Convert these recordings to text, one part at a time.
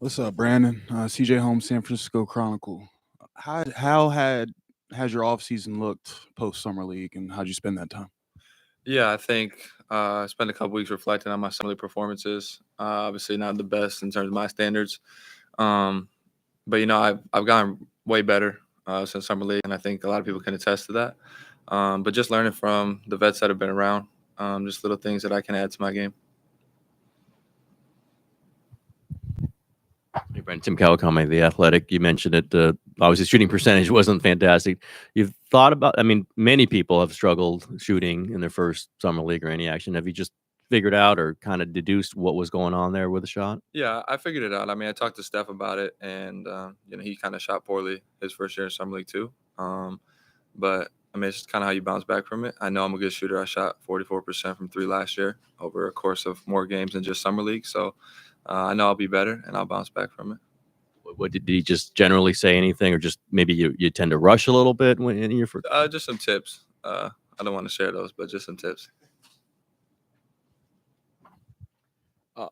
What's up, Brandon? CJ Holmes, San Francisco Chronicle. Has your off season looked post summer league, and how'd you spend that time? Yeah, I think I spent a couple weeks reflecting on my summer league performances. Obviously, not the best in terms of my standards, um, but I've gotten way better since summer league, and I think a lot of people can attest to that. But just learning from the vets that have been around, just little things that I can add to my game. Hey, Brent, Tim Kawakami, The Athletic. You mentioned it. Obviously, shooting percentage wasn't fantastic. You've thought about, I mean, many people have struggled shooting in their first summer league or any action. Have you just figured out or kind of deduced what was going on there with the shot? Yeah, I figured it out. I mean, I talked to Steph about it, and he kind of shot poorly his first year in summer league too. But I mean, it's just kind of how you bounce back from it. I know I'm a good shooter. I shot 44% from three last year over a course of more games than just summer league. So I know I'll be better, and I'll bounce back from it. What did he just generally say anything, or just maybe you tend to rush a little bit when in your first? Just some tips. I don't want to share those, but just some tips.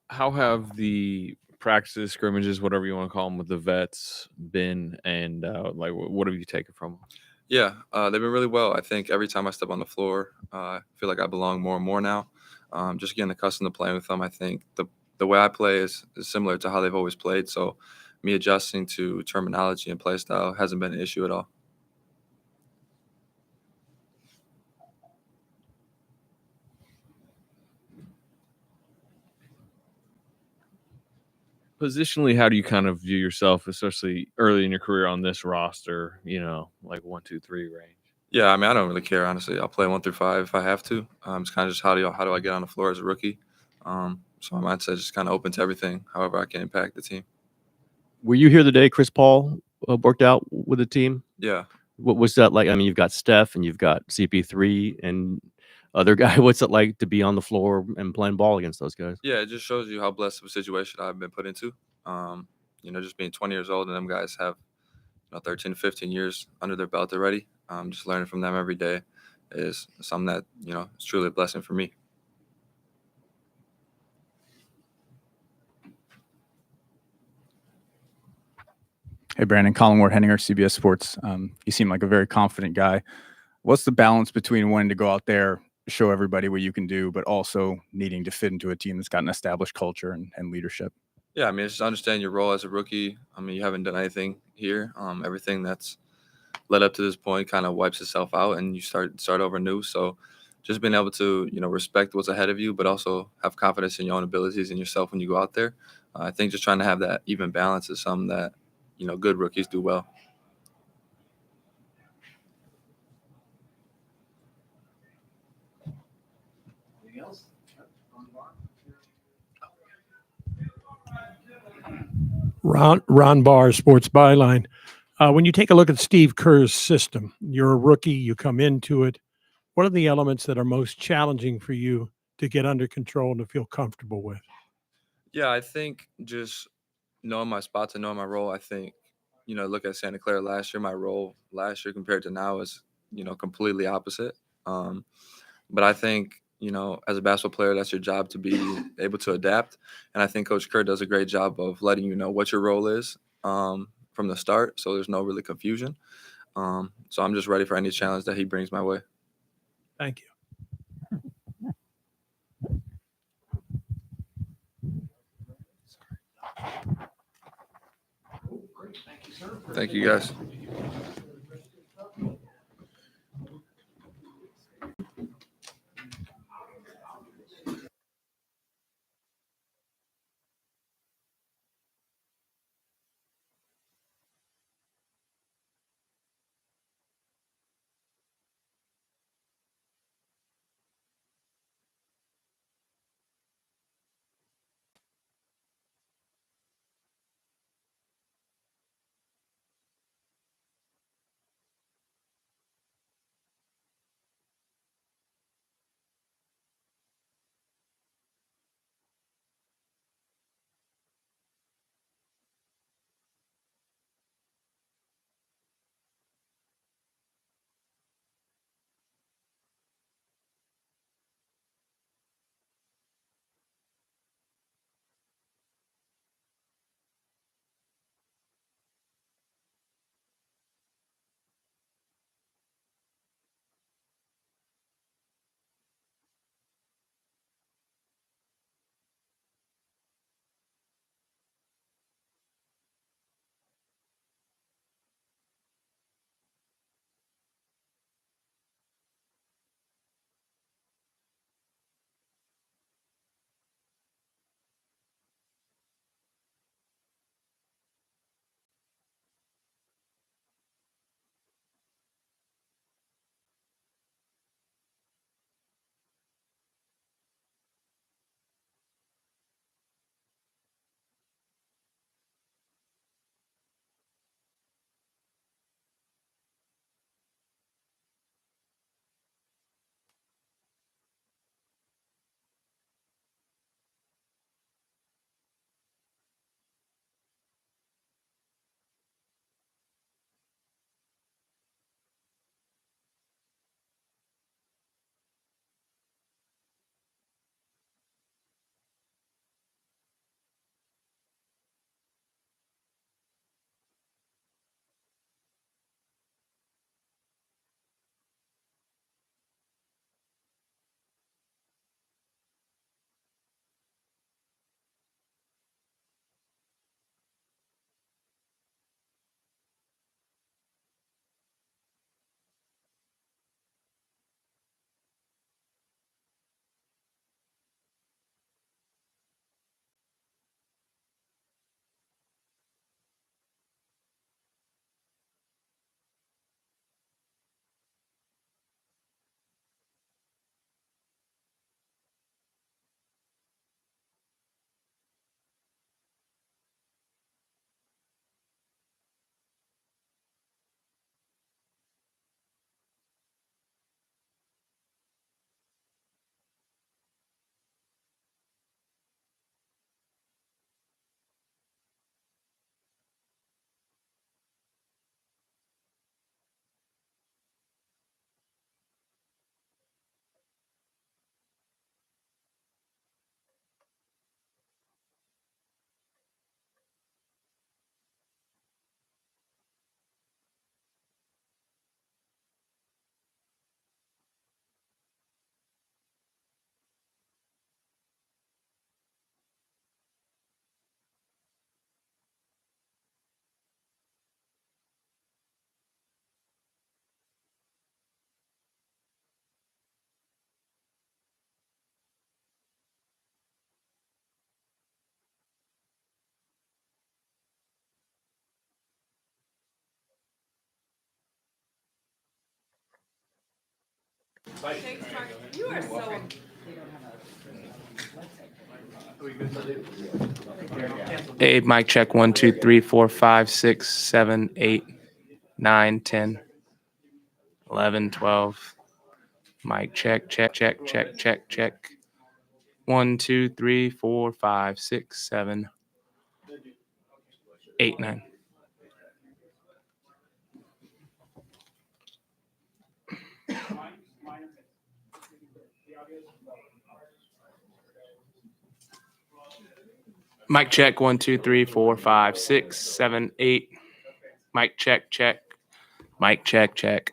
How have the practices, scrimmages, whatever you want to call them, with the vets been, and what have you taken from them? Yeah, they've been really well. I think every time I step on the floor, I feel like I belong more and more now. Just getting accustomed to playing with them. I think the way I play is similar to how they've always played. So me adjusting to terminology and play style hasn't been an issue at all. Positionally, how do you kind of view yourself, especially early in your career on this roster? Like 1, 2, 3 range. Yeah, I mean, I don't really care, honestly. I'll play 1 through 5 if I have to. It's kind of just how do I get on the floor as a rookie? So my mindset is just kind of open to everything, however I can impact the team. Were you here the day Chris Paul worked out with the team? Yeah. What was that like? I mean, you've got Steph and you've got CP3 and other guy. What's it like to be on the floor and playing ball against those guys? Yeah, it just shows you how blessed of a situation I've been put into. Just being 20 years old and them guys have 13 to 15 years under their belt already. Just learning from them every day is something that, is truly a blessing for me. Hey, Brandon, Colin Ward, Henninger, CBS Sports. You seem like a very confident guy. What's the balance between wanting to go out there, show everybody what you can do, but also needing to fit into a team that's got an established culture and leadership? Yeah, I mean, it's just understanding your role as a rookie. I mean, you haven't done anything here. Everything that's led up to this point kind of wipes itself out, and you start over new. So, just being able to respect what's ahead of you, but also have confidence in your own abilities and yourself when you go out there. I think just trying to have that even balance is something that good rookies do well. Ron Barr, Sports Byline. When you take a look at Steve Kerr's system, you're a rookie, you come into it. What are the elements that are most challenging for you to get under control and to feel comfortable with? Yeah, I think just knowing my spots and knowing my role. I think, look at Santa Clara last year. My role last year compared to now is, completely opposite. But I think, as a basketball player, that's your job to be able to adapt. And I think Coach Kerr does a great job of letting you know what your role is from the start, so there's no really confusion. So I'm just ready for any challenge that he brings my way. Thank you. Thank you, guys. You are so. Hey, mic check 1, 2, 3, 4, 5, 6, 7, 8, 9, 10, 11, 12. Mic check, check. 1, 2, 3, 4, 5, 6, 7, 8, 9. Mic check 1, 2, 3, 4, 5, 6, 7, 8. Mic check. Mic check.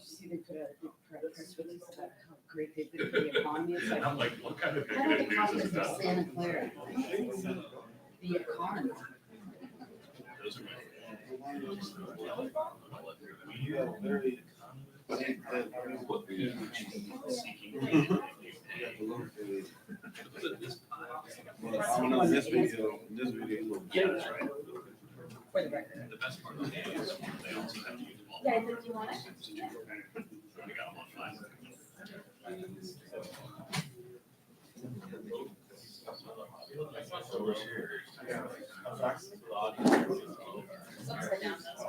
See, they put out a big press release about how great they've been for the economy. It's like, how about the Conference of Santa Clara? The economy. For the record. Yeah, do you want it? It's upside down, that's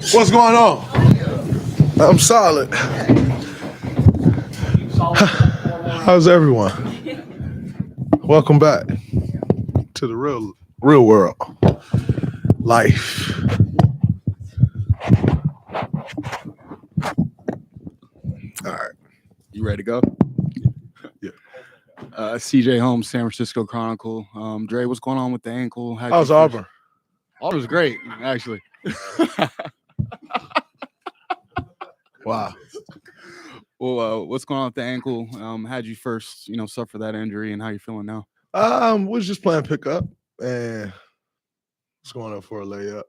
What's going on? I'm solid. How's everyone? Welcome back to the real world. Life. All right. You ready to go? Yeah. CJ Holmes, San Francisco Chronicle. Dre, what's going on with the ankle? How's Auburn? Auburn's great, actually. Wow. Well, what's going on with the ankle? How'd you first, suffer that injury, and how you feeling now? Was just playing pickup and was going up for a layup.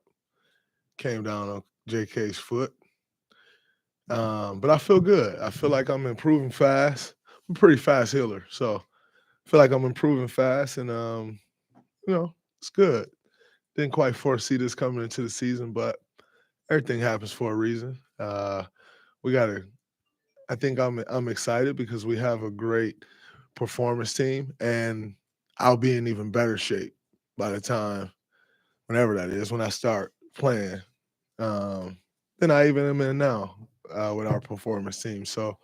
Came down on JK's foot. But I feel good. I feel like I'm improving fast. I'm a pretty fast healer, so I feel like I'm improving fast, and it's good. Didn't quite foresee this coming into the season, but everything happens for a reason. I think I'm excited because we have a great performance team, and I'll be in even better shape by the time, whenever that is, when I start playing, than I even am in now with our performance team. So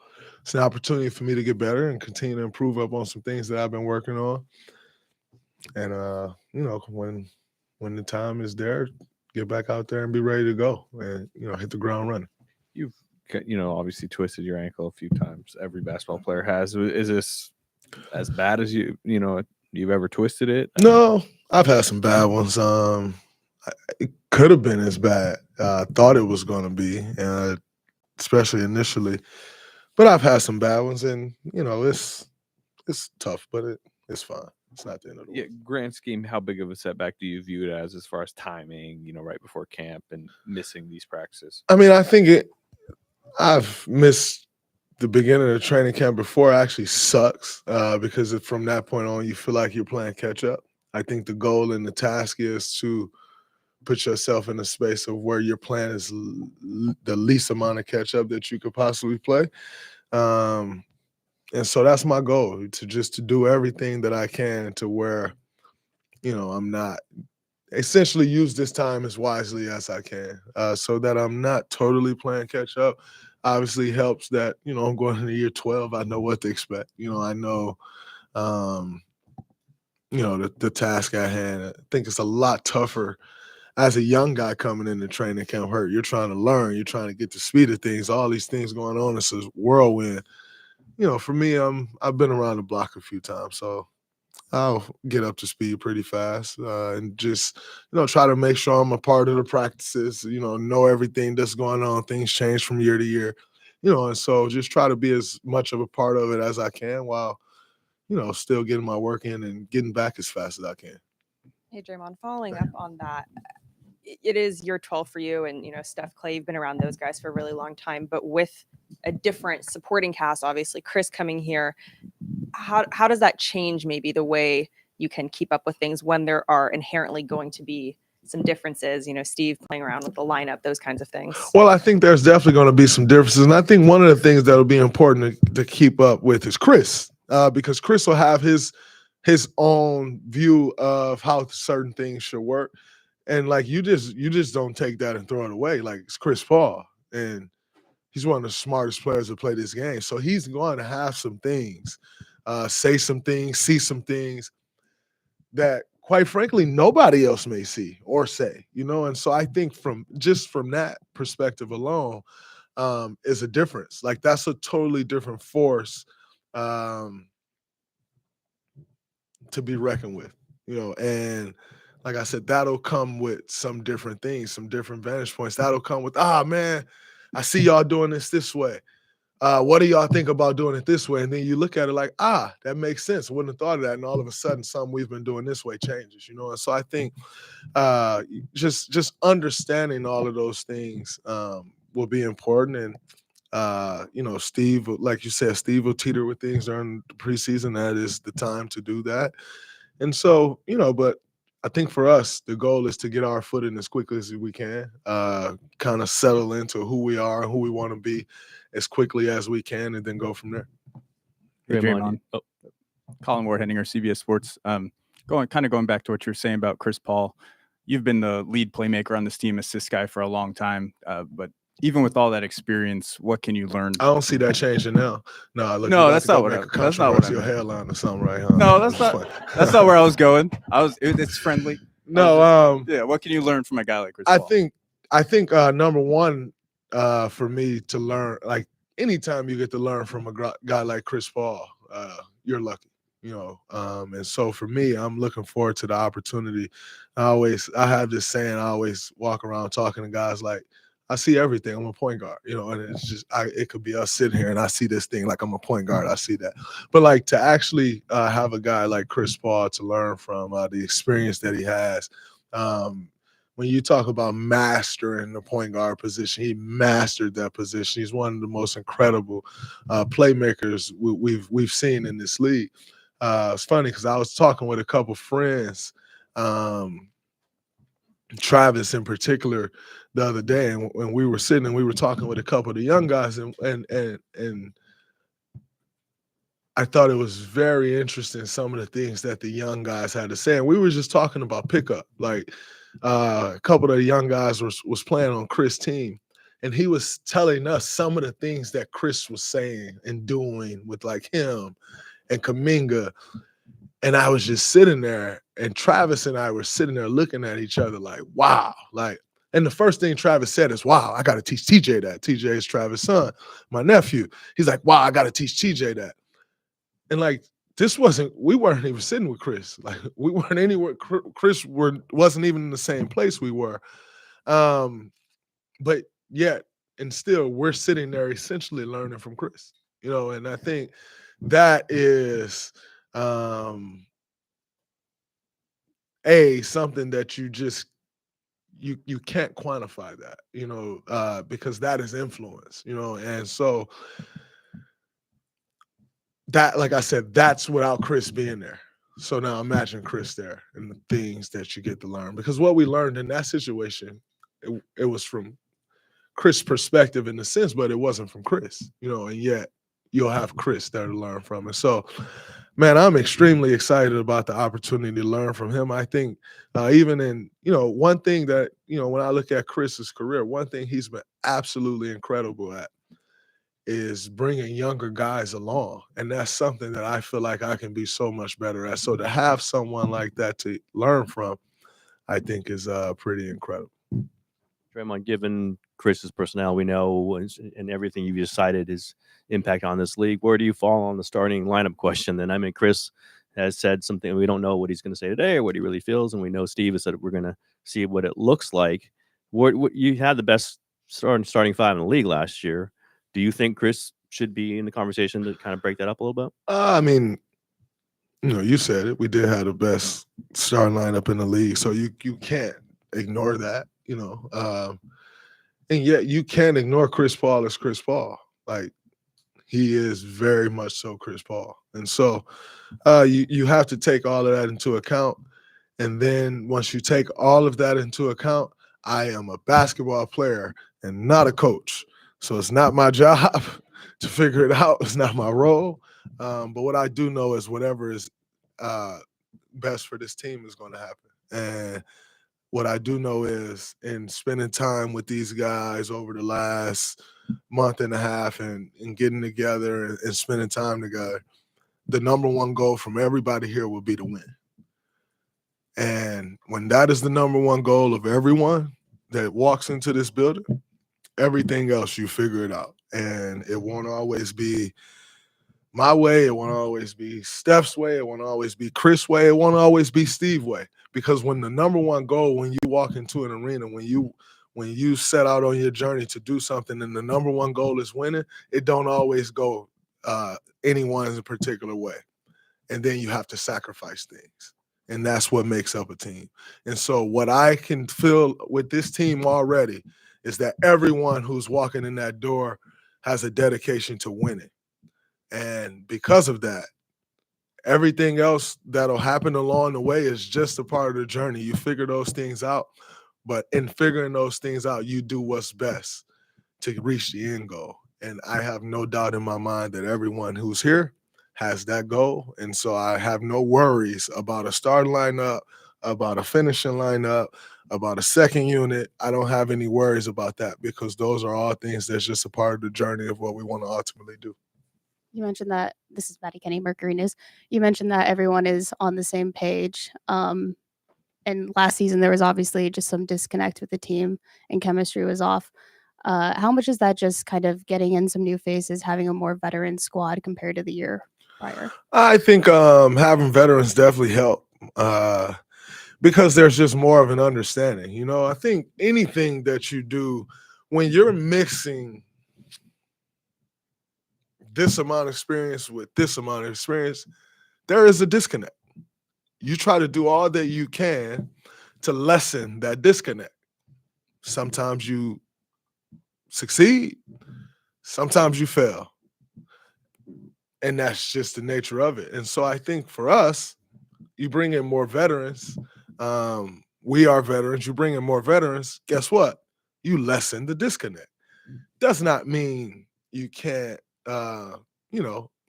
it's an opportunity for me to get better and continue to improve up on some things that I've been working on. And when the time is there, get back out there and be ready to go and hit the ground running. You've obviously twisted your ankle a few times. Every basketball player has. Is this as bad as you've ever twisted it? No, I've had some bad ones. It could have been as bad. I thought it was going to be, especially initially. But I've had some bad ones, and it's tough, but it's fine. It's not the end of the world. Grand scheme, how big of a setback do you view it as far as timing? Right before camp and missing these practices. I mean, I think I've missed the beginning of training camp before. It actually sucks because from that point on, you feel like you're playing catch up. I think the goal and the task is to put yourself in a space of where your plan is the least amount of catch up that you could possibly play. And so that's my goal, to do everything that I can to where, I'm not essentially use this time as wisely as I can so that I'm not totally playing catch up. Obviously helps that, I'm going into year 12. I know what to expect. I know, the task at hand. I think it's a lot tougher as a young guy coming into training camp hurt. You're trying to learn. You're trying to get the speed of things. All these things going on. It's a whirlwind. For me, I've been around the block a few times, so I'll get up to speed pretty fast and just, try to make sure I'm a part of the practices, know everything that's going on. Things change from year to year, and so just try to be as much of a part of it as I can while, still getting my work in and getting back as fast as I can. Hey, Draymond, following up on that, it is year 12 for you, and Steph, Klay, you've been around those guys for a really long time, but with a different supporting cast, obviously Chris coming here, how does that change maybe the way you can keep up with things when there are inherently going to be some differences, Steve playing around with the lineup, those kinds of things? Well, I think there's definitely going to be some differences, and I think one of the things that'll be important to keep up with is Chris, because Chris will have his own view of how certain things should work. And like you just don't take that and throw it away. Like it's Chris Paul, and he's one of the smartest players to play this game. So he's going to have some things, say some things, see some things that, quite frankly, nobody else may see or say. And so I think from that perspective alone, is a difference. Like that's a totally different force to be reckoned with. And like I said, that'll come with some different things, some different vantage points. That'll come with, man, I see y'all doing this way. What do y'all think about doing it this way? And then you look at it like, that makes sense. I wouldn't have thought of that. And all of a sudden, something we've been doing this way changes, And so I think just understanding all of those things will be important. And, Steve, like you said, Steve will teeter with things during the preseason. That is the time to do that. And so, but I think for us, the goal is to get our foot in as quickly as we can, kind of settle into who we are and who we want to be as quickly as we can, and then go from there. Hey, Draymond. Colin Ward, Henninger, CBS Sports. Going back to what you're saying about Chris Paul. you've been the lead playmaker on this team, assist guy for a long time. But even with all that experience, what can you learn? I don't see that changing now. No, look, No, you that's about not to go what make a that's not what I controversial meant. hairline or something, right? Huh? No, I'm that's just not. playing. That's not where I was going. It's friendly. Yeah. What can you learn from a guy like Chris Paul? I think number one for me to learn, like anytime you get to learn from a guy like Chris Paul, you're lucky, you know. And so for me, I'm looking forward to the opportunity. I have this saying, I always walk around talking to guys like, I see everything. I'm a point guard, you know, and it's just, it could be us sitting here and I see this thing like I'm a point guard. I see that. But like to actually have a guy like Chris Paul to learn from the experience that he has. When you talk about mastering the point guard position, he mastered that position. He's one of the most incredible playmakers we've seen in this league. It's funny because I was talking with a couple friends, Travis in particular, the other day, and when we were sitting and we were talking with a couple of the young guys, and I thought it was very interesting some of the things that the young guys had to say. And we were just talking about pickup. Like a couple of the young guys was playing on Chris' team, and he was telling us some of the things that Chris was saying and doing with like him and Kuminga. And I was just sitting there, and Travis and I were sitting there looking at each other like, wow. Like, and the first thing Travis said is, wow, I got to teach TJ that. TJ is Travis' son, my nephew. He's like, wow, I got to teach TJ that. And like, we weren't even sitting with Chris. Like, we weren't anywhere. Chris wasn't even in the same place we were. But yet, and still, we're sitting there essentially learning from Chris, you know, and I think that is something that you just, you can't quantify that, you know, because that is influence, you know, and so that, like I said, that's without Chris being there. So now imagine Chris there and the things that you get to learn. Because what we learned in that situation, it was from Chris' perspective in a sense, but it wasn't from Chris, you know, and yet you'll have Chris there to learn from. And so, man, I'm extremely excited about the opportunity to learn from him. I think even in, you know, one thing that, you know, when I look at Chris's career, one thing he's been absolutely incredible at is bringing younger guys along. And that's something that I feel like I can be so much better at. So to have someone like that to learn from, I think is pretty incredible. Draymond, given Chris's personality, we know, and everything you've decided his impact on this league, where do you fall on the starting lineup question then? I mean, Chris has said something, we don't know what he's going to say today or what he really feels, and we know Steve has said we're going to see what it looks like. What you had the best starting five in the league last year. Do you think Chris should be in the conversation to kind of break that up a little bit? I mean, you know, you said it. We did have the best starting lineup in the league, so you can't ignore that, you know. And yet you can't ignore Chris Paul as Chris Paul. Like, he is very much so Chris Paul. And so you have to take all of that into account. And then once you take all of that into account, I am a basketball player and not a coach. So it's not my job to figure it out. It's not my role. But what I do know is whatever is best for this team is going to happen. And what I do know is in spending time with these guys over the last month and a half and getting together and spending time together, the number one goal from everybody here will be to win. And when that is the number one goal of everyone that walks into this building, everything else, you figure it out. And it won't always be my way. It won't always be Steph's way. It won't always be Chris' way. It won't always be Steve's way. Because when the number one goal, when you walk into an arena, when you set out on your journey to do something and the number one goal is winning, it don't always go anyone's particular way. And then you have to sacrifice things. And that's what makes up a team. And so what I can feel with this team already is that everyone who's walking in that door has a dedication to winning. And because of that, everything else that'll happen along the way is just a part of the journey. You figure those things out, but in figuring those things out, you do what's best to reach the end goal. And I have no doubt in my mind that everyone who's here has that goal. And so I have no worries about a starting lineup, about a finishing lineup, About a second unit, I don't have any worries about that because those are all things that's just a part of the journey of what we want to ultimately do. You mentioned that this is Maddie Kenny, Mercury News. You mentioned that everyone is on the same page. And last season, there was obviously just some disconnect with the team and chemistry was off. How much is that just kind of getting in some new faces, having a more veteran squad compared to the year prior? I think having veterans definitely help because there's just more of an understanding. You know, I think anything that you do when you're mixing this amount of experience with this amount of experience, there is a disconnect. You try to do all that you can to lessen that disconnect. Sometimes you succeed, sometimes you fail. And that's just the nature of it. And so I think for us, you bring in more veterans. We are veterans. You bring in more veterans. Guess what? You lessen the disconnect. Does not mean you can't.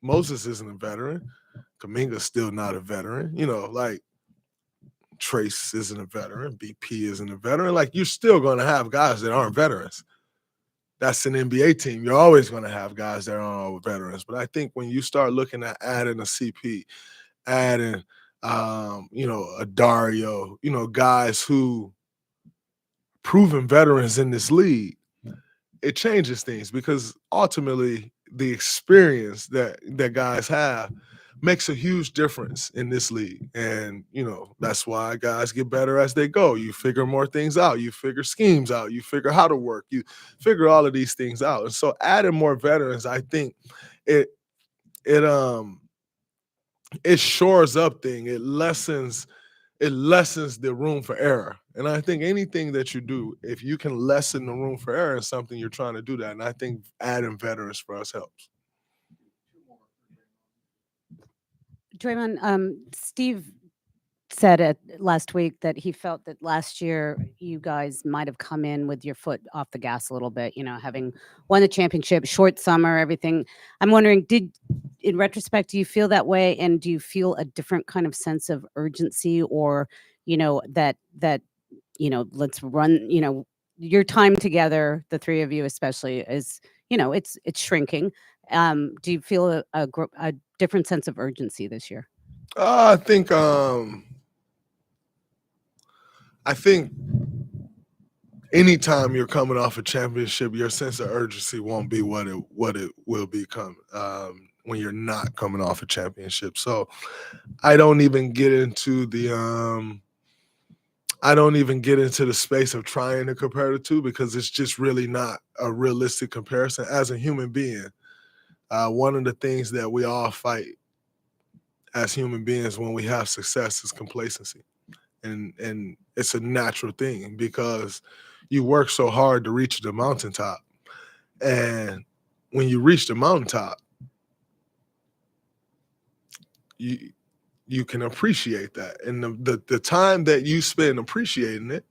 Moses isn't a veteran. Kaminga's still not a veteran. Like Trace isn't a veteran. BP isn't a veteran. Like you're still going to have guys that aren't veterans. That's an NBA team. You're always going to have guys that aren't veterans. But I think when you start looking at adding a CP, adding a Dario, guys who proven veterans in this league, it changes things because ultimately the experience that guys have makes a huge difference in this league. And, that's why guys get better as they go. You figure more things out. You figure schemes out. You figure how to work. You figure all of these things out. And so adding more veterans, I think it shores up things. It lessens the room for error. And I think anything that you do, if you can lessen the room for error in something, you're trying to do that. And I think adding veterans for us helps. Draymond, Steve said it last week that he felt that last year you guys might have come in with your foot off the gas a little bit, having won the championship, short summer, everything. I'm wondering, in retrospect, do you feel that way? And do you feel a different kind of sense of urgency or, that let's run, your time together, the three of you especially, is, it's shrinking. Do you feel a different sense of urgency this year? I think anytime you're coming off a championship, your sense of urgency won't be what it will become when you're not coming off a championship. So I don't even get into the space of trying to compare the two because it's just really not a realistic comparison. As a human being, one of the things that we all fight as human beings when we have success is complacency. And it's a natural thing because you work so hard to reach the mountaintop. And when you reach the mountaintop, you can appreciate that. And the time that you spend appreciating it,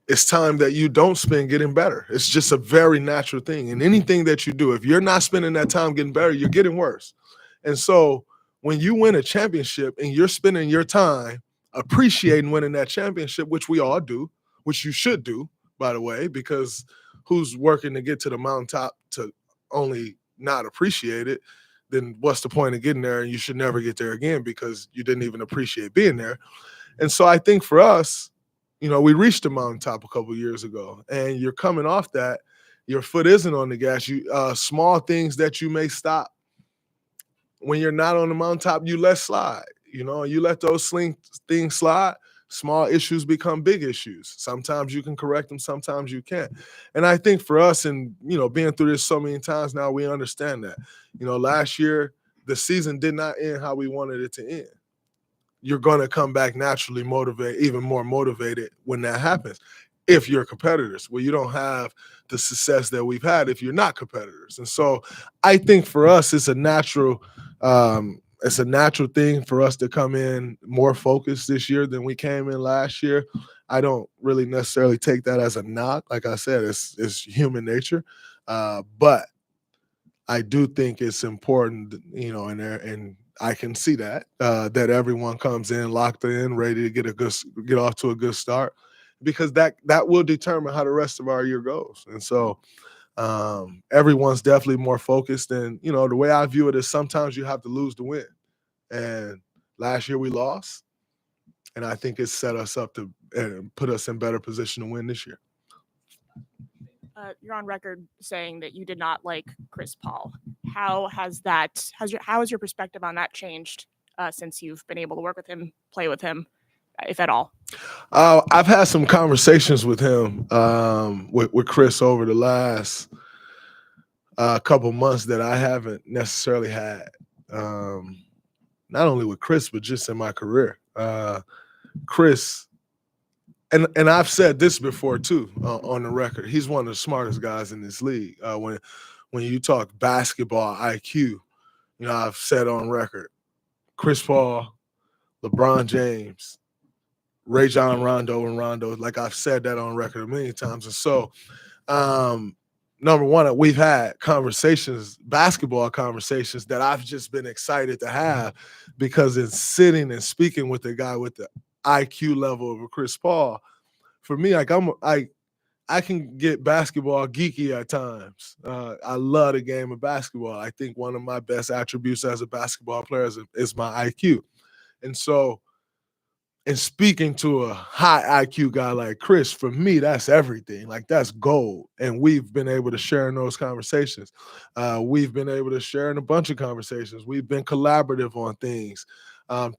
it's time that you don't spend getting better. It's just a very natural thing. And anything that you do, if you're not spending that time getting better, you're getting worse. And so when you win a championship and you're spending your time appreciating winning that championship, which we all do, which you should do, by the way, because who's working to get to the mountaintop to only not appreciate it, then what's the point of getting there? And you should never get there again because you didn't even appreciate being there. And so I think for us, we reached the mountaintop a couple of years ago, and you're coming off that. Your foot isn't on the gas. You small things that you may stop. When you're not on the mountaintop, you let slide. You let those things slide. Small issues become big issues. Sometimes you can correct them, sometimes you can't. And I think for us, and being through this so many times now, we understand that. Last year the season did not end how we wanted it to end. You're going to come back naturally even more motivated when that happens. If you're competitors, well, you don't have the success that we've had if you're not competitors. And so I think for us, it's a natural thing for us to come in more focused this year than we came in last year. I don't really necessarily take that as a knock. Like I said, it's human nature. But I do think it's important, and I can see that everyone comes in locked in, ready to get off to a good start. because that will determine how the rest of our year goes. And so everyone's definitely more focused. And, you know, the way I view it is sometimes you have to lose to win. And last year we lost. And I think it's set us up to put us in better position to win this year. You're on record saying that you did not like Chris Paul. How has your perspective on that changed since you've been able to work with him, play with him, if at all? I've had some conversations with him, with Chris over the last couple months that I haven't necessarily had, not only with Chris, but just in my career. Chris, and I've said this before too, on the record, he's one of the smartest guys in this league. When you talk basketball IQ, you know, I've said on record, Chris Paul, LeBron James, Rajon Rondo and Rondo, like I've said that on record a million times. And so, number one, we've had conversations, basketball conversations that I've just been excited to have, because in sitting and speaking with a guy with the IQ level of a Chris Paul, for me, like I can get basketball geeky at times. I love the game of basketball. I think one of my best attributes as a basketball player is my IQ. And so, in speaking to a high IQ guy like Chris, for me, that's everything. Like, that's gold. And we've been able to share in those conversations. We've been able to share in a bunch of conversations. We've been collaborative on things,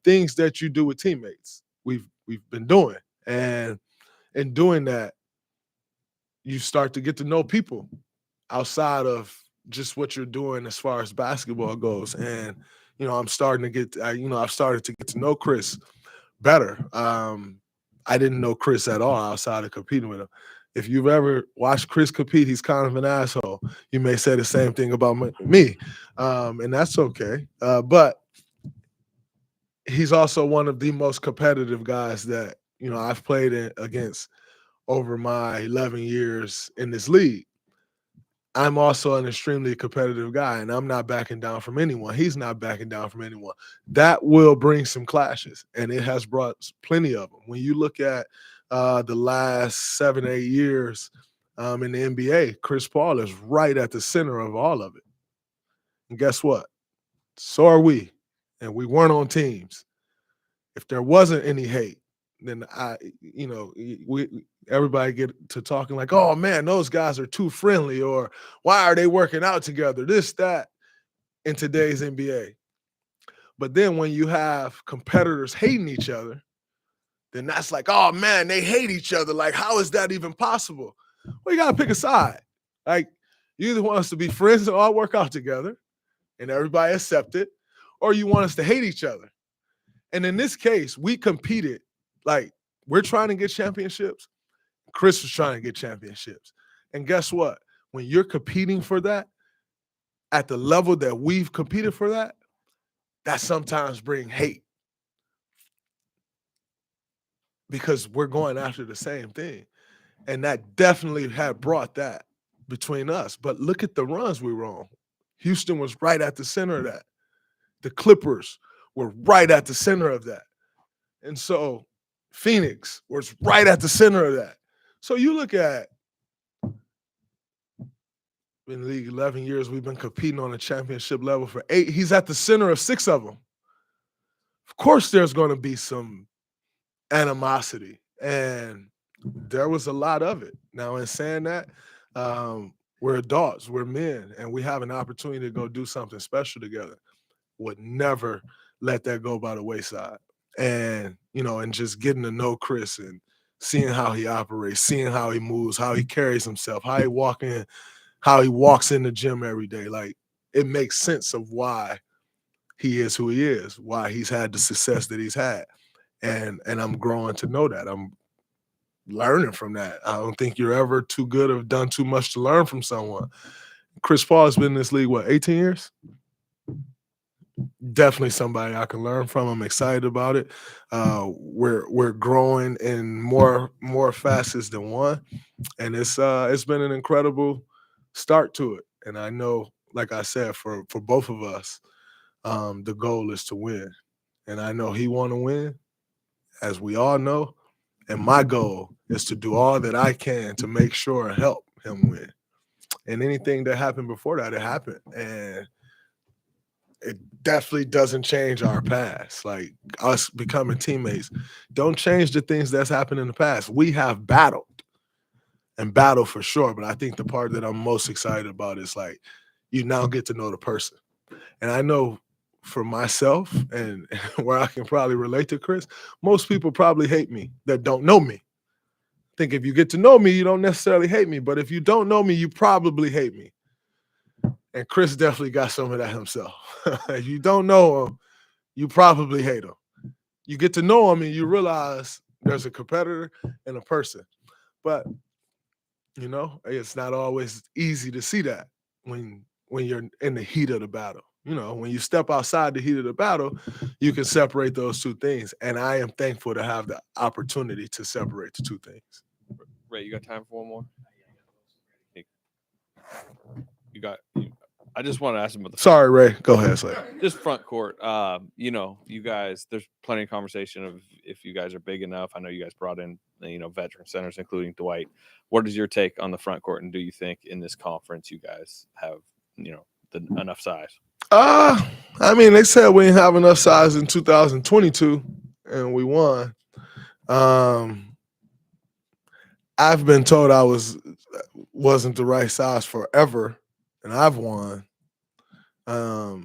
things that you do with teammates. We've been doing. And in doing that, you start to get to know people outside of just what you're doing as far as basketball goes. And, you know, I've started to get to know Chris better. I didn't know Chris at all outside of competing with him. If you've ever watched Chris compete, he's kind of an asshole. You may say the same thing about me, and that's okay. But he's also one of the most competitive guys that, you know, I've played against over my 11 years in this league. I'm also an extremely competitive guy, and I'm not backing down from anyone. He's not backing down from anyone. That will bring some clashes, and it has brought plenty of them. When you look at the last 7, 8 years in the NBA, Chris Paul is right at the center of all of it. And guess what? So are we, and we weren't on teams. If there wasn't any hate, then everybody get to talking like, oh man, those guys are too friendly, or why are they working out together? This, that, in today's NBA. But then when you have competitors hating each other, then that's like, oh man, they hate each other. Like, how is that even possible? Well, you gotta pick a side. Like, you either want us to be friends and all work out together and everybody accept it, or you want us to hate each other. And in this case, we competed. Like, we're trying to get championships. Chris was trying to get championships. And guess what? When you're competing for that, at the level that we've competed for that sometimes brings hate. Because we're going after the same thing. And that definitely had brought that between us. But look at the runs we were on. Houston was right at the center of that. The Clippers were right at the center of that. And so Phoenix was right at the center of that. So you look at, in the league 11 years, we've been competing on a championship level for 8. He's at the center of 6 of them. Of course, there's going to be some animosity, and there was a lot of it. Now, in saying that, we're adults, we're men, and we have an opportunity to go do something special together. Would never let that go by the wayside. And, you know, and just getting to know Chris and seeing how he operates, seeing how he moves, how he carries himself, how he walks in the gym every day. Like, it makes sense of why he is who he is, why he's had the success that he's had. And I'm growing to know that. I'm learning from that. I don't think you're ever too good or done too much to learn from someone. Chris Paul has been in this league, 18 years? Definitely somebody I can learn from. I'm excited about it. We're growing in more facets than one, and it's been an incredible start to it. And I know, like I said, for both of us, the goal is to win. And I know he want to win, as we all know, And my goal is to do all that I can to make sure and help him win. And anything that happened before that, it happened. And it definitely doesn't change our past. Like us becoming teammates, don't change the things that's happened in the past. We have battled and battled for sure. But I think the part that I'm most excited about is like you now get to know the person. And I know for myself and where I can probably relate to Chris, most people probably hate me that don't know me. I think if you get to know me, you don't necessarily hate me. But if you don't know me, you probably hate me. And Chris definitely got some of that himself. If you don't know him, you probably hate him. You get to know him and you realize there's a competitor and a person. But, you know, it's not always easy to see that when you're in the heat of the battle. You know, when you step outside the heat of the battle, you can separate those two things. And I am thankful to have the opportunity to separate the two things. Ray, you got time for one more? I just want to ask him about the. Sorry, Ray. Go ahead, Slay. Just front court. You know, you guys. There's plenty of conversation of if you guys are big enough. I know you guys brought in, you know, veteran centers, including Dwight. What is your take on the front court, and do you think in this conference you guys have, you know, enough size? I mean, they said we didn't have enough size in 2022, and we won. I've been told I wasn't the right size forever, and I've won. So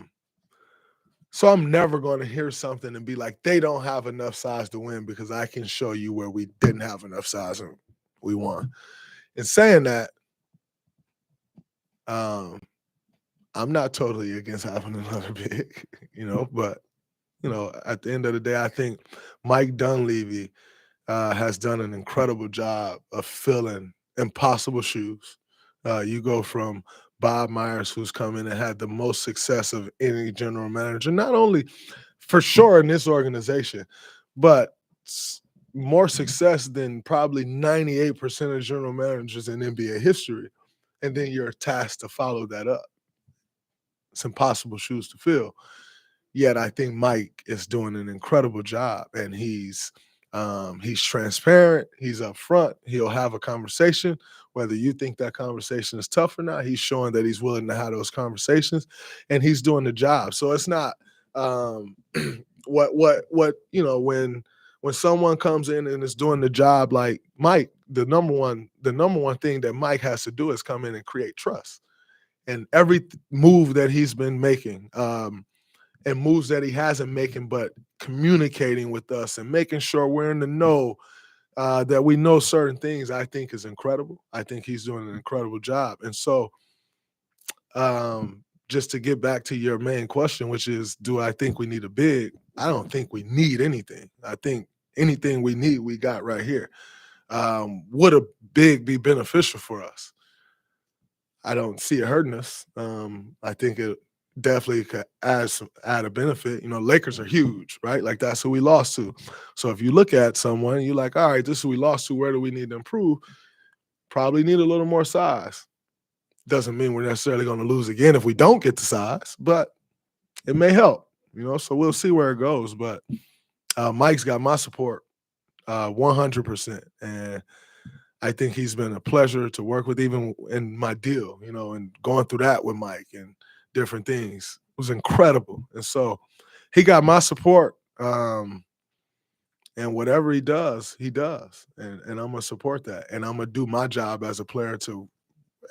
I'm never going to hear something and be like, they don't have enough size to win, because I can show you where we didn't have enough size and we won. In saying that, I'm not totally against having another big, you know, but, you know, at the end of the day, I think Mike Dunleavy has done an incredible job of filling impossible shoes. You go from Bob Myers, who's come in and had the most success of any general manager, not only for sure in this organization, but more success than probably 98% of general managers in NBA history. And then you're tasked to follow that up. It's impossible shoes to fill. Yet I think Mike is doing an incredible job, and he's transparent, he's upfront, he'll have a conversation, whether you think that conversation is tough or not. He's showing that he's willing to have those conversations, and he's doing the job. So it's not what you know, when someone comes in and is doing the job like Mike, the number one thing that Mike has to do is come in and create trust. And every move that he's been making, and moves that he hasn't making, but communicating with us and making sure we're in the know, that we know certain things, I think is incredible. I think he's doing an incredible job. And so just to get back to your main question, which is, do I think we need a big? I don't think we need anything. I think anything we need, we got right here. Would a big be beneficial for us? I don't see it hurting us. I think it definitely could add a benefit. You know, Lakers are huge, right? Like that's who we lost to. So if you look at someone, you're like, all right, this is who we lost to. Where do we need to improve? Probably need a little more size. Doesn't mean we're necessarily going to lose again if we don't get the size, but it may help. You know, so we'll see where it goes. But Mike's got my support 100%, and I think he's been a pleasure to work with, even in my deal, you know, and going through that with Mike and different things. It was incredible. And so he got my support. And whatever he does, he does. And I'm going to support that. And I'm going to do my job as a player to,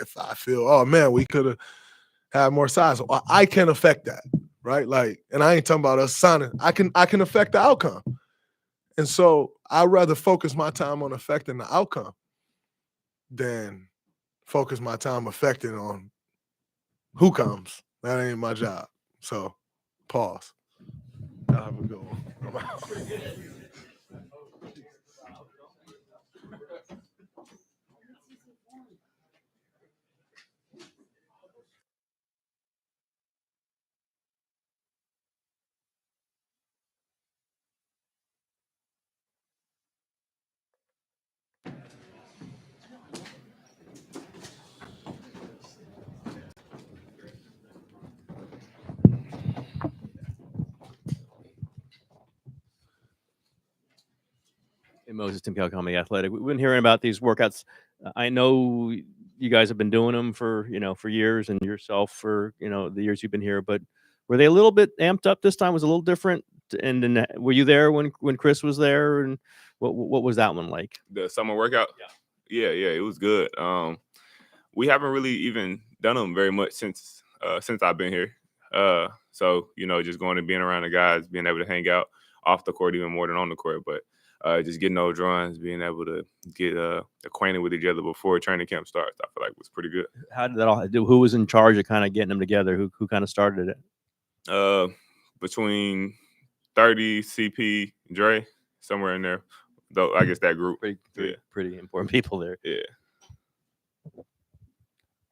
if I feel, oh, man, we could have had more size. Well, I can affect that, right? Like, and I ain't talking about us signing. I can affect the outcome. And so I'd rather focus my time on affecting the outcome than focus my time affecting on who comes. That ain't my job. So pause. Y'all have a good one. I'm out. Hey, Moses, Tim Calcom, Athletic. We've been hearing about these workouts. I know you guys have been doing them for for years, and yourself for the years you've been here. But were they a little bit amped up this time? Was it a little different? And then were you there when Chris was there? And what was that one like? The summer workout? Yeah, it was good. We haven't really even done them very much since I've been here. So just going and being around the guys, being able to hang out off the court even more than on the court, but just getting those runs, being able to get acquainted with each other before training camp starts, I feel like was pretty good. How did that all? Who was in charge of kind of getting them together? Who kind of started it? Between 30, CP, Dre, somewhere in there. Though I guess that group. Pretty important people there. Yeah.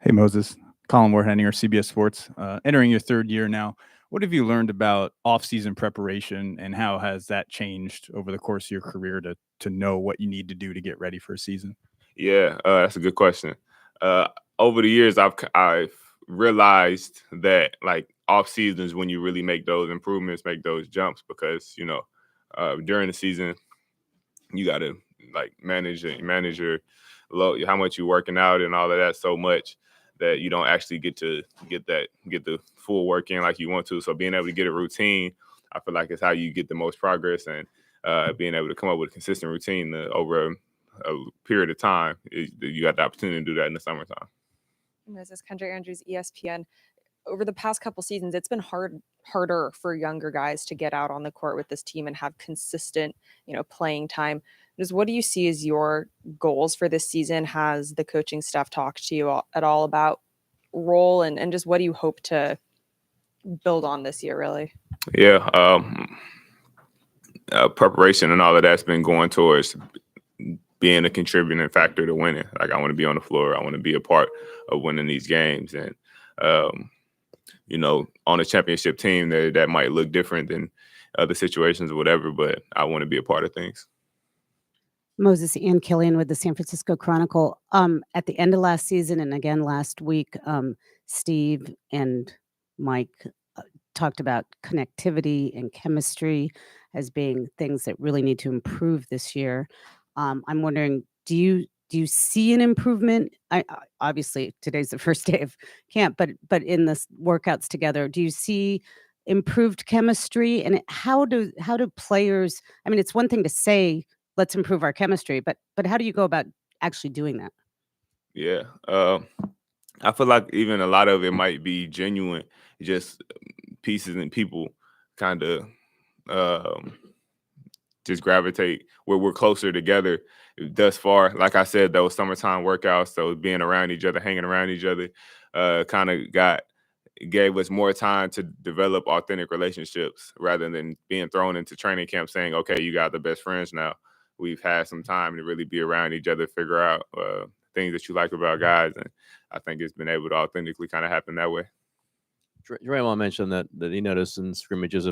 Hey, Moses. Colin Warhenninger, CBS Sports. Entering your third year now, what have you learned about off-season preparation, and how has that changed over the course of your career to know what you need to do to get ready for a season? Yeah, that's a good question. Over the years, I've realized that like off seasons when you really make those improvements, make those jumps, because during the season you got to like manage your load, how much you're working out and all of that so much that you don't actually get the full work in like you want to. So being able to get a routine, I feel like it's how you get the most progress, and being able to come up with a consistent routine over a period of time, you got the opportunity to do that in the summertime. This is Kendra Andrews, ESPN. Over the past couple seasons, it's been harder for younger guys to get out on the court with this team and have consistent, playing time. Just what do you see as your goals for this season? Has the coaching staff talked to you at all about role, and just what do you hope to build on this year, really? Yeah, preparation and all of that's been going towards being a contributing factor to winning. Like, I want to be on the floor. I want to be a part of winning these games. And, on a championship team, that might look different than other situations or whatever, but I want to be a part of things. Moses, Ann Killian with the San Francisco Chronicle. At the end of last season and again last week, Steve and Mike talked about connectivity and chemistry as being things that really need to improve this year. I'm wondering, do you see an improvement? Obviously, today's the first day of camp, but in the workouts together, do you see improved chemistry? And how do players? I mean, it's one thing to say, let's improve our chemistry, but how do you go about actually doing that? Yeah, I feel like even a lot of it might be genuine, just pieces and people kind of just gravitate where we're closer together thus far. Like I said, those summertime workouts, those being around each other, hanging around each other, kind of gave us more time to develop authentic relationships rather than being thrown into training camp saying, okay, you got the best friends now. We've had some time to really be around each other, figure out things that you like about guys. And I think it's been able to authentically kind of happen that way. Draymond mentioned that he noticed in scrimmages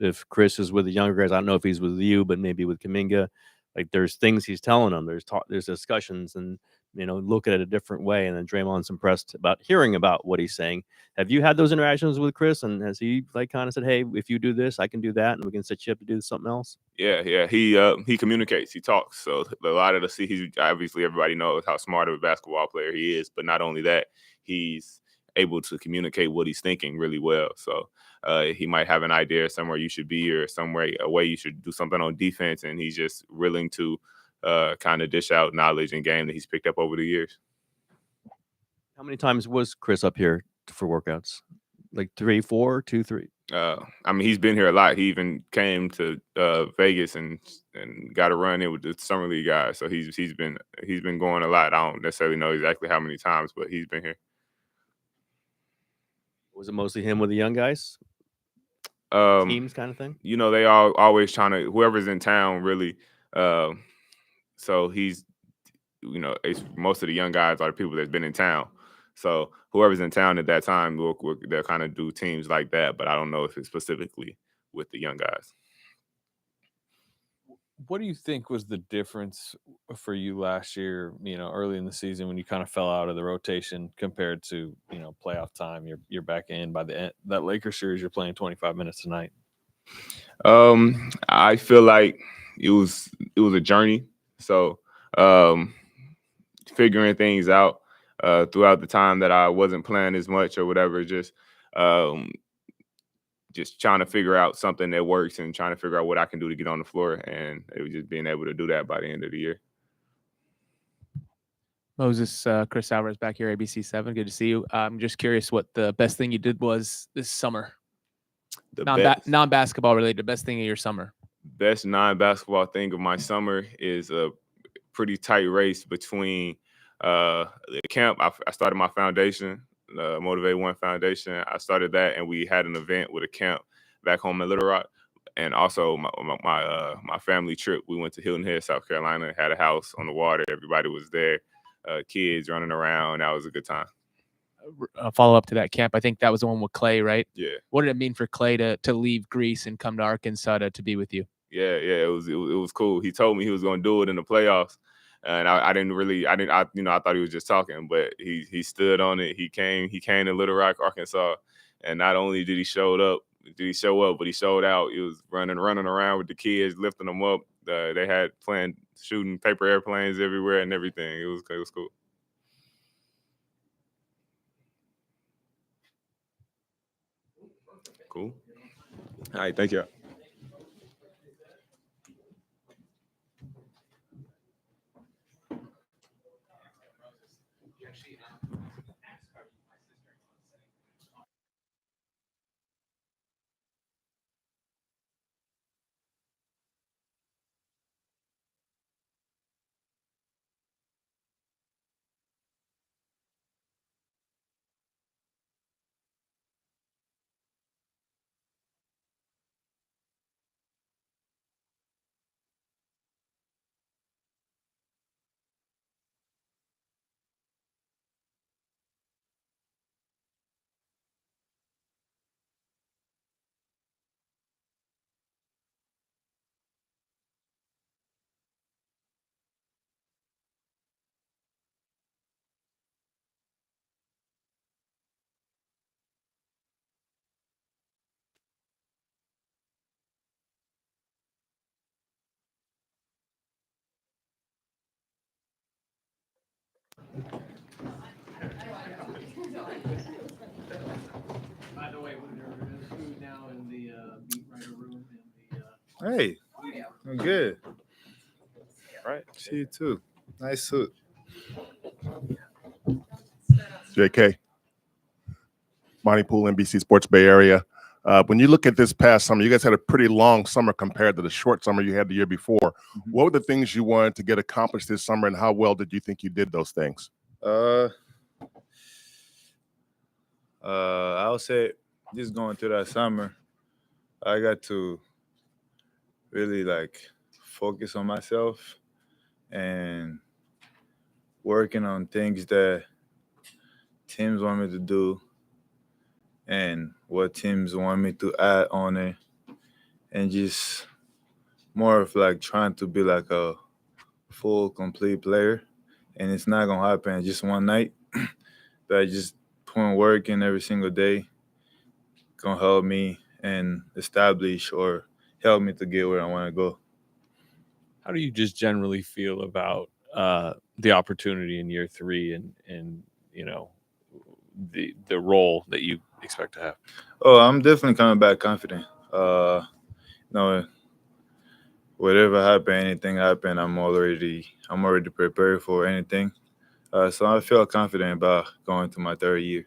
if Chris is with the younger guys, I don't know if he's with you, but maybe with Kuminga, like there's things he's telling them. There's discussions and look at it a different way. And then Draymond's impressed about hearing about what he's saying. Have you had those interactions with Chris? And has he like kind of said, hey, if you do this, I can do that, and we can set you up to do something else? Yeah. He communicates, he talks. So a lot of he's obviously, everybody knows how smart of a basketball player he is, but not only that, he's able to communicate what he's thinking really well. So he might have an idea somewhere you should be, or somewhere a way you should do something on defense, and he's just willing to kind of dish out knowledge and game that he's picked up over the years. How many times was Chris up here for workouts? Like 3, 4, 2, 3? I mean, he's been here a lot. He even came to Vegas and got a run in with the summer league guys. So he's been going a lot. I don't necessarily know exactly how many times, but he's been here. Was it mostly him with the young guys? Teams kind of thing? They are always trying to, whoever's in town, really. So he's, it's most of the young guys are the people that's been in town. So whoever's in town at that time, they'll kind of do teams like that. But I don't know if it's specifically with the young guys. What do you think was the difference for you last year, early in the season when you kind of fell out of the rotation compared to, playoff time? You're back in by the end. That Lakers series, you're playing 25 minutes a night. I feel like, it was a journey. So figuring things out throughout the time that I wasn't playing as much or whatever, just trying to figure out something that works and trying to figure out what I can do to get on the floor. And it was just being able to do that by the end of the year. Moses, Chris Alvarez back here, ABC7. Good to see you. I'm just curious what the best thing you did was this summer. Non-basketball related, the best thing of your summer. Best non-basketball thing of my summer is a pretty tight race between the camp. I started my foundation, Motivate One Foundation. I started that, and we had an event with a camp back home in Little Rock, and also my family trip. We went to Hilton Head, South Carolina. Had a house on the water. Everybody was there. Kids running around. That was a good time. A follow up to that camp. I think that was the one with Klay, right? Yeah. What did it mean for Klay to leave Greece and come to Arkansas to be with you? Yeah. It was cool. He told me he was going to do it in the playoffs, and I thought he was just talking, but he stood on it. He came to Little Rock, Arkansas, and not only did he show up, but he showed out. He was running around with the kids, lifting them up. They had shooting paper airplanes everywhere and everything. It was cool. Cool. All right, thank you. By the way, there's food now in the beat writer room. Hey, I'm good. Right. See you too. Nice suit. JK. Monty Pool, NBC Sports Bay Area. When you look at this past summer, you guys had a pretty long summer compared to the short summer you had the year before. Mm-hmm. What were the things you wanted to get accomplished this summer, and how well did you think you did those things? I would say just going through that summer, I got to really focus on myself and working on things that teams want me to do and what teams want me to add on it, and just more of trying to be a full, complete player. And it's not going to happen just one night, but just putting work in every single day going to help me and establish or help me to get where I want to go. How do you just generally feel about the opportunity in year 3 and the role that you expect to have? Oh, I'm definitely coming back confident. Whatever happen, anything happen, I'm already prepared for anything. So I feel confident about going to my 3rd year.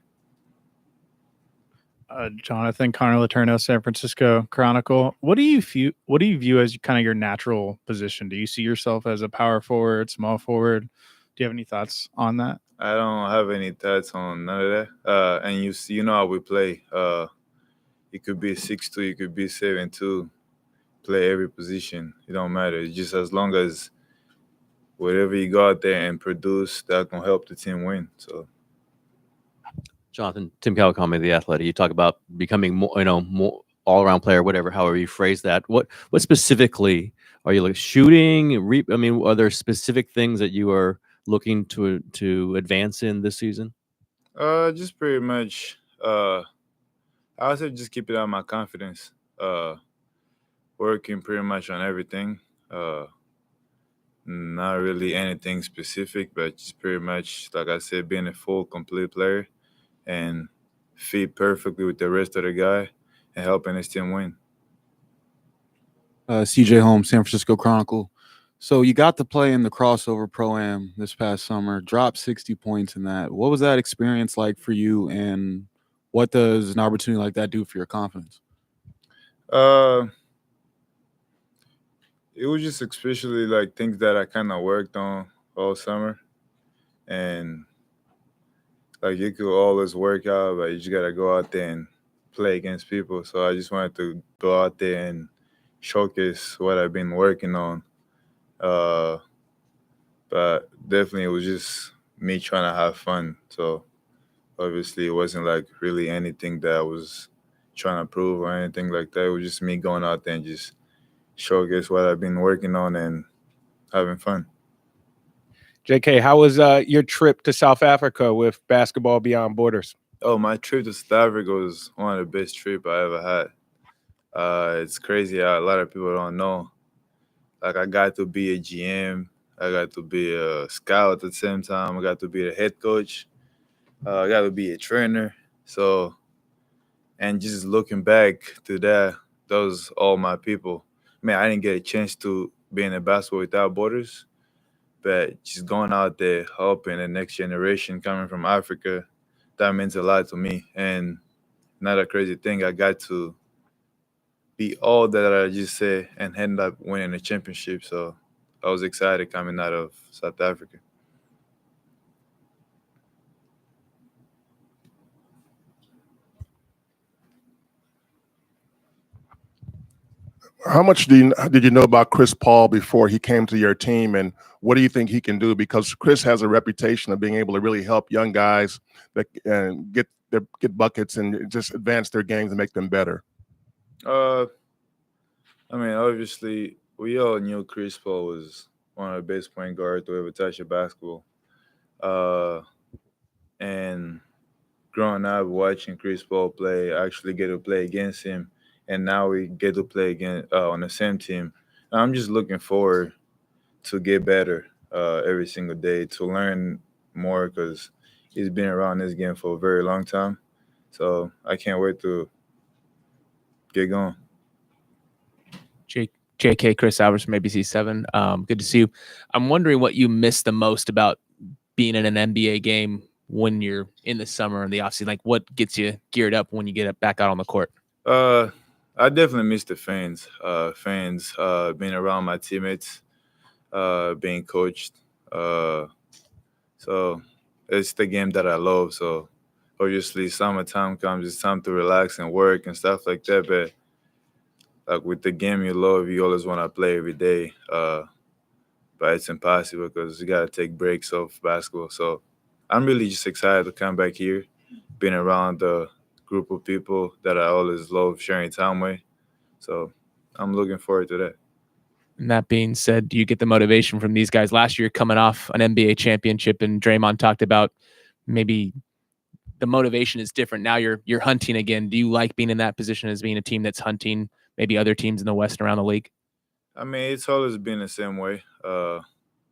Jonathan Connor Letourneau, San Francisco Chronicle. What do you view as kind of your natural position? Do you see yourself as a power forward, small forward? Do you have any thoughts on that? I don't have any thoughts on none of that. And you know how we play. It could be 6'2", it could be 7'2". Play every position. It don't matter. It's just as long as whatever you go out there and produce, that can help the team win. So. Jonathan, Tim Kawakami, The Athletic. You talk about becoming more all-around player, however you phrase that. What specifically are you shooting? Are there specific things that you are looking to advance in this season? Just pretty much. I would say just keep it on my confidence. Working pretty much on everything. Uh, Not really anything specific, but just pretty much, like I said, being a full, complete player and fit perfectly with the rest of the guy and helping his team win. CJ Holmes, San Francisco Chronicle. So you got to play in the crossover pro-am this past summer, dropped 60 points in that. What was that experience like for you, and what does an opportunity like that do for your confidence? Uh, it was just especially like things that I kind of worked on all summer, and like you could always work out, but you just gotta go out there and play against people. So I just wanted to go out there and showcase what I've been working on. Uh, but definitely it was just me trying to have fun. So obviously it wasn't like really anything that I was trying to prove or anything like that. It was just me going out there and just showcase what I've been working on and having fun. JK, how was your trip to South Africa with Basketball Beyond Borders? Oh, my trip to South Africa was one of the best trips I ever had. It's crazy how a lot of people don't know. Like, I got to be a GM. I got to be a scout at the same time. I got to be the head coach. I got to be a trainer. So, and just looking back to that, those all my people. Man, I didn't get a chance to be in a Basketball Without Borders, but just going out there, helping the next generation coming from Africa, that means a lot to me. And another crazy thing, I got to be all that I just said and end up winning a championship. So I was excited coming out of South Africa. How much did you know about Chris Paul before he came to your team, and what do you think he can do? Because Chris has a reputation of being able to really help young guys that and get buckets and just advance their games and make them better. I mean, obviously, we all knew Chris Paul was one of the best point guards to ever touch a basketball. And growing up watching Chris Paul play, I actually get to play against him, and now we get to play again on the same team. And I'm just looking forward to get better every single day, to learn more because he's been around this game for a very long time. So I can't wait to get going. JK, Chris Albers from ABC7. Good to see you. I'm wondering what you miss the most about being in an NBA game when you're in the summer and the offseason. Like, what gets you geared up when you get back out on the court? I definitely miss the fans. Being around my teammates, being coached. So it's the game that I love. So obviously, summertime comes, it's time to relax and work and stuff like that. But like with the game you love, you always want to play every day. But it's impossible because you got to take breaks off basketball. So I'm really just excited to come back here, being around a group of people that I always love sharing time with. So I'm looking forward to that. And that being said, do you get the motivation from these guys? Last year, coming off an NBA championship, and Draymond talked about maybe the motivation is different. Now you're hunting again. Do you like being in that position as being a team that's hunting maybe other teams in the West and around the league? I mean, it's always been the same way.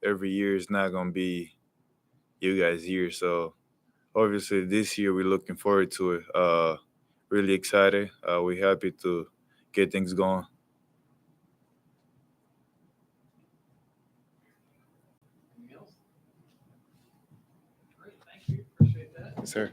Every year is not going to be you guys' year. So obviously this year we're looking forward to it. Really excited. We're happy to get things going. Yes, sir.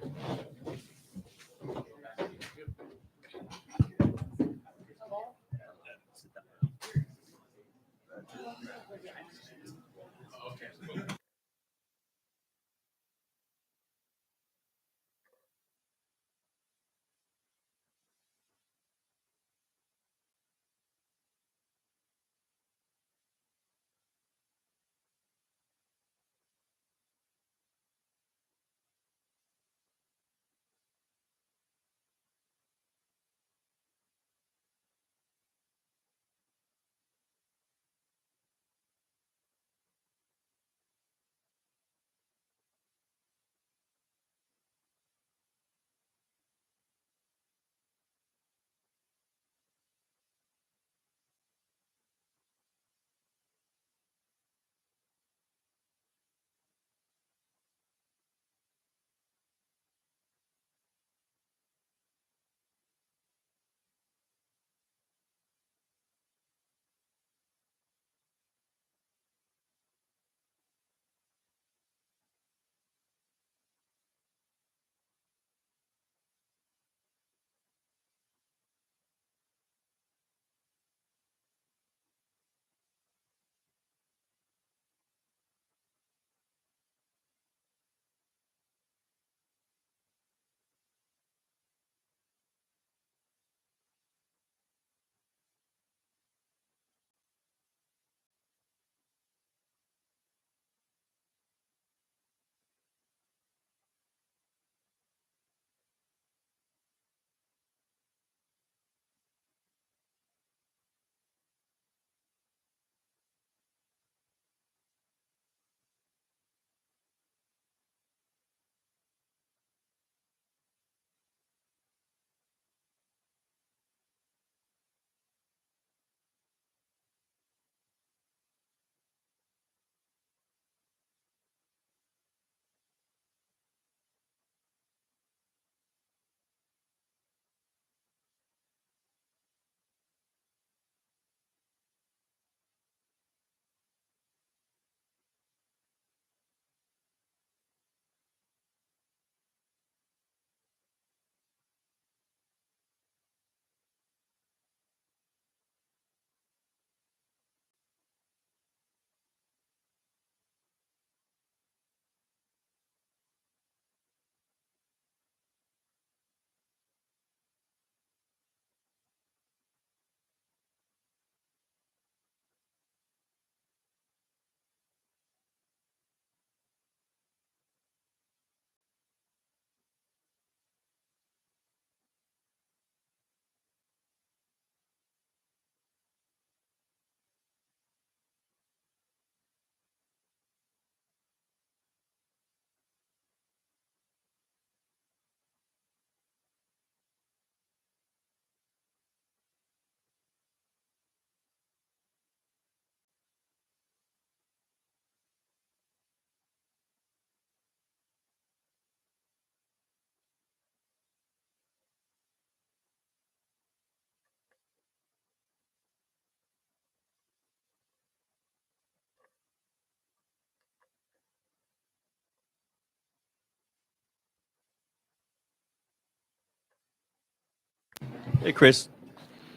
Hey, Chris.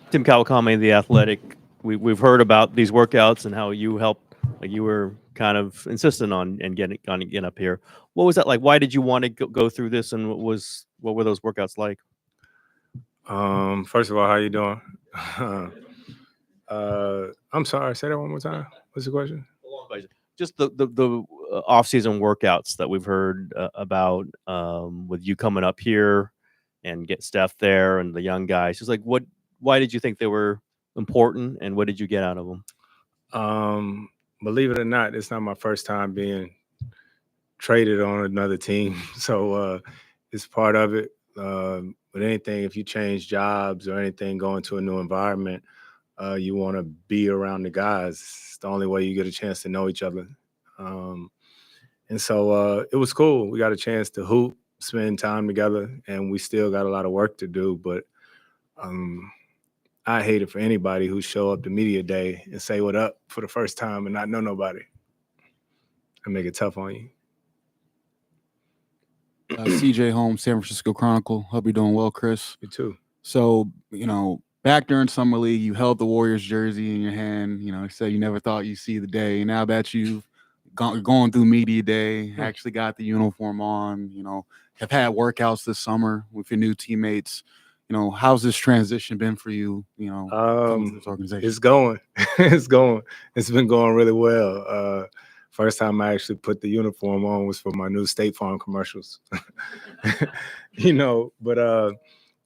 Tim Kawakami, The Athletic. We've heard about these workouts and how you helped. Like you were kind of insistent on getting up here. What was that like? Why did you want to go through this? And what were those workouts like? First of all, how you doing? I'm sorry. Say that one more time. What's the question? Just the off-season workouts that we've heard about with you coming up here and get Steph there and the young guys. Just like why did you think they were important and what did you get out of them? Believe it or not, it's not my first time being traded on another team. So it's part of it. With anything, if you change jobs or anything, going to a new environment, you want to be around the guys. It's the only way you get a chance to know each other. And so it was cool. We got a chance to hoop, spend time together, and we still got a lot of work to do. But I hate it for anybody who show up to media day and say what up for the first time and not know nobody. I make it tough on you. CJ Holmes, San Francisco Chronicle. Hope you're doing well, Chris. You too. So, back during Summer League, you held the Warriors jersey in your hand. You said you never thought you'd see the day. Now that you've going through media day, actually got the uniform on, have had workouts this summer with your new teammates. How's this transition been for you, coming to this organization? It's going. It's going. It's been going really well. First time I actually put the uniform on was for my new State Farm commercials. But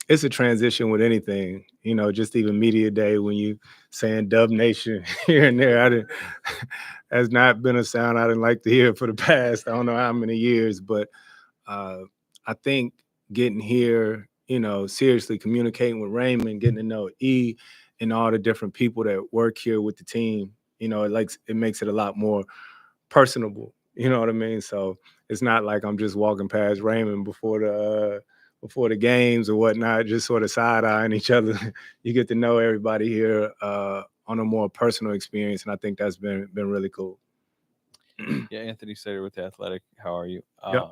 it's a transition with anything, just even media day when you saying Dub Nation here and there. Has not been a sound I didn't like to hear for the past, I don't know how many years, but I think getting here, seriously communicating with Raymond, getting to know E and all the different people that work here with the team, it makes it a lot more personable. You know what I mean? So it's not like I'm just walking past Raymond before the games or whatnot, just sort of side-eyeing each other. You get to know everybody here on a more personal experience, and I think that's been really cool. Yeah, Anthony Sater with The Athletic. How are you? Yep.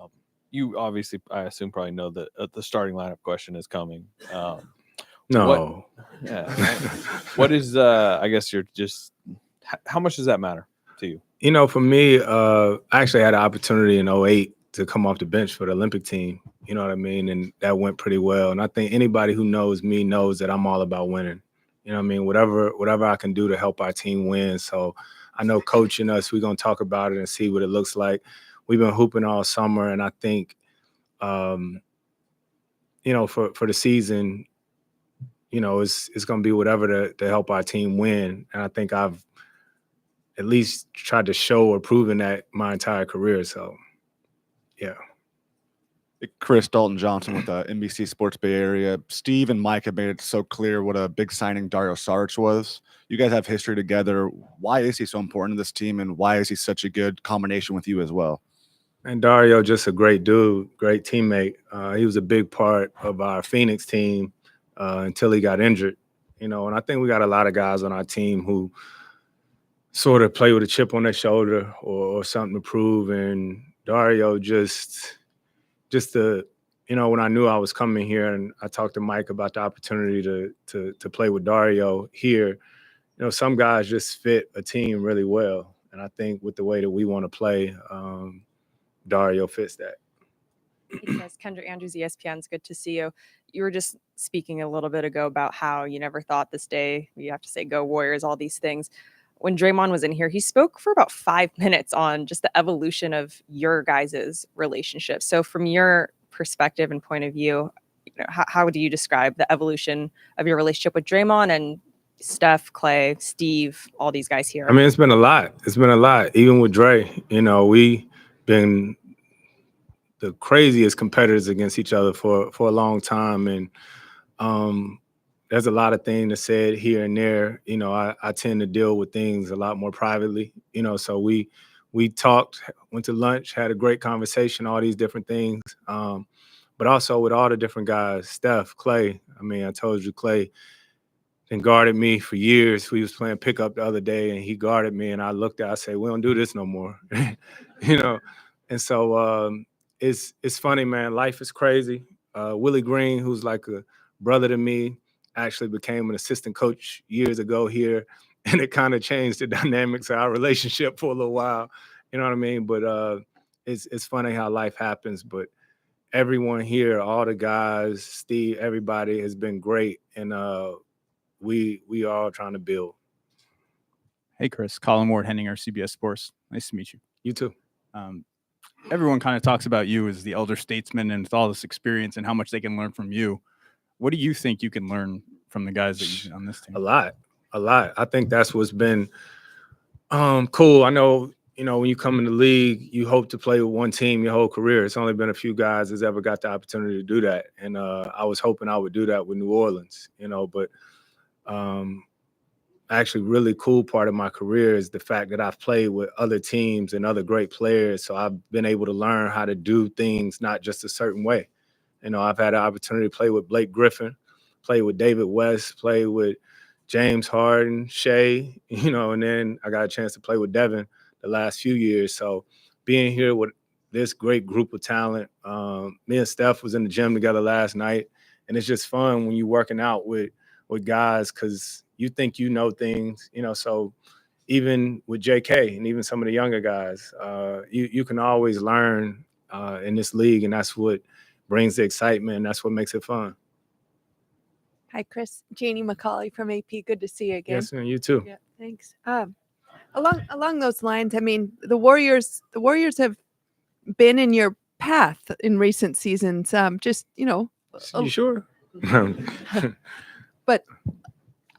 You obviously, I assume, probably know that the starting lineup question is coming. No. What is, I guess you're just, how much does that matter to you? For me, I actually had an opportunity in 2008 to come off the bench for the Olympic team. You know what I mean? And that went pretty well. And I think anybody who knows me knows that I'm all about winning. You know what I mean? Whatever I can do to help our team win. So I know coaching us, we're going to talk about it and see what it looks like. We've been hooping all summer, and I think, for the season, it's going to be whatever to help our team win. And I think I've at least tried to show or proven that my entire career. So, yeah. Chris Dalton Johnson with NBC Sports Bay Area. Steve and Mike have made it so clear what a big signing Dario Saric was. You guys have history together. Why is he so important to this team, and why is he such a good combination with you as well? And Dario, just a great dude, great teammate. He was a big part of our Phoenix team until he got injured. And I think we got a lot of guys on our team who sort of play with a chip on their shoulder or something to prove. And Dario when I knew I was coming here and I talked to Mike about the opportunity to play with Dario here, some guys just fit a team really well. And I think with the way that we want to play, Dario fits that. Yes, Kendra Andrews, ESPN. It's good to see you. You were just speaking a little bit ago about how you never thought this day, you have to say go Warriors, all these things. When Draymond was in here, he spoke for about 5 minutes on just the evolution of your guys' relationship. So from your perspective and point of view, how do you describe the evolution of your relationship with Draymond and Steph, Klay, Steve, all these guys here? I mean, it's been a lot. Even with Dre, we been the craziest competitors against each other for a long time. And there's a lot of things said here and there. I tend to deal with things a lot more privately, so we talked, went to lunch, had a great conversation, all these different things. But also with all the different guys, Steph, Klay. I mean, I told you Klay and guarded me for years. We was playing pickup the other day and he guarded me and I looked at, I said, we don't do this no more. And so it's funny, man. Life is crazy. Willie Green, who's like a brother to me, actually became an assistant coach years ago here, and it kind of changed the dynamics of our relationship for a little while. You know what I mean? But it's funny how life happens. But everyone here, all the guys, Steve, everybody has been great, and we are all trying to build. Hey, Chris. Colin Ward, Henninger, CBS Sports. Nice to meet you. You too. Everyone kind of talks about you as the elder statesman and with all this experience and how much they can learn from you. What do you think you can learn from the guys that you on this team? A lot. I think that's what's been cool. I know, when you come in the league, you hope to play with one team your whole career. It's only been a few guys that's ever got the opportunity to do that. And I was hoping I would do that with New Orleans, but actually really cool part of my career is the fact that I've played with other teams and other great players. So I've been able to learn how to do things not just a certain way. I've had an opportunity to play with Blake Griffin, play with David West, play with James Harden, Shea, and then I got a chance to play with Devin the last few years. So being here with this great group of talent, me and Steph was in the gym together last night, and it's just fun when you're working out with guys because you think you know things, so even with JK and even some of the younger guys, you can always learn in this league, and that's what brings the excitement, and that's what makes it fun. Hi, Chris. Janie McCauley from AP. Good to see you again. Yes, and you too. Yeah, thanks. Along those lines, I mean, the Warriors have been in your path in recent seasons. You sure? But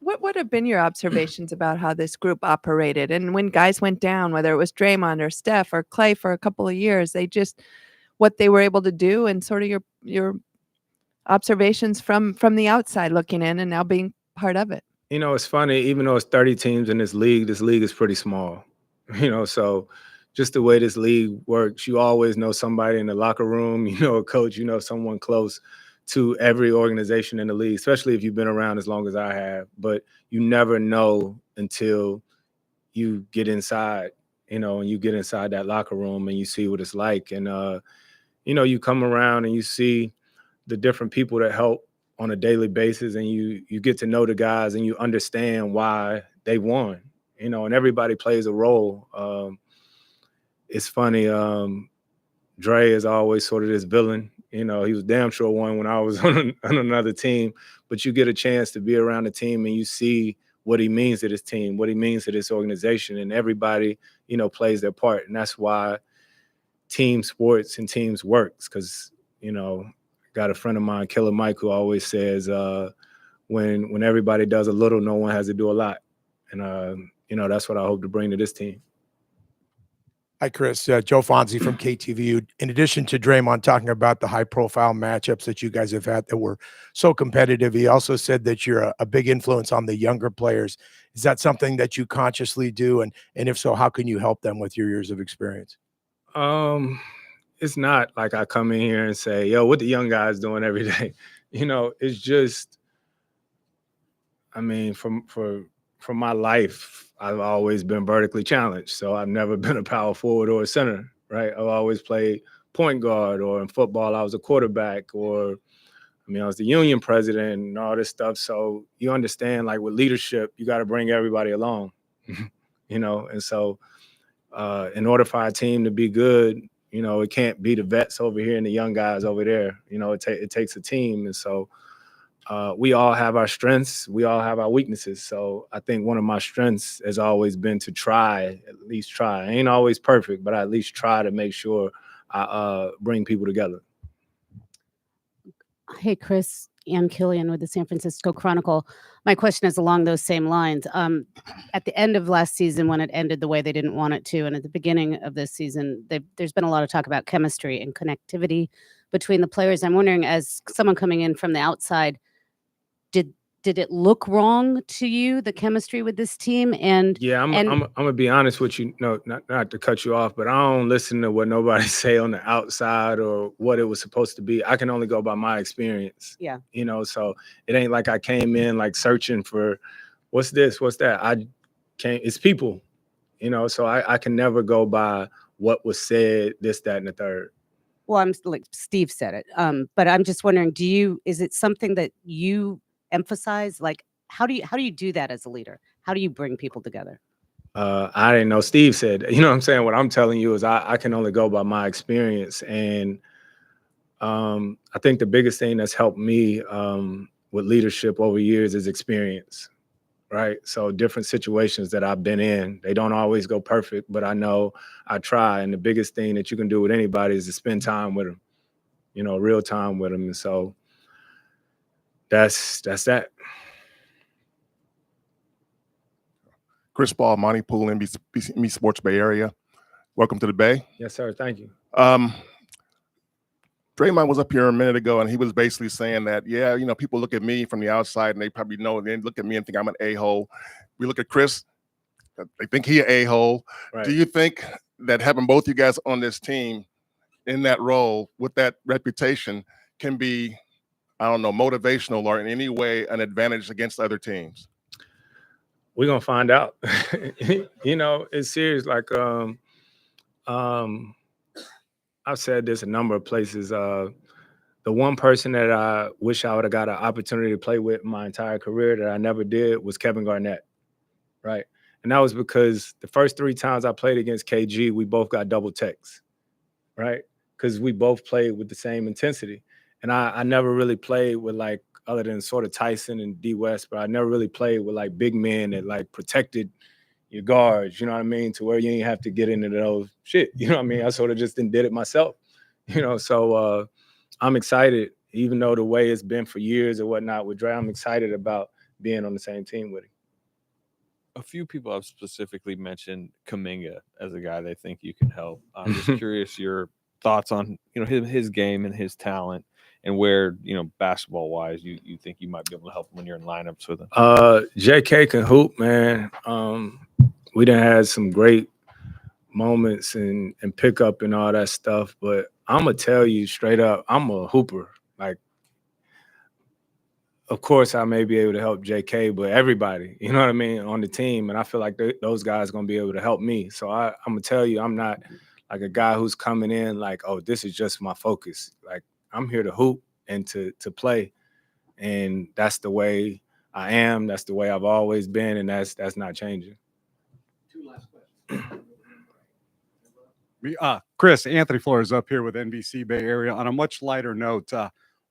what have been your observations about how this group operated? And when guys went down, whether it was Draymond or Steph or Klay for a couple of years, what they were able to do, and sort of your observations from the outside looking in and now being part of it. It's funny, even though it's 30 teams in this league is pretty small. So just the way this league works, you always know somebody in the locker room, a coach, someone close to every organization in the league, especially if you've been around as long as I have. But you never know until you get inside, and you get inside that locker room and you see what it's like. And, you come around and you see the different people that help on a daily basis, and you get to know the guys and you understand why they won, and everybody plays a role. It's funny. Dre is always sort of this villain. He was damn sure one when I was on another team, but you get a chance to be around the team and you see what he means to this team, what he means to this organization, and everybody, plays their part. And that's why team sports and teams works, because, got a friend of mine, Killer Mike, who always says, when everybody does a little, no one has to do a lot. And, that's what I hope to bring to this team. Hi, Chris. Joe Fonzie from KTVU. In addition to Draymond talking about the high-profile matchups that you guys have had that were so competitive, he also said that you're a big influence on the younger players. Is that something that you consciously do? And if so, how can you help them with your years of experience? It's not like I come in here and say, yo, what the young guys doing every day? It's just, I mean, from my life, I've always been vertically challenged. So I've never been a power forward or a center, right? I've always played point guard, or in football, I was a quarterback, or, I was the union president and all this stuff. So you understand, like with leadership, you got to bring everybody along, and so in order for our team to be good, it can't be the vets over here and the young guys over there. It takes a team. And so we all have our strengths. We all have our weaknesses. So I think one of my strengths has always been to at least try. I ain't always perfect, but I at least try to make sure I bring people together. Hey, Chris. Ann Killian with the San Francisco Chronicle. My question is along those same lines. At the end of last season, when it ended the way they didn't want it to, and at the beginning of this season, there's been a lot of talk about chemistry and connectivity between the players. I'm wondering, as someone coming in from the outside, did it look wrong to you, the chemistry with this team? And yeah, I'm gonna be honest with you. No, not to cut you off, but I don't listen to what nobody say on the outside or what it was supposed to be. I can only go by my experience. Yeah. So it ain't like I came in like searching for what's this, what's that. It's people, so I can never go by what was said, this, that, and the third. Well, I'm like Steve said it. But I'm just wondering, is it something that you emphasize? Like, how do you do that as a leader? How do you bring people together? I didn't know Steve said, you know what I'm saying? What I'm telling you is I can only go by my experience. And I think the biggest thing that's helped me with leadership over years is experience, right? So different situations that I've been in, they don't always go perfect, but I know I try. And the biggest thing that you can do with anybody is to spend time with them, you know, real time with them. And so that's that. Chris Paul, Monty Poole, NBC Sports Bay Area. Welcome to the Bay. Yes, sir. Thank you. Draymond was up here a minute ago, and he was basically saying that, yeah, you know, people look at me from the outside, and they probably know, they look at me and think I'm an a-hole. We look at Chris, they think he an a-hole. Right. Do you think that having both you guys on this team in that role with that reputation can be, I don't know, motivational or in any way an advantage against other teams? We're gonna find out. You know, it's serious. Like I've said this a number of places. The one person that I wish I would have got an opportunity to play with my entire career that I never did was Kevin Garnett, right? And that was because the first 3 times I played against KG, we both got double techs, right? Because we both played with the same intensity. And I never really played with, like, other than sort of Tyson and D West, but I never really played with like big men that like protected your guards, you know what I mean? To where you ain't have to get into those shit, you know what I mean? I sort of just did it myself, you know? So I'm excited, even though the way it's been for years or whatnot with Dre, I'm excited about being on the same team with him. A few people have specifically mentioned Kuminga as a guy they think you can help. I'm just curious your thoughts on, you know, his game and his talent, and where, you know, basketball wise, you think you might be able to help when you're in lineups with him. JK can hoop, man. We done had some great moments and pickup and all that stuff, but I'm gonna tell you straight up, I'm a hooper. Like, of course, I may be able to help JK, but everybody, you know what I mean, on the team, and I feel like those guys are gonna be able to help me. So I'm gonna tell you, I'm not like a guy who's coming in like, oh, this is just my focus. Like, I'm here to hoop and to play, and that's the way I am. That's the way I've always been, and that's not changing. 2 last questions. Chris, Anthony Flores up here with NBC Bay Area. On a much lighter note,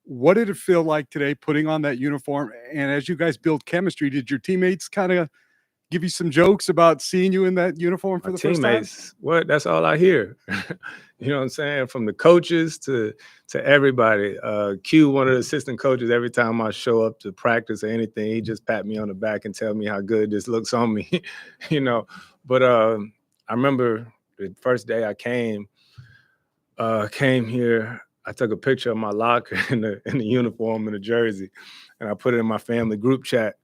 what did it feel like today putting on that uniform? And as you guys build chemistry, did your teammates kind of give you some jokes about seeing you in that uniform for the first time? What? That's all I hear. You know what I'm saying? From the coaches to everybody. Q, one of the assistant coaches, every time I show up to practice or anything, he just pat me on the back and tell me how good this looks on me. You know. But I remember the first day I came here, I took a picture of my locker in the uniform and the jersey, and I put it in my family group chat.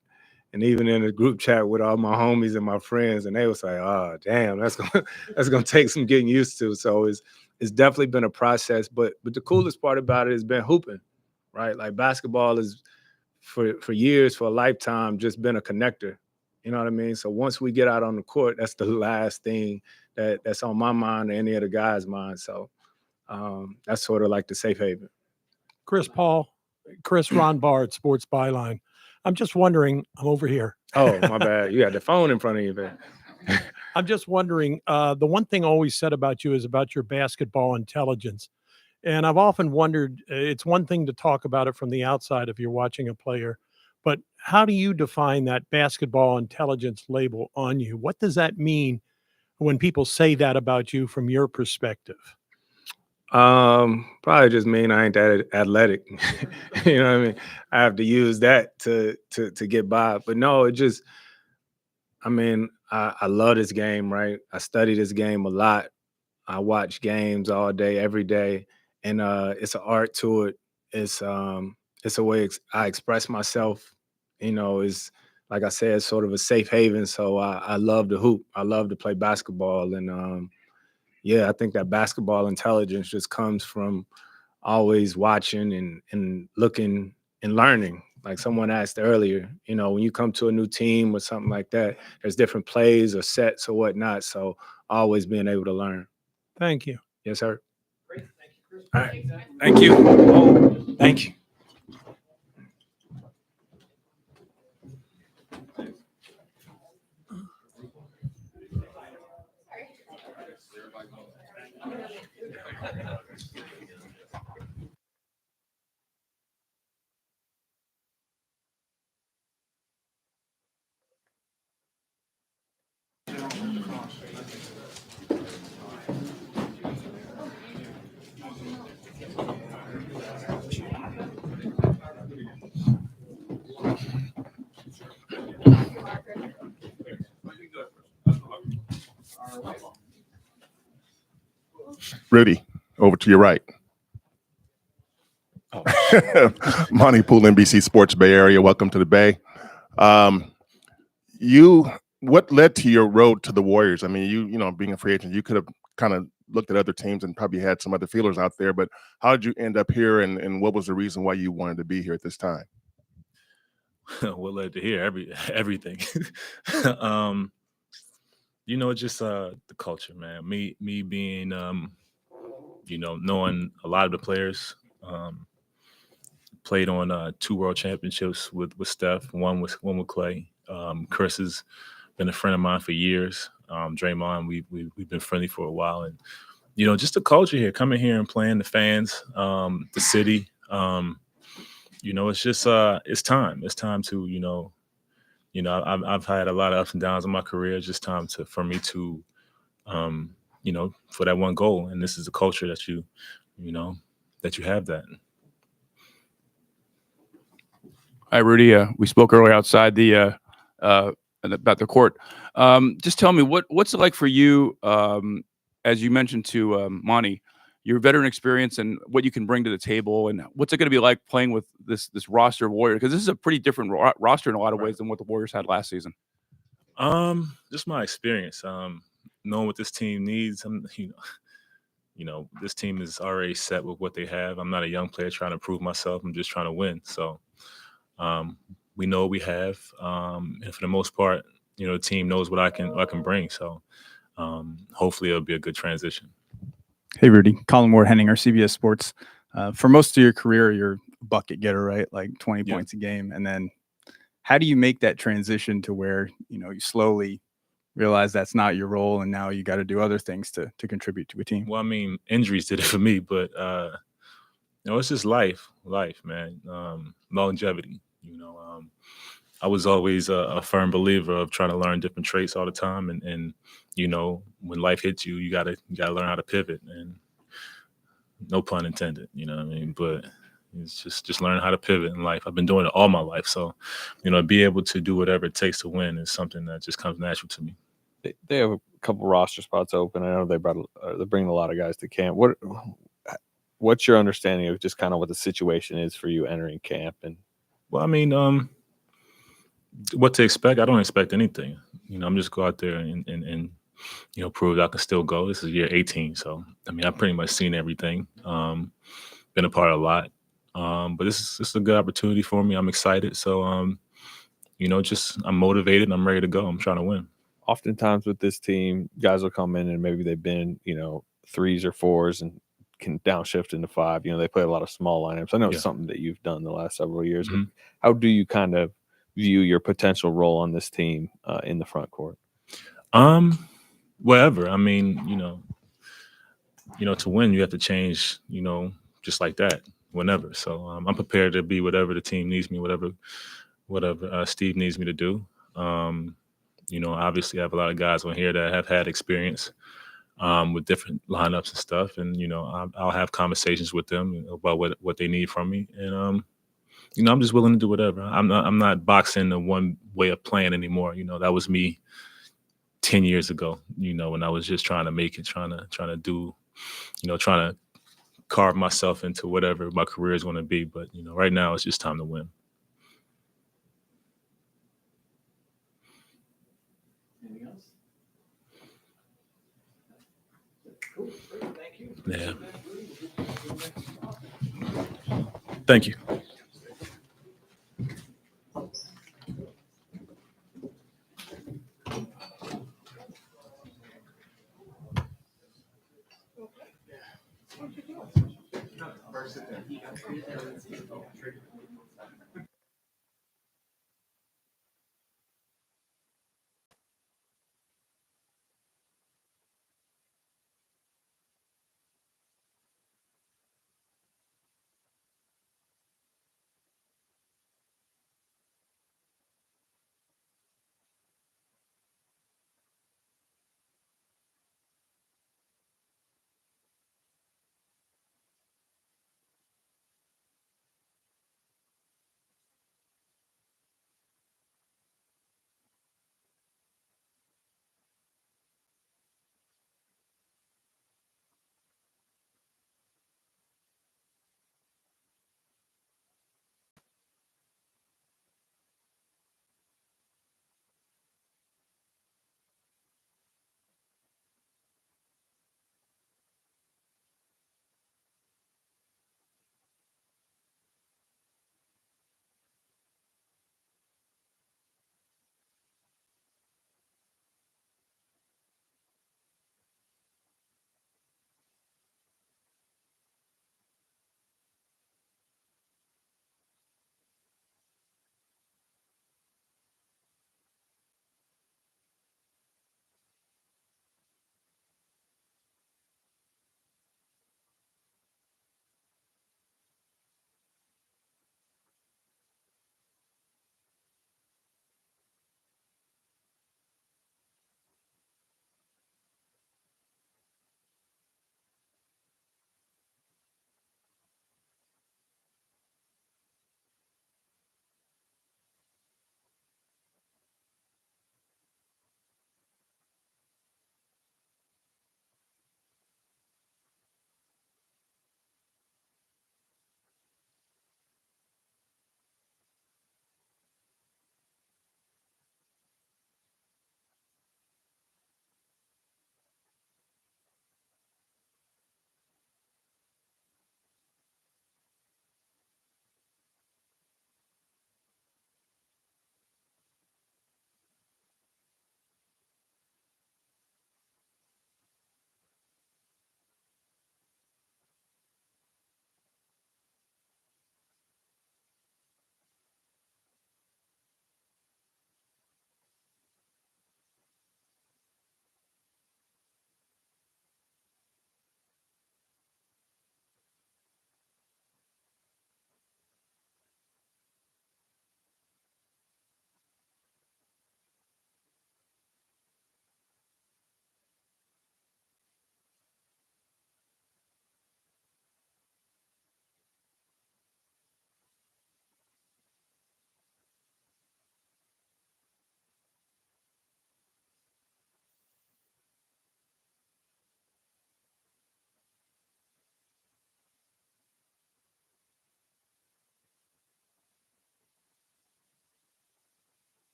And even in the group chat with all my homies and my friends, and they was like, "Oh, damn, that's gonna take some getting used to." So it's definitely been a process. But the coolest part about it has been hooping, right? Like, basketball is for years, for a lifetime, just been a connector. You know what I mean? So once we get out on the court, that's the last thing that's on my mind or any of the guys' mind. So that's sort of like the safe haven. Chris Ron Bard, Sports Byline. I'm just wondering, I'm over here. Oh, my bad. You got the phone in front of you, man. I'm just wondering, the one thing always said about you is about your basketball intelligence. And I've often wondered, it's one thing to talk about it from the outside if you're watching a player, but how do you define that basketball intelligence label on you? What does that mean when people say that about you from your perspective? Probably just mean I ain't that athletic. You know what I mean? I have to use that to get by. But no, it just, I mean, I love this game, right? I study this game a lot. I watch games all day, every day, and it's an art to it. It's a way I express myself. You know, it's like I said, sort of a safe haven. So I love to hoop. I love to play basketball, and yeah, I think that basketball intelligence just comes from always watching and looking and learning. Like someone asked earlier, you know, when you come to a new team or something like that, there's different plays or sets or whatnot. So always being able to learn. Thank you. Yes, sir. Great. Thank you, Chris. All right. Thank you. Oh, thank you. Rudy, over to your right. Monty Pool, NBC Sports Bay Area. Welcome to the Bay. What led to your road to the Warriors? I mean, you know, being a free agent, you could have kind of looked at other teams and probably had some other feelers out there, but how did you end up here, and what was the reason why you wanted to be here at this time? What led to here? Everything. You know, just the culture, man. Me being you know, knowing a lot of the players, played on 2 world championships with Steph, one with Klay. Chris has been a friend of mine for years. Draymond, we've been friendly for a while, and you know, just the culture here, coming here and playing, the fans, the city. You know, it's just it's time. It's time to I've had a lot of ups and downs in my career. It's just time for me to you know, for that one goal, and this is the culture that you have that. Hi, Rudy. We spoke earlier outside about the court. Just tell me what's it like for you, as you mentioned to Monty, your veteran experience and what you can bring to the table, and what's it going to be like playing with this roster of Warriors? Because this is a pretty different roster in a lot of ways than what the Warriors had last season. Just my experience, knowing what this team needs. You know, this team is already set with what they have. I'm not a young player trying to prove myself. I'm just trying to win. So. We know what we have, and for the most part, you know, the team knows what I can bring. So hopefully it'll be a good transition. Hey, Rudy. Colin Ward, Henninger, CBS Sports. For most of your career, you're a bucket getter, right? Like 20 points a game. And then how do you make that transition to where, you know, you slowly realize that's not your role, and now you got to do other things to contribute to a team? Well, I mean, injuries did it for me, but you know, it's just life, man. Longevity. You know, I was always a firm believer of trying to learn different traits all the time, and you know, when life hits you, you gotta learn how to pivot, and no pun intended. You know what I mean? But it's just learning how to pivot in life. I've been doing it all my life, so you know, be able to do whatever it takes to win is something that just comes natural to me. They have a couple roster spots open. I know they're bringing a lot of guys to camp. What's your understanding of just kind of what the situation is for you entering camp? And well, I mean, what to expect? I don't expect anything. You know, I'm just go out there and you know, prove that I can still go. This is year 18, so I mean, I've pretty much seen everything. Been a part of a lot, but this is a good opportunity for me. I'm excited, so you know, just I'm motivated and I'm ready to go. I'm trying to win. Oftentimes with this team, guys will come in and maybe they've been, you know, 3s or 4s and can downshift into 5. You know, they play a lot of small lineups. I know it's something that you've done the last several years. But how do you kind of view your potential role on this team in the front court? Wherever. I mean, you know, to win, you have to change. You know, just like that, whenever. So I'm prepared to be whatever the team needs me, whatever Steve needs me to do. You know, obviously, I have a lot of guys on here that have had experience with different lineups and stuff, and you know, I'll have conversations with them about what they need from me, and you know, I'm just willing to do whatever. I'm not boxed into one way of playing anymore. You know, that was me 10 years ago. You know, when I was just trying to make it, trying to do, you know, trying to carve myself into whatever my career is going to be. But you know, right now it's just time to win. Anything else? Cool. Thank you. Yeah. Thank you.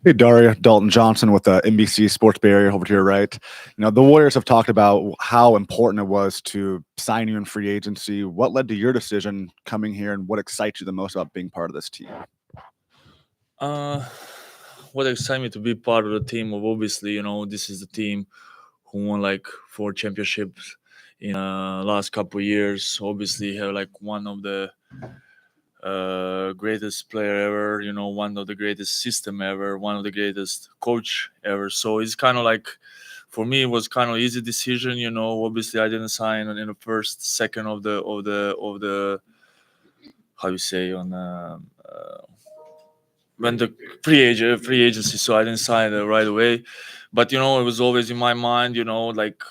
Hey, Daria, Dalton Johnson with NBC Sports Bay Area over to your right. You know, the Warriors have talked about how important it was to sign you in free agency. What led to your decision coming here, and what excites you the most about being part of this team? What excites me to be part of the team of, obviously, this is the team who won like 4 championships in last couple years. Obviously, have like one of the greatest player ever, one of the greatest system ever, one of the greatest coach ever. So it's kind of like, for me, it was kind of easy decision. Obviously I didn't sign in the first second of the how you say on when the free agency. So I didn't sign it right away, but it was always in my mind. Like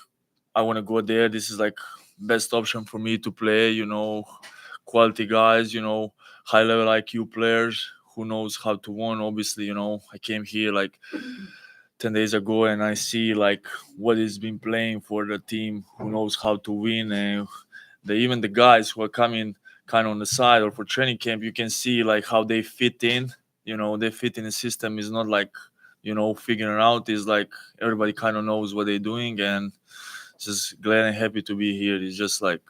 I want to go there. This is like best option for me to play. Quality guys. High level IQ players who knows how to win. Obviously, I came here like 10 days ago and I see like what he's been playing for the team who knows how to win, and even the guys who are coming kind of on the side or for training camp, you can see like how they fit in. They fit in the system. Is not like figuring out. Is like everybody kind of knows what they're doing, and just glad and happy to be here. It's just like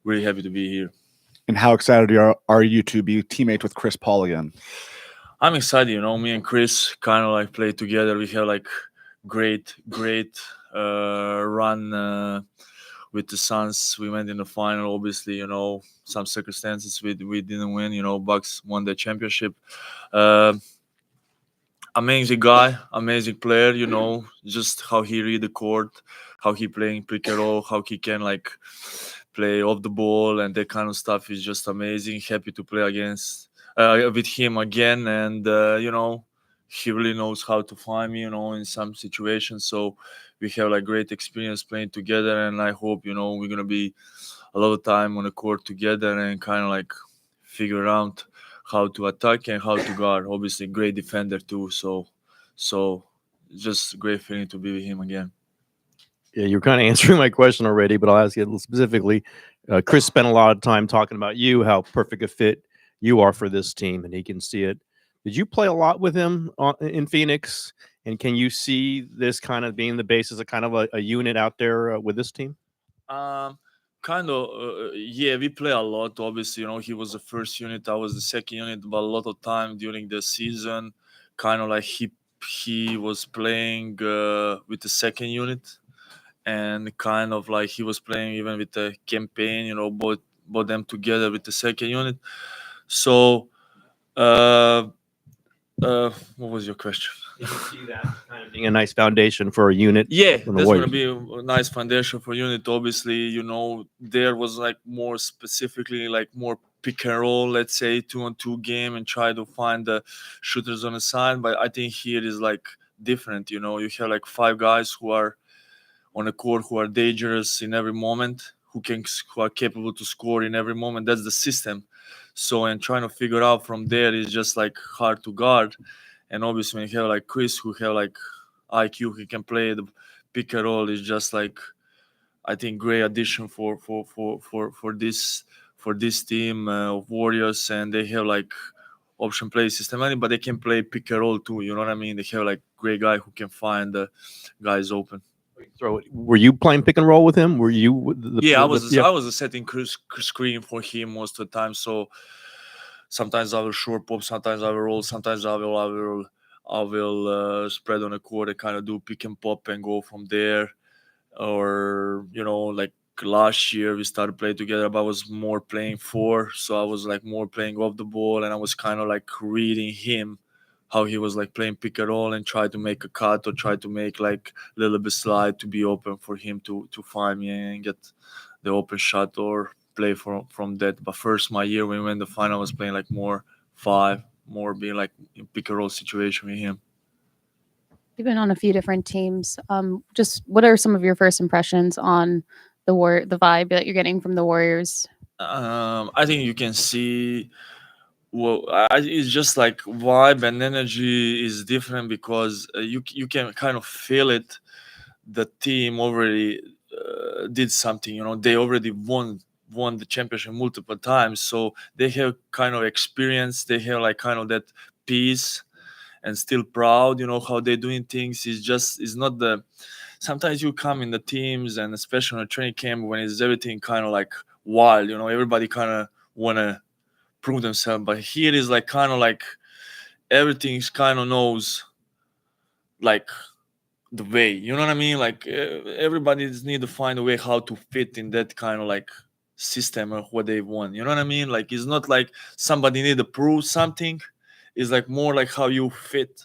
really happy to be here. And how excited are you to be teammates with Chris Paul again? I'm excited. Me and Chris kind of like play together. We have like great run with the Suns. We went in the final. Obviously, some circumstances we didn't win. Bucks won the championship. Amazing guy, amazing player. Just how he read the court, how he playing pick and roll, how he can like play off the ball and that kind of stuff is just amazing. Happy to play with him again, and he really knows how to find me, in some situations. So we have like great experience playing together, and I hope we're gonna be a lot of time on the court together and kind of like figure out how to attack and how to guard. Obviously, great defender too. So just great feeling to be with him again. Yeah, you're kind of answering my question already, but I'll ask you a little specifically. Chris spent a lot of time talking about you, how perfect a fit you are for this team, and he can see it. Did you play a lot with him in Phoenix? And can you see this kind of being the basis of kind of a unit out there with this team? Kind of, yeah, we play a lot. Obviously, he was the first unit, I was the second unit, but a lot of time during the season, kind of like he was playing with the second unit, and kind of like he was playing even with the campaign, both them together with the second unit. So, what was your question? Did you see that kind of being a nice foundation for a unit? Yeah, from the that's going to Warriors? be a nice foundation for unit. Obviously, there was like more specifically like more pick and roll, let's say 2-on-2 game, and try to find the shooters on the side. But I think here is like different. You have like 5 guys who are on the court who are dangerous in every moment, who are capable to score in every moment. That's the system. So, and trying to figure out from there is just like hard to guard. And obviously, when you have like Chris, who have like IQ, he can play the pick and roll, is just like, I think, great addition for this team of Warriors. And they have like option play system, but they can play pick and roll too. You know what I mean? They have like great guy who can find the guys open. Were you playing pick and roll with him? Were you? I was setting screen for him most of the time. So sometimes I will short pop, sometimes I will roll, sometimes I will spread on the court and kind of do pick and pop and go from there. Or like last year we started playing together, but I was more playing 4, so I was like more playing off the ball, and I was kind of like reading him, how he was like playing pick and roll and try to make a cut or try to make like a little bit slide to be open for him to find me and get the open shot or play from that. But first, my year when we went the final, I was playing like more 5, more being like in pick and roll situation with him. You've been on a few different teams. Just what are some of your first impressions on the vibe that you're getting from the Warriors? I think you can see. Well, it's just like vibe and energy is different because you can kind of feel it. The team already did something. They already won the championship multiple times, so they have kind of experience. They have like kind of that peace, and still proud. You know how they're doing things. It's not the. Sometimes you come in the teams and especially on a training camp when it's everything kind of like wild. You know, everybody kind of wanna prove themselves, but here is like kind of like everything's kind of knows like the way, you know what I mean? Like everybody need to find a way how to fit in that kind of like system of what they want. You know what I mean? Like it's not like somebody need to prove something. It's like more like how you fit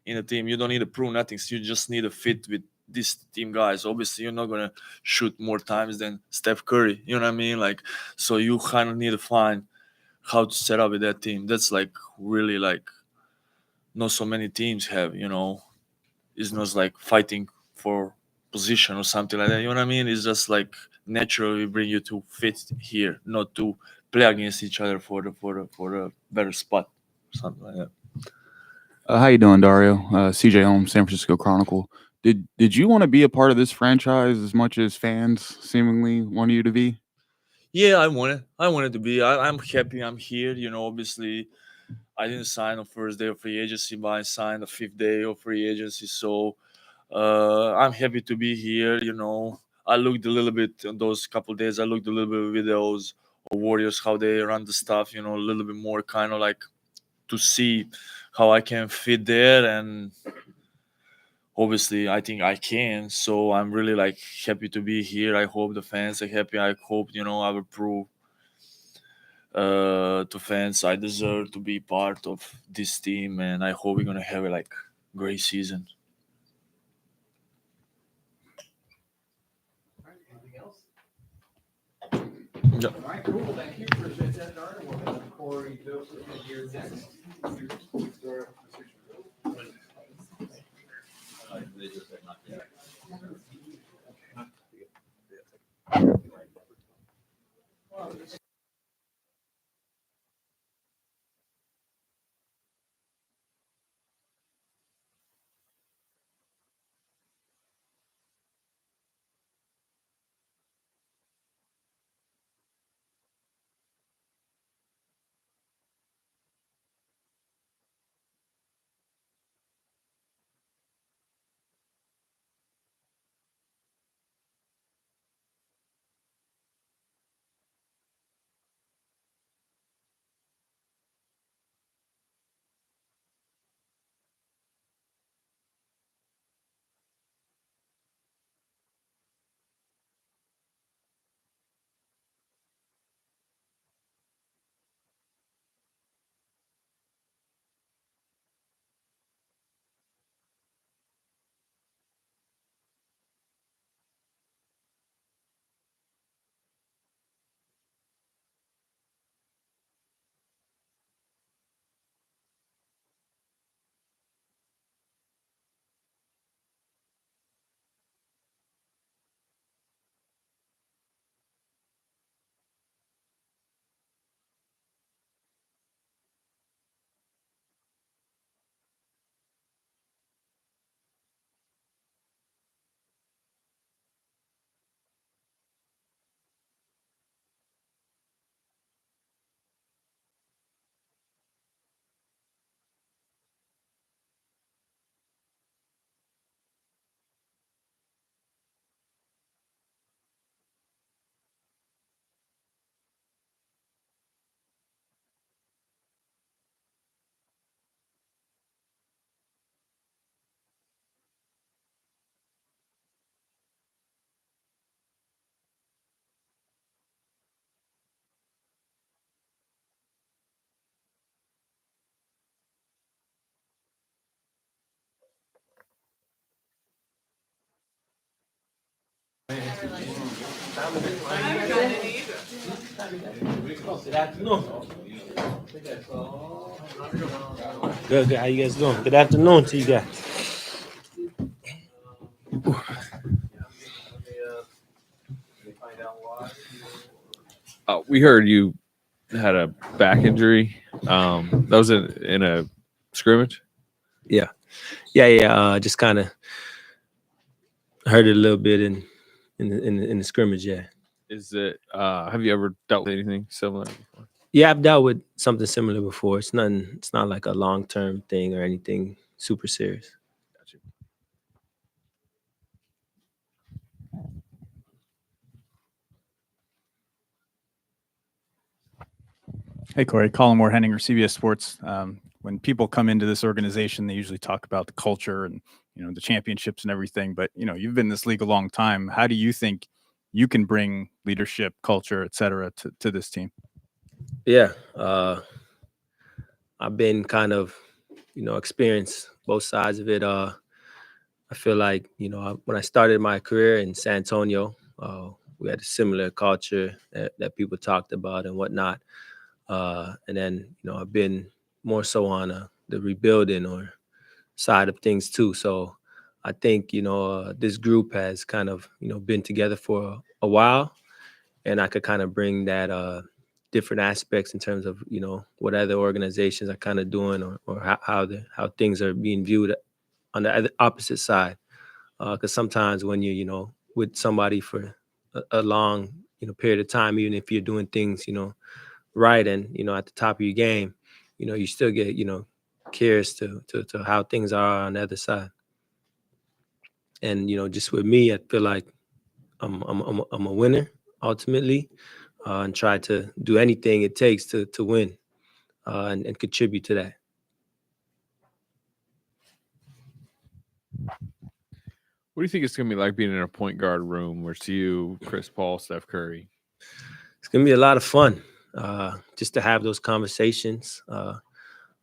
in a team. You don't need to prove nothing. So you just need to fit with this team guys. Obviously, you're not gonna shoot more times than Steph Curry. You know what I mean? Like so you kind of need to find how to set up with that team. That's like really like not so many teams have. You know, it's not like fighting for position or something like that. You know what I mean? It's just like naturally bring you to fit here, not to play against each other for the better spot, something like that. How you doing, Dario? CJ Holmes, San Francisco Chronicle. Did you want to be a part of this franchise as much as fans seemingly want you to be? Yeah, I wanted to be. I'm happy I'm here. You know, obviously, I didn't sign the first day of free agency, but I signed the 5th day of free agency. So I'm happy to be here. You know, I looked a little bit on those couple days. I looked a little bit of videos of Warriors, how they run the stuff. You know, a little bit more kind of like to see how I can fit there, and obviously I think I can. So I'm really like happy to be here. I hope the fans are happy. I hope I will prove to fans I deserve to be part of this team, and I hope we're gonna have a like great season. Yeah. All right, cool. Thank you. Appreciate that, Darren. We'll have Corey Joseph here next. Good afternoon. Good, good. How you guys doing? Good afternoon to you guys. We heard you had a back injury. That was in a scrimmage. Yeah. Just kind of hurt it a little bit in the scrimmage. Yeah. Is it? Have you ever dealt with anything similar before? Yeah, I've dealt with something similar before. It's nothing. It's not like a long-term thing or anything super serious. Hey, Corey. Colin Moore, Henninger, CBS Sports. When people come into this organization, they usually talk about the culture and the championships and everything. But you've been in this league a long time. How do you think you can bring leadership, culture, et cetera, to this team? Yeah, I've been kind of, experienced both sides of it. I feel like, when I started my career in San Antonio, we had a similar culture that people talked about and whatnot. And then, I've been more so on the rebuilding or side of things too. So I think, this group has kind of, been together for a while, and I could kind of bring that different aspects in terms of, what other organizations are kind of doing or how things are being viewed on the opposite side. Because sometimes when you, with somebody for a long, period of time, even if you're doing things, right and, at the top of your game, you still get, curious to how things are on the other side. And, just with me, I feel like I'm a winner ultimately, and try to do anything it takes to win and contribute to that. What do you think it's going to be like being in a point guard room where it's you, Chris Paul, Steph Curry? It's going to be a lot of fun just to have those conversations.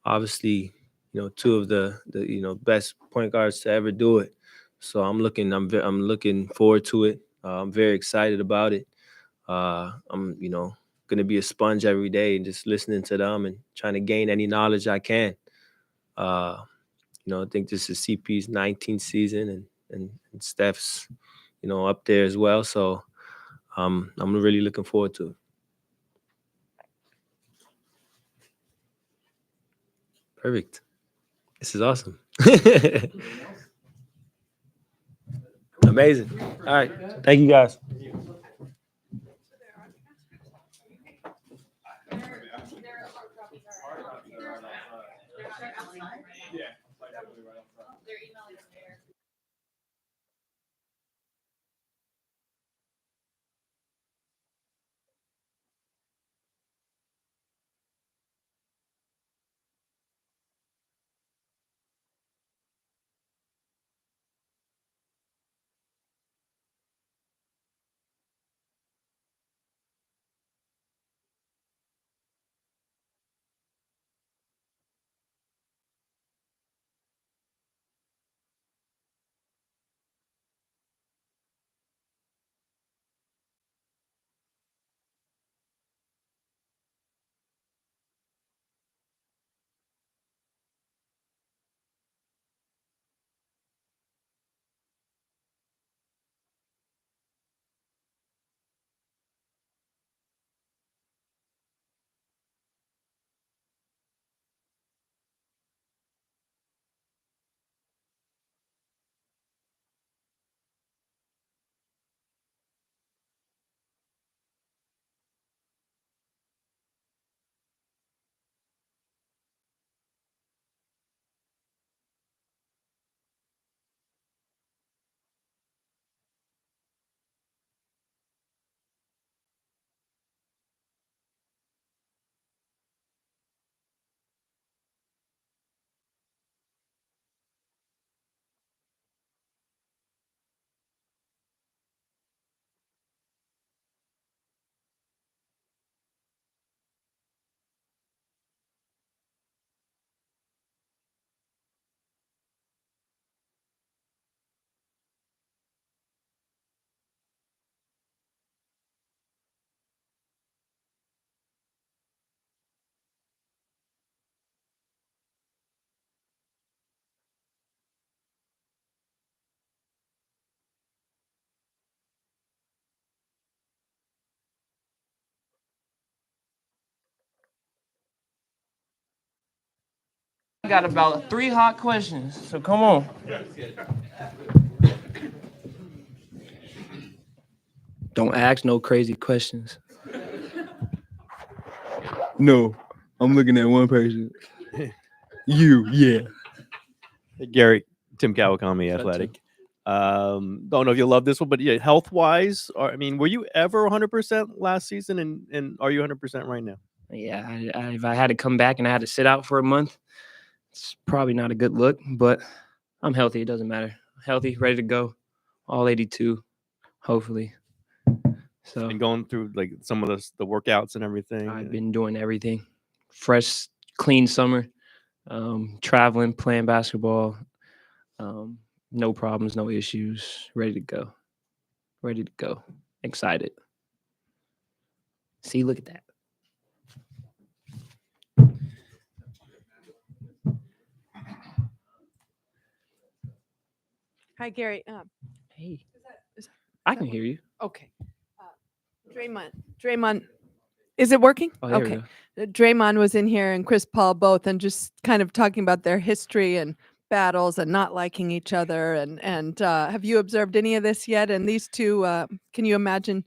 Obviously, two of the best point guards to ever do it. So I'm looking forward to it. I'm very excited about it. I'm going to be a sponge every day and just listening to them and trying to gain any knowledge I can. I think this is CP's 19th season and Steph's, up there as well. So I'm really looking forward to it. Perfect. This is awesome. Amazing. All right. Thank you, guys. Got about 3 hot questions, so come on. Don't ask no crazy questions. No, I'm looking at one person. You, yeah. Hey, Gary, Tim Kawakami, Shout out to Athletic. Don't know if you love this one, but yeah, health wise, I mean, were you ever 100% last season, and are you 100% right now? Yeah, if I had to come back and I had to sit out for a month, it's probably not a good look, but I'm healthy. It doesn't matter. Healthy, ready to go. All 82, hopefully. So And going through like some of the workouts and everything. I've been doing everything. Fresh, clean summer. Traveling, playing basketball. No problems, no issues. Ready to go. Ready to go. Excited. See, look at that. Hi, Gary. Hey. Is I that can work? hear you. Okay. Draymond, is it working? Oh, there we Okay. Draymond was in here and Chris Paul both, and just kind of talking about their history and battles and not liking each other. And have you observed any of this yet? And these two, can you imagine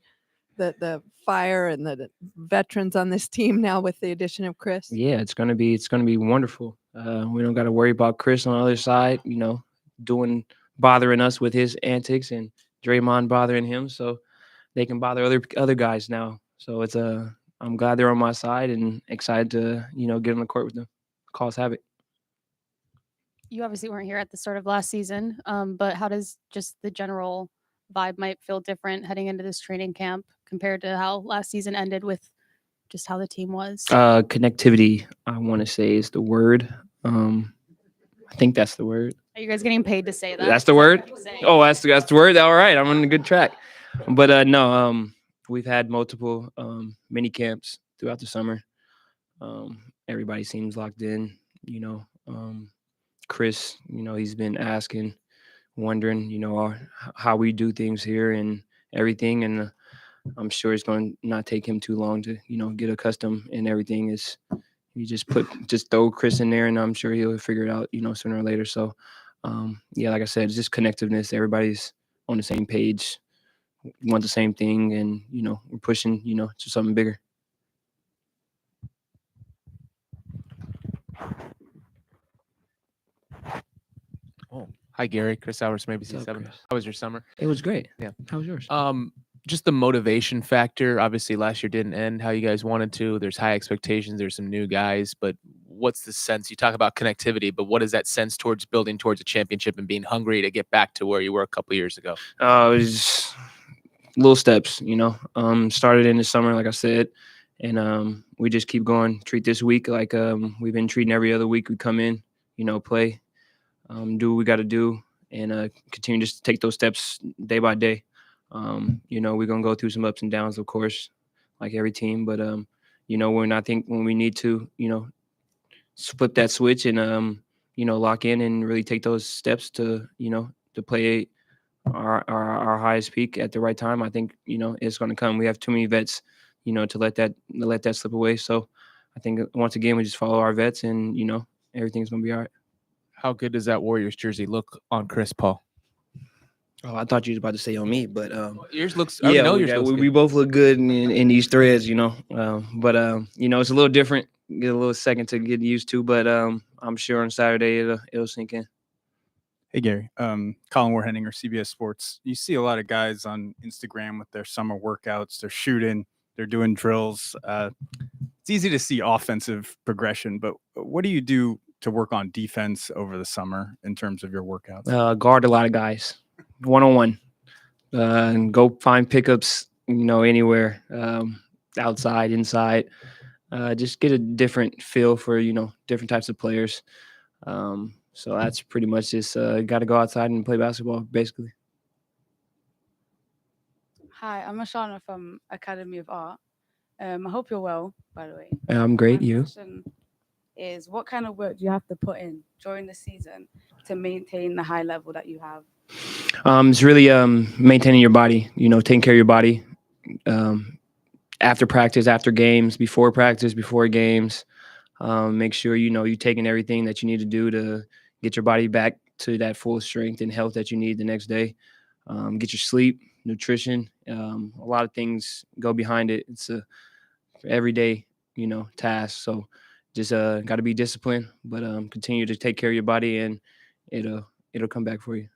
the fire and the veterans on this team now with the addition of Chris? Yeah, it's gonna be wonderful. We don't got to worry about Chris on the other side, bothering us with his antics, and Draymond bothering him, so they can bother other guys now. So I'm glad they're on my side and excited to get on the court with them, cause havoc. You obviously weren't here at the start of last season, but how does just the general vibe might feel different heading into this training camp compared to how last season ended with just how the team was? Connectivity, I want to say, is the word. I think that's the word. Are you guys getting paid to say that? That's the word. Oh, that's the word. All right, I'm on a good track. But no, we've had multiple mini camps throughout the summer. Everybody seems locked in. Chris, he's been asking, wondering, how we do things here and everything, and I'm sure it's going to not take him too long to, get accustomed, and everything is. You just throw Chris in there, and I'm sure he'll figure it out, sooner or later. So, yeah, like I said, it's just connectiveness. Everybody's on the same page, want the same thing, and we're pushing, to something bigger. Oh, hi Gary, Chris Alvers from What's up, ABC7. Chris? How was your summer? It was great. Yeah. How was yours? Just the motivation factor. Obviously, last year didn't end how you guys wanted to. There's high expectations. There's some new guys, but what's the sense? You talk about connectivity, but what is that sense towards building towards a championship and being hungry to get back to where you were a couple years ago? It was little steps, started in the summer, like I said, and we just keep going. Treat this week like we've been treating every other week. We come in, play, do what we got to do, and continue just to take those steps day by day. We're gonna go through some ups and downs, of course, like every team, but when we need to, flip that switch and lock in and really take those steps to to play our highest peak at the right time. I think it's going to come. We have too many vets, to let that slip away. So I think once again we just follow our vets, and everything's going to be all right. How good does that Warriors jersey look on Chris Paul? Oh, I thought you was about to say on me, but yours looks. Yeah, yours looks we both look good in these threads, but it's a little different. Get a little second to get used to, but I'm sure on Saturday it'll sink in. Hey Gary, Colin Warhenninger, CBS Sports. You see a lot of guys on Instagram with their summer workouts. They're shooting, they're doing drills. It's easy to see offensive progression, but what do you do to work on defense over the summer in terms of your workouts? Guard a lot of guys, 1-on-1, and go find pickups, anywhere, outside, inside. Just get a different feel for different types of players. So that's pretty much just got to go outside and play basketball, basically. Hi, I'm Ashana from Academy of Art. I hope you're well, by the way. I'm great. My You? question is, what kind of work do you have to put in during the season to maintain the high level that you have? It's really maintaining your body. Taking care of your body. After practice, after games, before practice, before games. Make sure you're taking everything that you need to do to get your body back to that full strength and health that you need the next day. Get your sleep, nutrition. A lot of things go behind it. It's every day task. So just got to be disciplined, but continue to take care of your body, and it'll come back for you.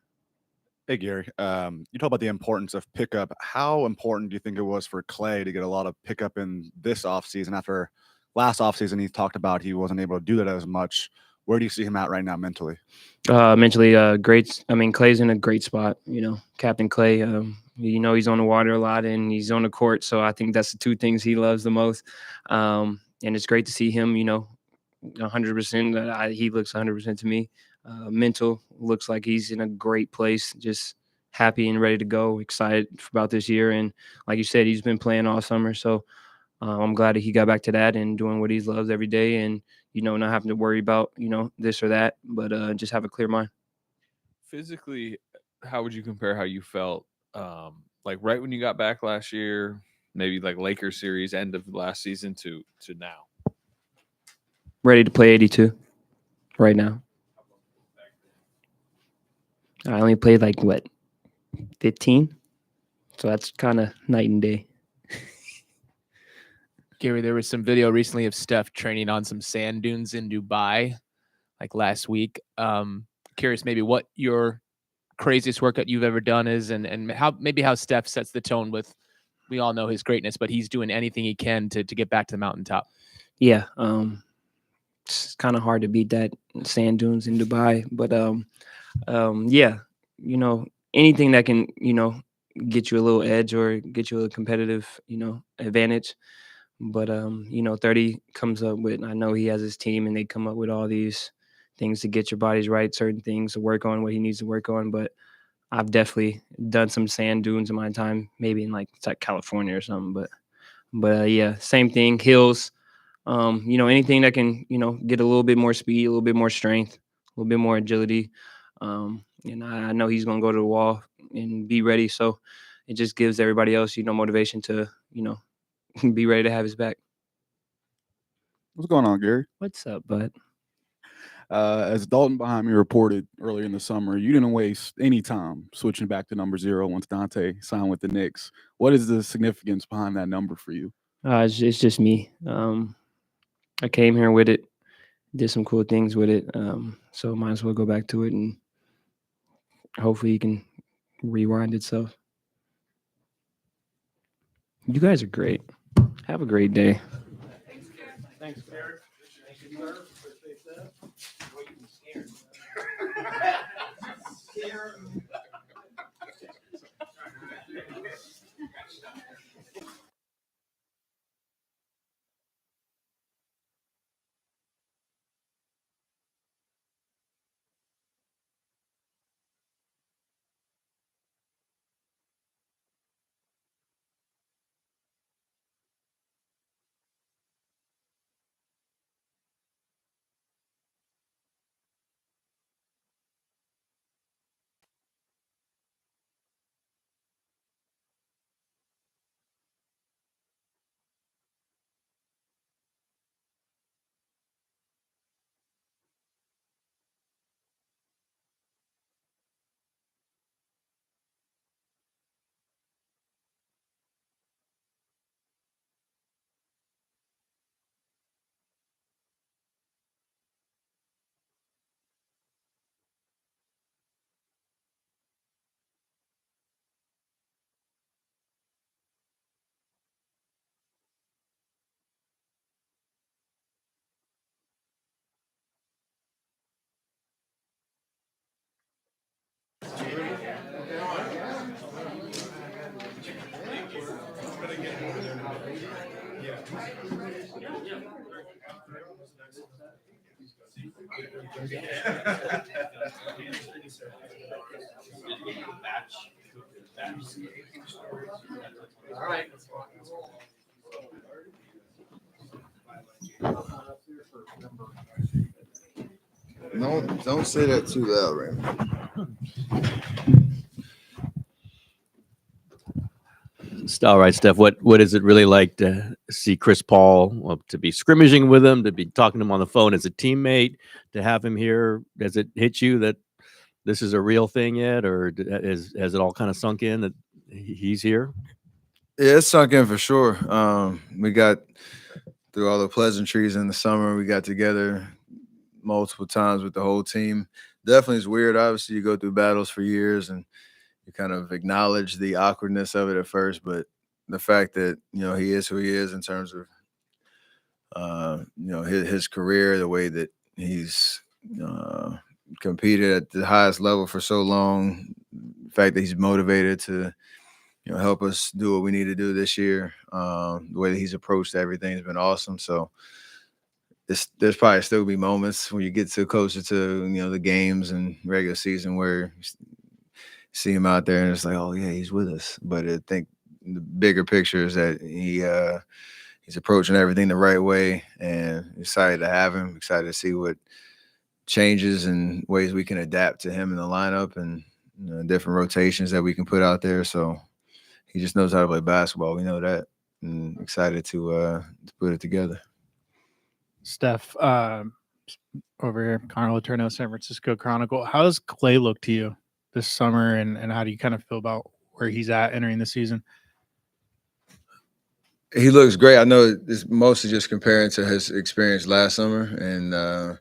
Hey, Gary, you talk about the importance of pickup. How important do you think it was for Klay to get a lot of pickup in this offseason? After last offseason, he talked about he wasn't able to do that as much. Where do you see him at right now mentally? Mentally, great. I mean, Clay's in a great spot. Captain Klay. He's on the water a lot and he's on the court. So I think that's the two things he loves the most. And it's great to see him. 100%. He looks 100% to me. Mental looks like he's in a great place. Just happy and ready to go. Excited about this year. And like you said, he's been playing all summer. So I'm glad that he got back to that and doing what he loves every day, and not having to worry about this or that, but just have a clear mind. Physically, how would you compare how you felt like right when you got back last year, maybe like Lakers series end of last season to now? Ready to play 82 right now. I only played 15, so that's kind of night and day. Gary, there was some video recently of Steph training on some sand dunes in Dubai, last week. Curious maybe what your craziest workout you've ever done is, and how Steph sets the tone with, we all know his greatness, but he's doing anything he can to get back to the mountaintop. Yeah. It's kind of hard to beat that sand dunes in Dubai, but yeah, anything that can, get you a little edge or get you a competitive, advantage. But 30 comes up with, I know he has his team and they come up with all these things to get your bodies right, certain things to work on, what he needs to work on. But I've definitely done some sand dunes in my time, maybe in it's like California or something. But yeah, same thing, hills. Anything that can, get a little bit more speed, a little bit more strength, a little bit more agility. And I know he's going to go to the wall and be ready. So it just gives everybody else, motivation to, be ready to have his back. What's going on, Gary? What's up, bud? As Dalton behind me reported earlier in the summer, you didn't waste any time switching back to number 0 once Dante signed with the Knicks. What is the significance behind that number for you? It's just me. I came here with it, did some cool things with it. So might as well go back to it and hopefully it can rewind itself. You guys are great. Have a great day. Thanks, Gary. Thank you, sir. Appreciate that. All right. No, don't say that too loud, Raymond. All right, Steph, what is it really like to see Chris Paul, to be scrimmaging with him, to be talking to him on the phone as a teammate, to have him here? Does it hit you that this is a real thing yet, or has it all kind of sunk in that he's here? Yeah, it's sunk in for sure. We got through all the pleasantries in the summer. We got together multiple times with the whole team. Definitely is weird. Obviously, you go through battles for years and you kind of acknowledge the awkwardness of it at first, but the fact that, he is who he is in terms of, his career, the way that he's competed at the highest level for so long, the fact that he's motivated to, help us do what we need to do this year. The way that he's approached everything has been awesome. So there's probably still be moments when you get closer to, the games and regular season where you see him out there and it's like, oh yeah, he's with us. But I think the bigger picture is that he's approaching everything the right way, and excited to have him, excited to see what changes and ways we can adapt to him in the lineup and different rotations that we can put out there. So he just knows how to play basketball. We know that, and excited to put it together. Steph, over here, Connor Letourneau, San Francisco Chronicle. How does Klay look to you this summer, and how do you kind of feel about where he's at entering the season? He looks great. I know it's mostly just comparing to his experience last summer, and I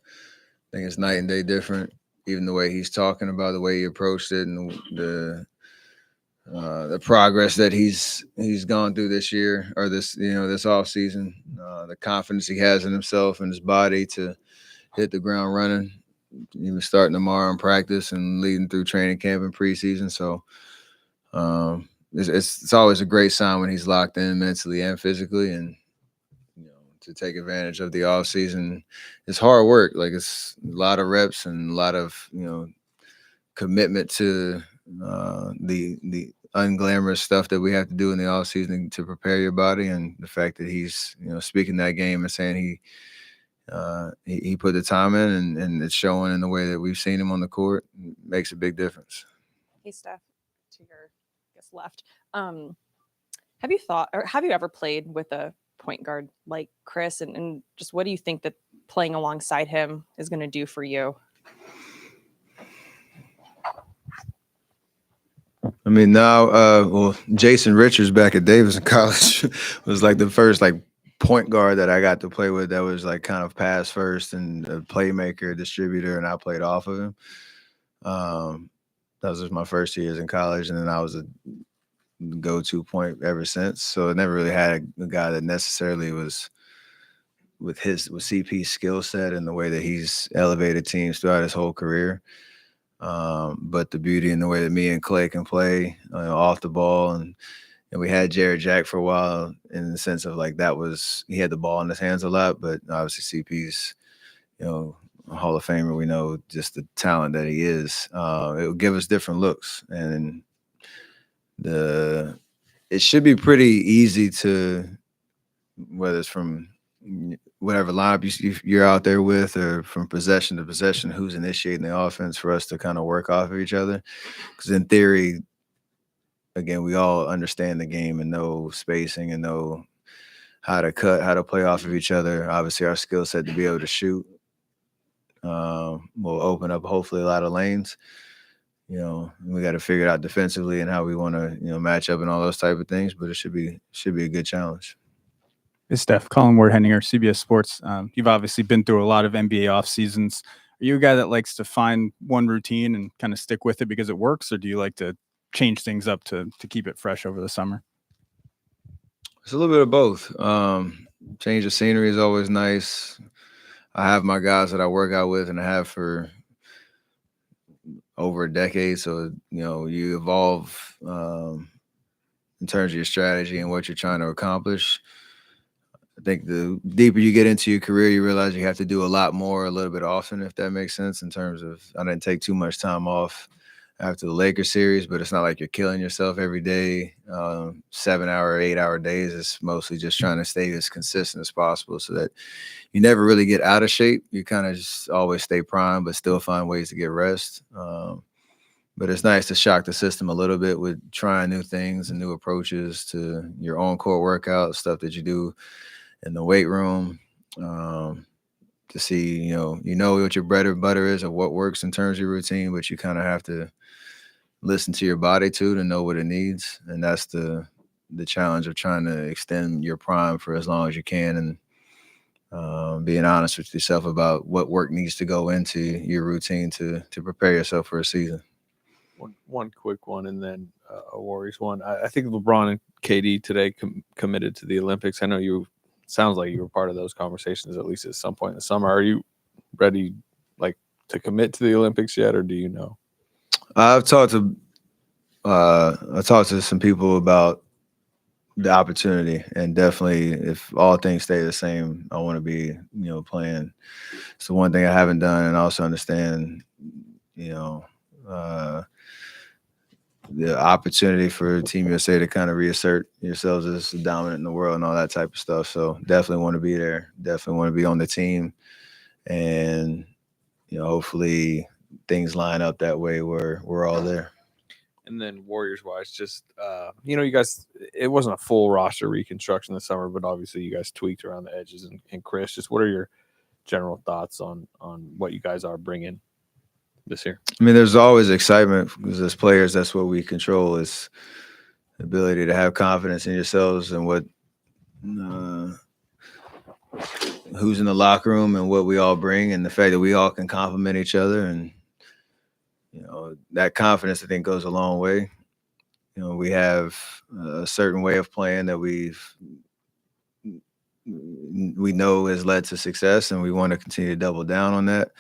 think it's night and day different. Even the way he's talking about, the way he approached it, and the progress that he's gone through this year or this off season, the confidence he has in himself and his body to hit the ground running, even starting tomorrow in practice and leading through training camp and preseason. So it's always a great sign when he's locked in mentally and physically, and to take advantage of the off season. It's hard work. Like, it's a lot of reps and a lot of commitment to the unglamorous stuff that we have to do in the off season to prepare your body. And the fact that he's speaking that game and saying he put the time in, and it's showing in the way that we've seen him on the court, makes a big difference. Hey, Steph, to your left. Have you ever played with a point guard like Chris, and just what do you think that playing alongside him is going to do for you? I mean, now, Jason Richards back at Davis in college was like the first point guard that I got to play with that was kind of pass first and a playmaker, distributor, and I played off of him. That was just my first years in college, and then I was a go-to point ever since. So I never really had a guy that necessarily was with CP's skill set and the way that he's elevated teams throughout his whole career. But the beauty in the way that me and Klay can play off the ball, and we had Jared Jack for a while in the sense of he had the ball in his hands a lot, but obviously CP's a Hall of Famer. We know just the talent that he is. It will give us different looks, and it should be pretty easy to, whether it's from whatever lineup you're out there with, or from possession to possession, who's initiating the offense, for us to kind of work off of each other. Because in theory, again, we all understand the game and know spacing and know how to cut, how to play off of each other. Obviously, our skill set to be able to shoot will open up hopefully a lot of lanes. We got to figure it out defensively and how we want to, match up and all those type of things. But it should be a good challenge. Hey, Steph, Colin Ward-Henninger, CBS Sports. You've obviously been through a lot of NBA off seasons. Are you a guy that likes to find one routine and kind of stick with it because it works, or do you like to change things up to keep it fresh over the summer? It's a little bit of both. Change of scenery is always nice. I have my guys that I work out with, and I have for over a decade. So, you evolve in terms of your strategy and what you're trying to accomplish. I think the deeper you get into your career, you realize you have to do a lot more, a little bit often, if that makes sense, in terms of, I didn't take too much time off after the Lakers series, but it's not like you're killing yourself every day. 7-hour, 8-hour days. It's mostly just trying to stay as consistent as possible so that you never really get out of shape. You kind of just always stay prime, but still find ways to get rest. But it's nice to shock the system a little bit with trying new things and new approaches to your own court workouts, stuff that you do in the weight room, to see, you know what your bread and butter is, or what works in terms of your routine, but you kind of have to listen to your body too to know what it needs. And that's the challenge of trying to extend your prime for as long as you can. And being honest with yourself about what work needs to go into your routine to prepare yourself for a season. One quick one, and then a Warriors one. I think LeBron and KD today committed to the Olympics. I know sounds like you were part of those conversations at least at some point in the summer. Are you ready, like, to commit to the Olympics yet, or do you know? I've talked to some people about the opportunity, and definitely if all things stay the same, I want to be, playing. It's the one thing I haven't done, and also understand, the opportunity for Team USA to kind of reassert yourselves as dominant in the world and all that type of stuff. So definitely want to be there. Definitely want to be on the team, and hopefully things line up that way where we're all there. And then Warriors-wise, just you guys, it wasn't a full roster reconstruction this summer, but obviously you guys tweaked around the edges. And Chris, just what are your general thoughts on what you guys are bringing this year? I mean, there's always excitement because as players, that's what we control, is the ability to have confidence in yourselves and what who's in the locker room and what we all bring, and the fact that we all can complement each other. And that confidence, I think, goes a long way. We have a certain way of playing that we know has led to success, and we want to continue to double down on that.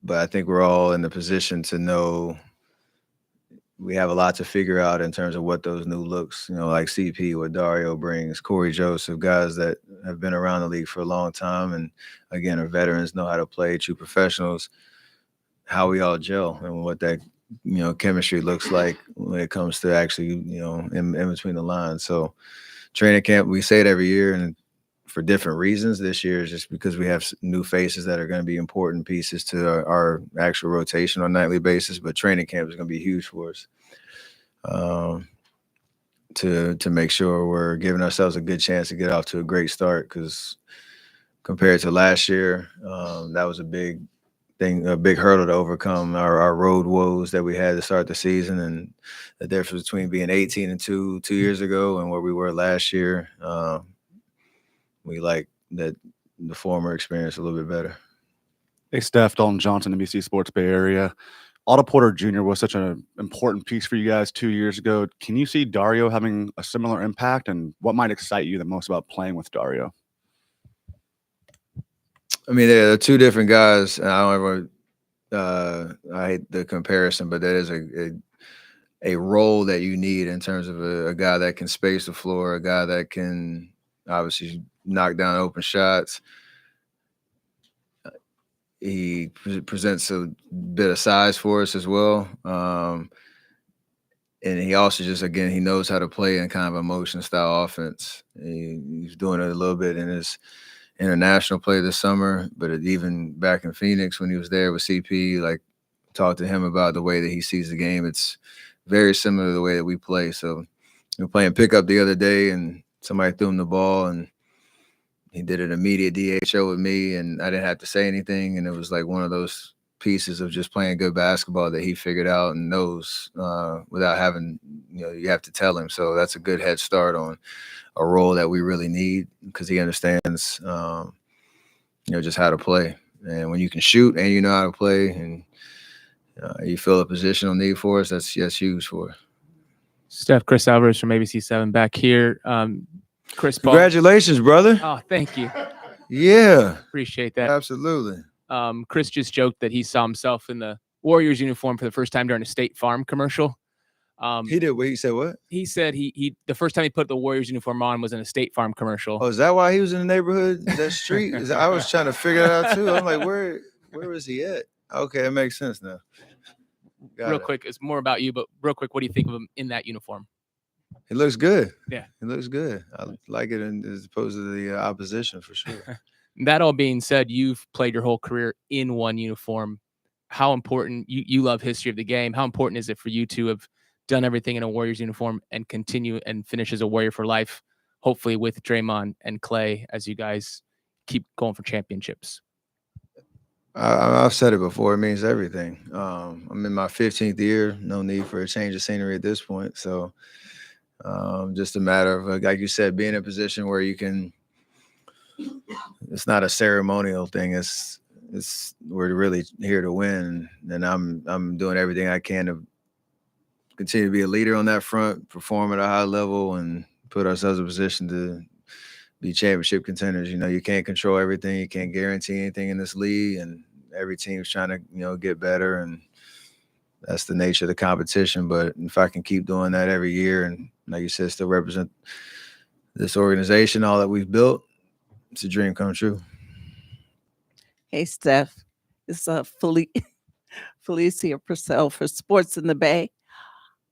But I think we're all in the position to know we have a lot to figure out in terms of what those new looks, like CP, what Dario brings, Corey Joseph, guys that have been around the league for a long time and, again, are veterans, know how to play, true professionals, how we all gel and what that, chemistry looks like when it comes to actually, in between the lines. So training camp, we say it every year, and for different reasons. This year is just because we have new faces that are going to be important pieces to our actual rotation on a nightly basis. But training camp is going to be huge for us, to make sure we're giving ourselves a good chance to get off to a great start. Because compared to last year, that was a big thing, a big hurdle to overcome, our road woes that we had to start the season, and the difference between being 18-2 2 years ago and where we were last year. We like that the former experience a little bit better. Hey, Steph, Dalton Johnson, NBC Sports Bay Area. Otto Porter Jr. was such an important piece for you guys 2 years ago. Can you see Dario having a similar impact, and what might excite you the most about playing with Dario? I mean, they're two different guys. And I don't ever, I hate the comparison, but that is a role that you need in terms of a guy that can space the floor, a guy that can obviously knock down open shots. He presents a bit of size for us as well. And he also just, again, he knows how to play in kind of a motion style offense. He's doing it a little bit in his international play this summer, but even back in Phoenix when he was there with CP, like, talked to him about the way that he sees the game. It's very similar to the way that we play. So we were playing pickup the other day, and somebody threw him the ball, and he did an immediate DHO with me, and I didn't have to say anything. And it was like one of those pieces of just playing good basketball that he figured out and knows without having, you have to tell him. So that's a good head start on a role that we really need, because he understands, just how to play. And when you can shoot and you know how to play, and you feel a positional need for us, that's huge for us. Steph, Chris Alvarez from ABC7 back here. Chris Paul. Congratulations, brother. Oh, thank you. Yeah. Appreciate that. Absolutely. Chris just joked that he saw himself in the Warriors uniform for the first time during a State Farm commercial. He did. He said what? He said he the first time he put the Warriors uniform on was in a State Farm commercial. Oh, is that why he was in the neighborhood, that street? I was trying to figure it out too. I'm like, where was he at? Okay, it makes sense now. Real quick, it's more about you, but real quick, what do you think of him in that uniform? He looks good. Yeah. He looks good. I like it as opposed to the opposition for sure. That all being said, you've played your whole career in one uniform. How important, you love history of the game. How important is it for you to have done everything in a Warriors uniform and continue and finish as a Warrior for life, hopefully with Draymond and Klay as you guys keep going for championships? I've said it before. It means everything. I'm in my 15th year. No need for a change of scenery at this point. So just a matter of, like you said, being in a position where you can it's not a ceremonial thing. It's we're really here to win, and I'm doing everything I can to continue to be a leader on that front, perform at a high level, and put ourselves in a position to be championship contenders. You know, you can't control everything. You can't guarantee anything in this league, and every team's trying to, get better, and that's the nature of the competition. But if I can keep doing that every year and, like you said, still represent this organization, all that we've built, it's a dream come true. Hey, Steph. It's Felicia Purcell for Sports in the Bay.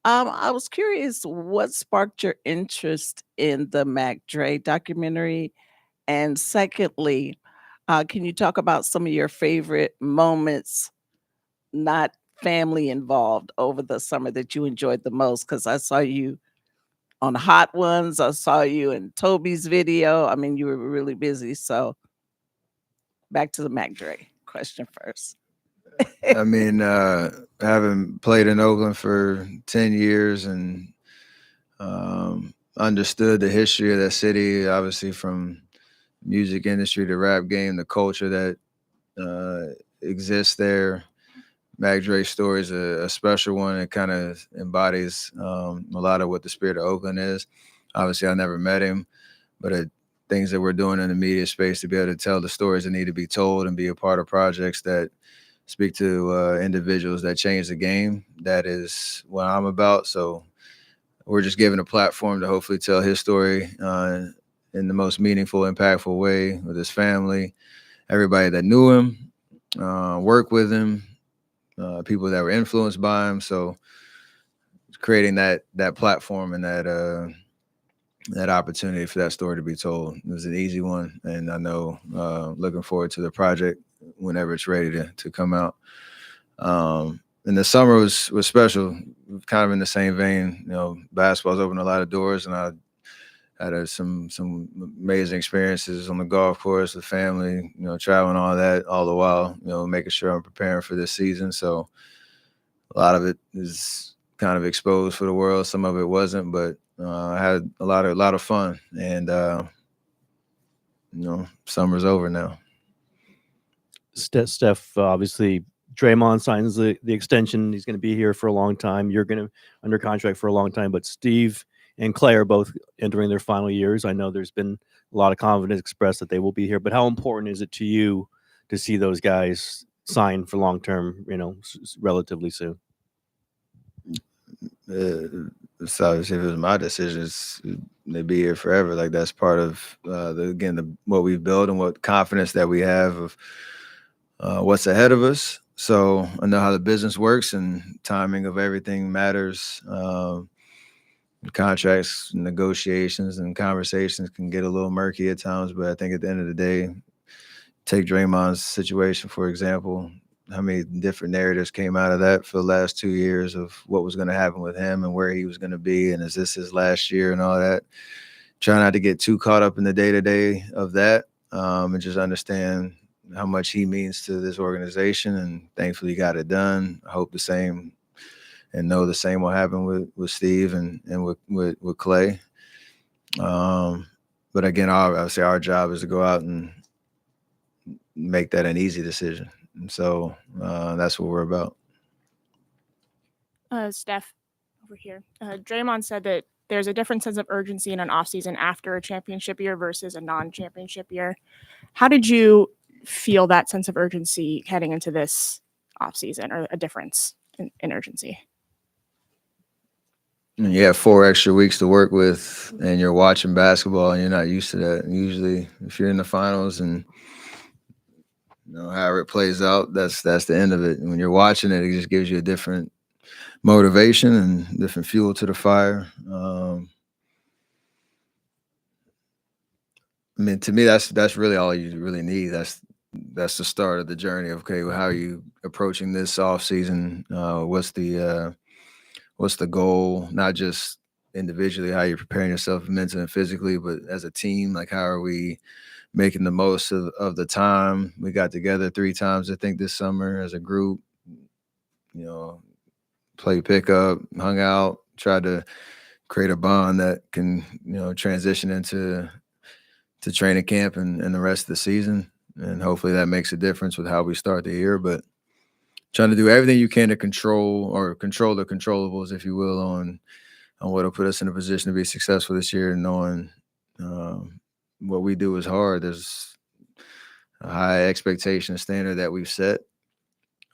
I was curious what sparked your interest in the Mac Dre documentary? And secondly, can you talk about some of your favorite moments, not family involved, over the summer that you enjoyed the most? Because I saw you on Hot Ones. I saw you in Toby's video. I mean, you were really busy. So back to the Mac Dre question first. I mean, having played in Oakland for 10 years and understood the history of that city, obviously from music industry to rap game, the culture that exists there. Mac Dre's story is a special one. It kind of embodies a lot of what the spirit of Oakland is. Obviously, I never met him, but things that we're doing in the media space to be able to tell the stories that need to be told and be a part of projects that speak to individuals that change the game. That is what I'm about. So we're just giving a platform to hopefully tell his story in the most meaningful, impactful way with his family, everybody that knew him, worked with him, people that were influenced by him. So creating that platform and that opportunity for that story to be told. It was an easy one. And I know looking forward to the project whenever it's ready to come out. And the summer was special, kind of in the same vein. Basketball's opened a lot of doors, and I had some amazing experiences on the golf course with family, traveling, all that, all the while, making sure I'm preparing for this season. So a lot of it is kind of exposed for the world. Some of it wasn't, but I had a lot of fun, and summer's over now. Steph, obviously, Draymond signs the extension. He's going to be here for a long time. You're going to under contract for a long time. But Steve and Klay are both entering their final years. I know there's been a lot of confidence expressed that they will be here. But how important is it to you to see those guys sign for long term? Relatively soon. So obviously, if it was my decisions, they'd be here forever. Like, that's part of what we've built and what confidence that we have of what's ahead of us. So I know how the business works, and timing of everything matters. Contracts, negotiations, and conversations can get a little murky at times, but I think at the end of the day, take Draymond's situation, for example. How many different narratives came out of that for the last 2 years of what was going to happen with him and where he was going to be, and is this his last year and all that. Try not to get too caught up in the day-to-day of that, and just understand how much he means to this organization, and thankfully got it done. I hope the same and know the same will happen with Steve and with Klay. But again, obviously our job is to go out and make that an easy decision. And so that's what we're about. Steph, over here. Draymond said that there's a different sense of urgency in an offseason after a championship year versus a non-championship year. How did you feel that sense of urgency heading into this offseason, or a difference in urgency? You have 4 extra weeks to work with, and you're watching basketball, and you're not used to that. Usually, if you're in the finals and however it plays out, that's the end of it. And when you're watching it, it just gives you a different motivation and different fuel to the fire. I mean, to me, that's really all you really need. That's the start of the journey of, okay, well, how are you approaching this off season? What's the goal? Not just individually, how you're preparing yourself mentally and physically, but as a team, like, how are we making the most of the time? We got together 3 times, I think, this summer as a group, play pickup, hung out, tried to create a bond that can, transition into to training camp and the rest of the season. And hopefully that makes a difference with how we start the year. But trying to do everything you can to control the controllables, if you will, on what'll put us in a position to be successful this year, and knowing what we do is hard. There's a high expectation and standard that we've set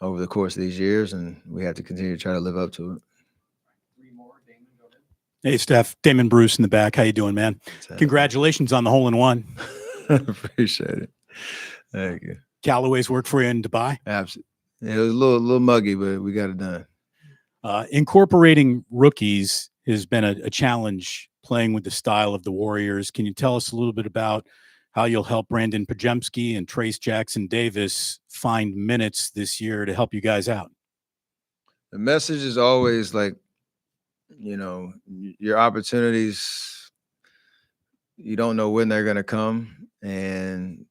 over the course of these years, and we have to continue to try to live up to it. Hey, Steph, Damon Bruce in the back. How you doing, man? Congratulations on the hole-in-one. Appreciate it. Thank you. Callaway's work for you in Dubai? Absolutely. Yeah, it was a little muggy, but we got it done. Incorporating rookies has been a challenge playing with the style of the Warriors. Can you tell us a little bit about how you'll help Brandon Pajemski and Trace Jackson-Davis find minutes this year to help you guys out? The message is always like, your opportunities, you don't know when they're going to come, and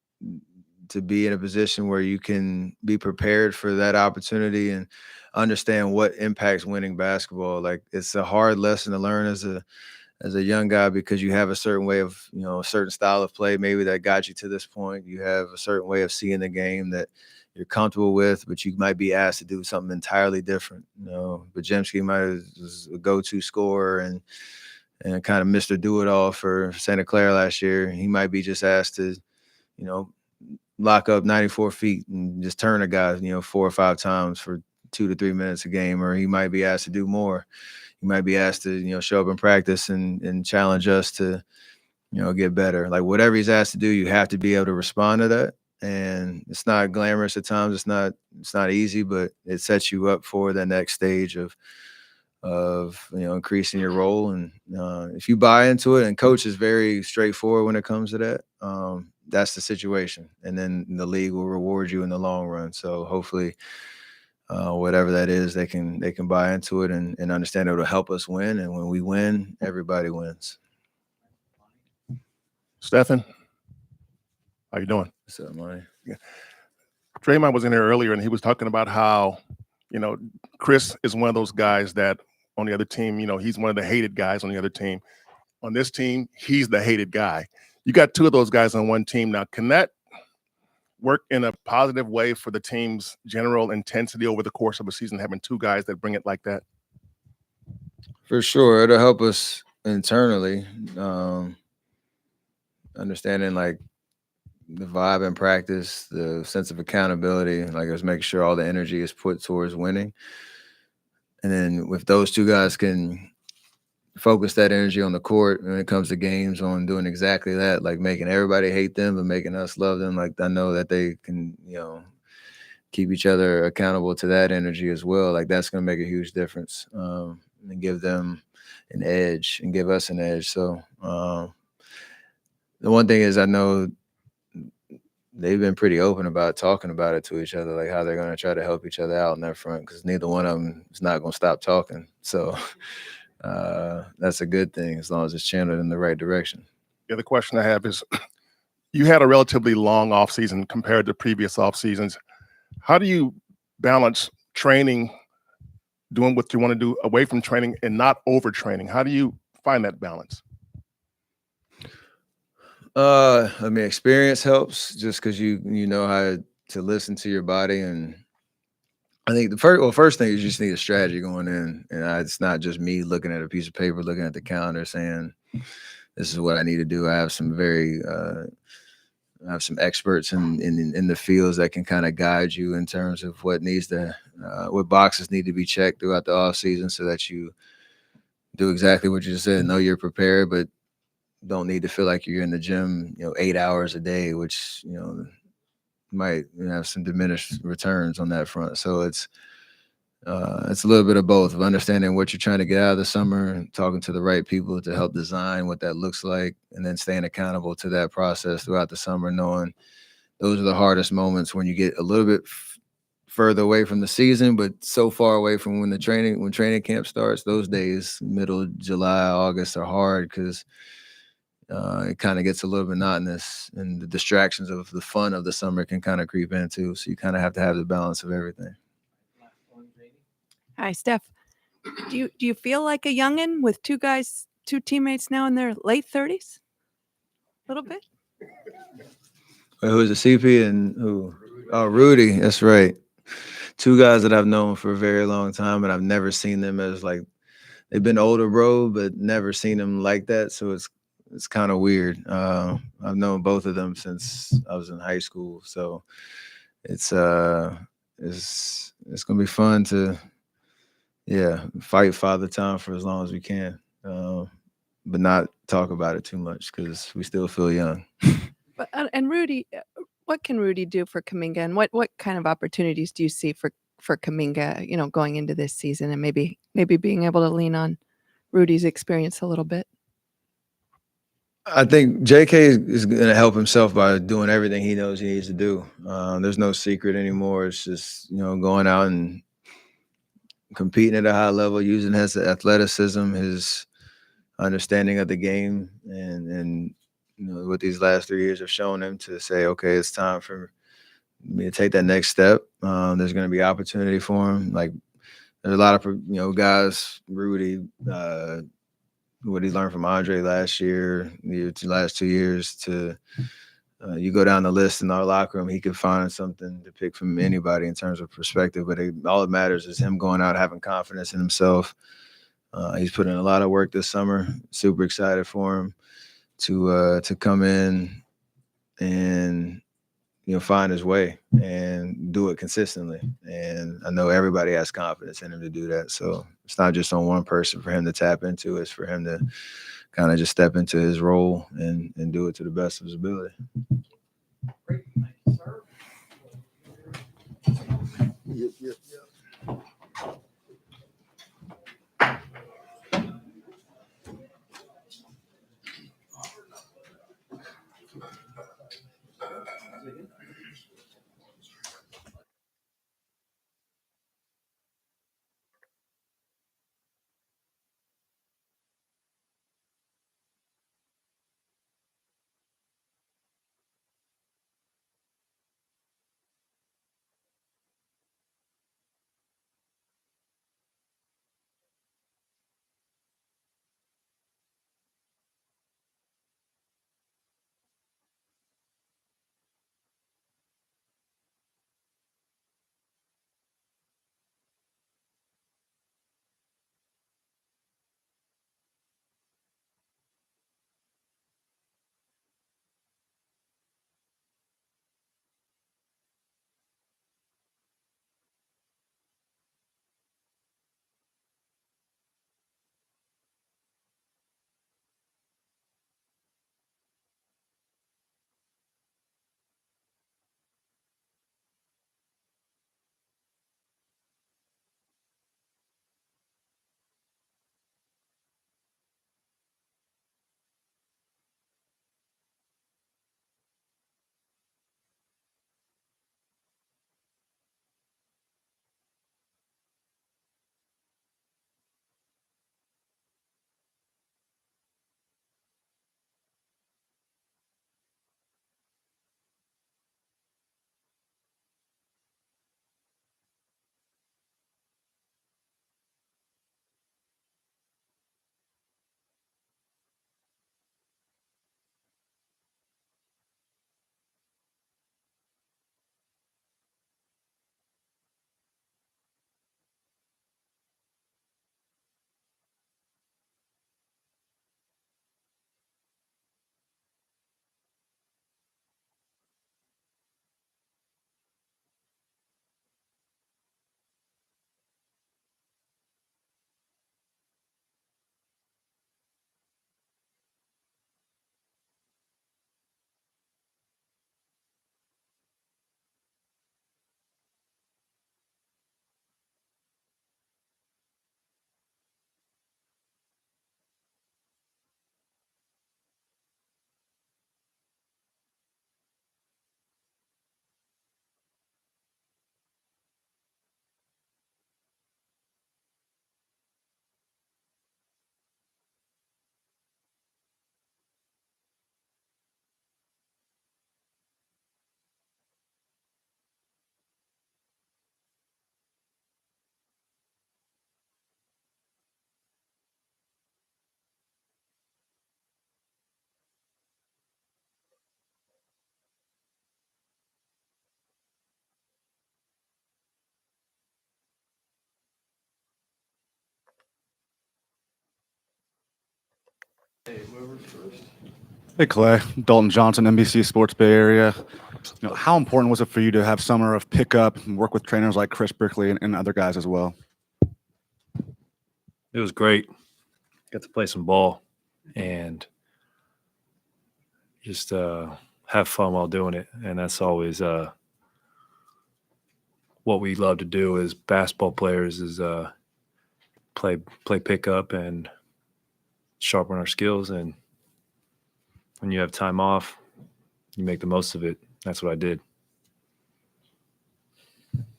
to be in a position where you can be prepared for that opportunity and understand what impacts winning basketball. Like, it's a hard lesson to learn as a young guy, because you have a certain way of, a certain style of play maybe that got you to this point. You have a certain way of seeing the game that you're comfortable with, but you might be asked to do something entirely different. Pajemski was a go-to scorer and kind of Mr. Do-It-All for Santa Clara last year. He might be just asked to, lock up 94 feet and just turn a guy, 4 or 5 times for 2 to 3 minutes a game, or he might be asked to do more. He might be asked to, show up in practice and challenge us to, get better. Like, whatever he's asked to do, you have to be able to respond to that. And it's not glamorous at times. It's not easy, but it sets you up for the next stage of increasing your role. And if you buy into it, and coach is very straightforward when it comes to that, that's the situation. And then the league will reward you in the long run. So hopefully, whatever that is, they can buy into it and understand it'll help us win. And when we win, everybody wins. Stephen, how you doing? What's up, Money? Yeah. Draymond was in here earlier, and he was talking about how, Chris is one of those guys that on the other team, he's one of the hated guys on the other team. On this team, he's the hated guy. You got 2 of those guys on one team now. Can that work in a positive way for the team's general intensity over the course of a season, having 2 guys that bring it like that? For sure. It'll help us internally, understanding like the vibe in practice, the sense of accountability, like let's make sure all the energy is put towards winning. And then if those 2 guys can focus that energy on the court when it comes to games on doing exactly that, like making everybody hate them but making us love them, like I know that they can, keep each other accountable to that energy as well. Like that's going to make a huge difference and give them an edge and give us an edge. So the one thing is I know they've been pretty open about talking about it to each other, like how they're going to try to help each other out in that front, because neither one of them is not going to stop talking. So that's a good thing as long as it's channeled in the right direction. The other question I have is, you had a relatively long offseason compared to previous off seasons. How do you balance training, doing what you want to do away from training and not overtraining? How do you find that balance? Experience helps just because you know how to listen to your body. And I think the first thing is you just need a strategy going in. And it's not just me looking at a piece of paper, looking at the calendar saying, this is what I need to do. I have some experts in the fields that can kind of guide you in terms of what boxes need to be checked throughout the off season so that you do exactly what you just said. Know you're prepared, but don't need to feel like you're in the gym, 8 hours a day, which, might have some diminished returns on that front. So it's a little bit of both, of understanding what you're trying to get out of the summer and talking to the right people to help design what that looks like, and then staying accountable to that process throughout the summer, knowing those are the hardest moments when you get a little bit further away from the season, but so far away from when training camp starts. Those days, middle July, August, are hard because it kind of gets a little monotonous, and the distractions of the fun of the summer can kind of creep in too. So you kind of have to have the balance of everything. Hi, Steph. Do you feel like a youngin' with 2 teammates now in their late 30s? A little bit? Wait, who is it? CP and who? Oh, Rudy. That's right. Two guys that I've known for a very long time, and I've never seen them as like they've been older, bro, but never seen them like that. So it's kind of weird. I've known both of them since I was in high school, so it's it's gonna be fun to fight Father Time for as long as we can, but not talk about it too much because we still feel young. But and Rudy, what can Rudy do for Kaminga, and what kind of opportunities do you see for Kaminga, going into this season, and maybe being able to lean on Rudy's experience a little bit? I think JK is going to help himself by doing everything he knows he needs to do. There's no secret anymore. It's just going out and competing at a high level, using his athleticism, his understanding of the game, and what these last 3 years have shown him to say, okay, it's time for me to take that next step. There's going to be opportunity for him. Like there's a lot of guys, Rudy, what he learned from Andre last year, the last 2 years. To you go down the list in our locker room, he could find something to pick from anybody in terms of perspective. But all that matters is him going out having confidence in himself. He's put in a lot of work this summer. Super excited for him to come in and find his way and do it consistently. And I know everybody has confidence in him to do that. So it's not just on one person for him to tap into. It's for him to kind of just step into his role and do it to the best of his ability. Hey, Clay. Dalton Johnson, NBC Sports Bay Area. How important was it for you to have summer of pickup and work with trainers like Chris Brickley and other guys as well? It was great. Got to play some ball and just have fun while doing it. And that's always what we love to do as basketball players is play pickup and sharpen our skills. And when you have time off, you make the most of it. That's what I did.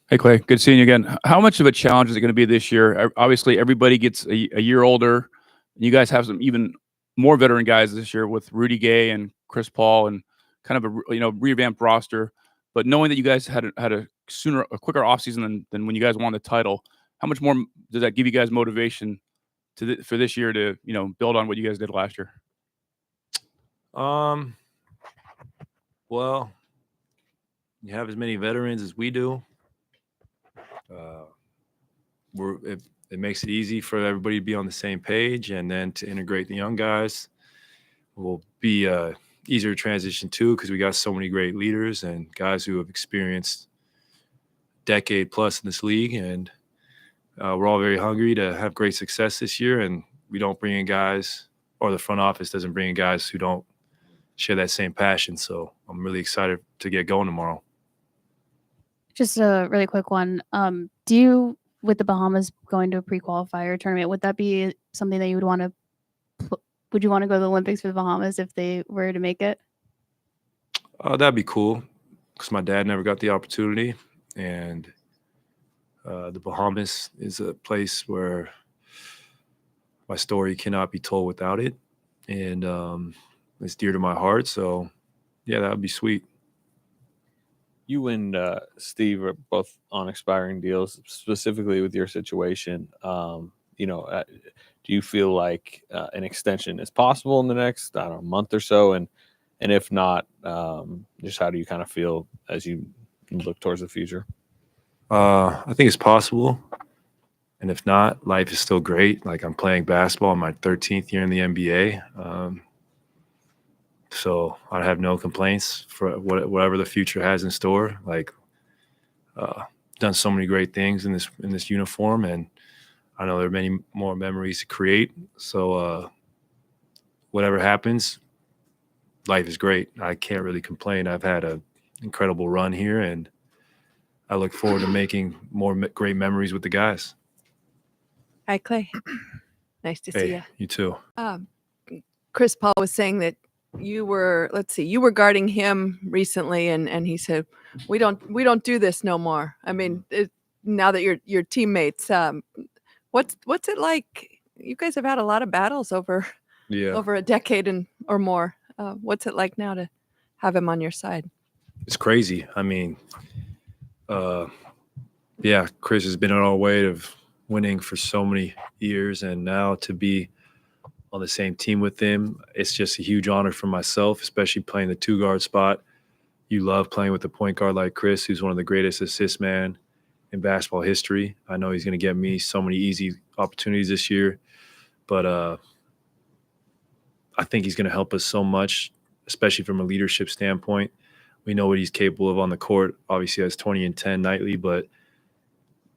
Hey, Clay, good seeing you again. How much of a challenge is it going to be this year? Obviously, everybody gets a year older. You guys have some even more veteran guys this year with Rudy Gay and Chris Paul and kind of a revamped roster. But knowing that you guys had a quicker offseason than when you guys won the title, how much more does that give you guys motivation for this year to build on what you guys did last year? Well, you have as many veterans as we do. It makes it easy for everybody to be on the same page, and then to integrate the young guys will be easier to transition to because we got so many great leaders and guys who have experienced decade plus in this league, and we're all very hungry to have great success this year. And we don't bring in guys, or the front office doesn't bring in guys who don't share that same passion. So I'm really excited to get going tomorrow. Just a really quick one. Do you, with the Bahamas going to a pre-qualifier tournament, would that be something that you would want to? Would you want to go to the Olympics for the Bahamas if they were to make it? That'd be cool because my dad never got the opportunity, and the Bahamas is a place where my story cannot be told without it, and it's dear to my heart. So, yeah, that would be sweet. You and Steve are both on expiring deals, specifically with your situation. Do you feel like an extension is possible in the next, month or so? And if not, just how do you kind of feel as you look towards the future? I think it's possible. And if not, life is still great. Like, I'm playing basketball in my 13th year in the NBA. So I have no complaints for whatever the future has in store. Like, done so many great things in this uniform, and I know there are many more memories to create. So whatever happens, life is great. I can't really complain. I've had an incredible run here, and I look forward to making more great memories with the guys. Hi, Clay. Nice to see you. You too. Chris Paul was saying that you were guarding him recently, and he said, we don't do this no more. I mean, now that you're teammates, what's it like? You guys have had a lot of battles over a decade or more. What's it like now to have him on your side? It's crazy. I mean, Chris has been on our way of winning for so many years, and now to be on the same team with him, it's just a huge honor for myself, especially playing the 2-guard spot. You love playing with a point guard like Chris, who's one of the greatest assist man in basketball history. I know he's going to get me so many easy opportunities this year, but I think he's going to help us so much, especially from a leadership standpoint. We know what he's capable of on the court. Obviously, he has 20 and 10 nightly, but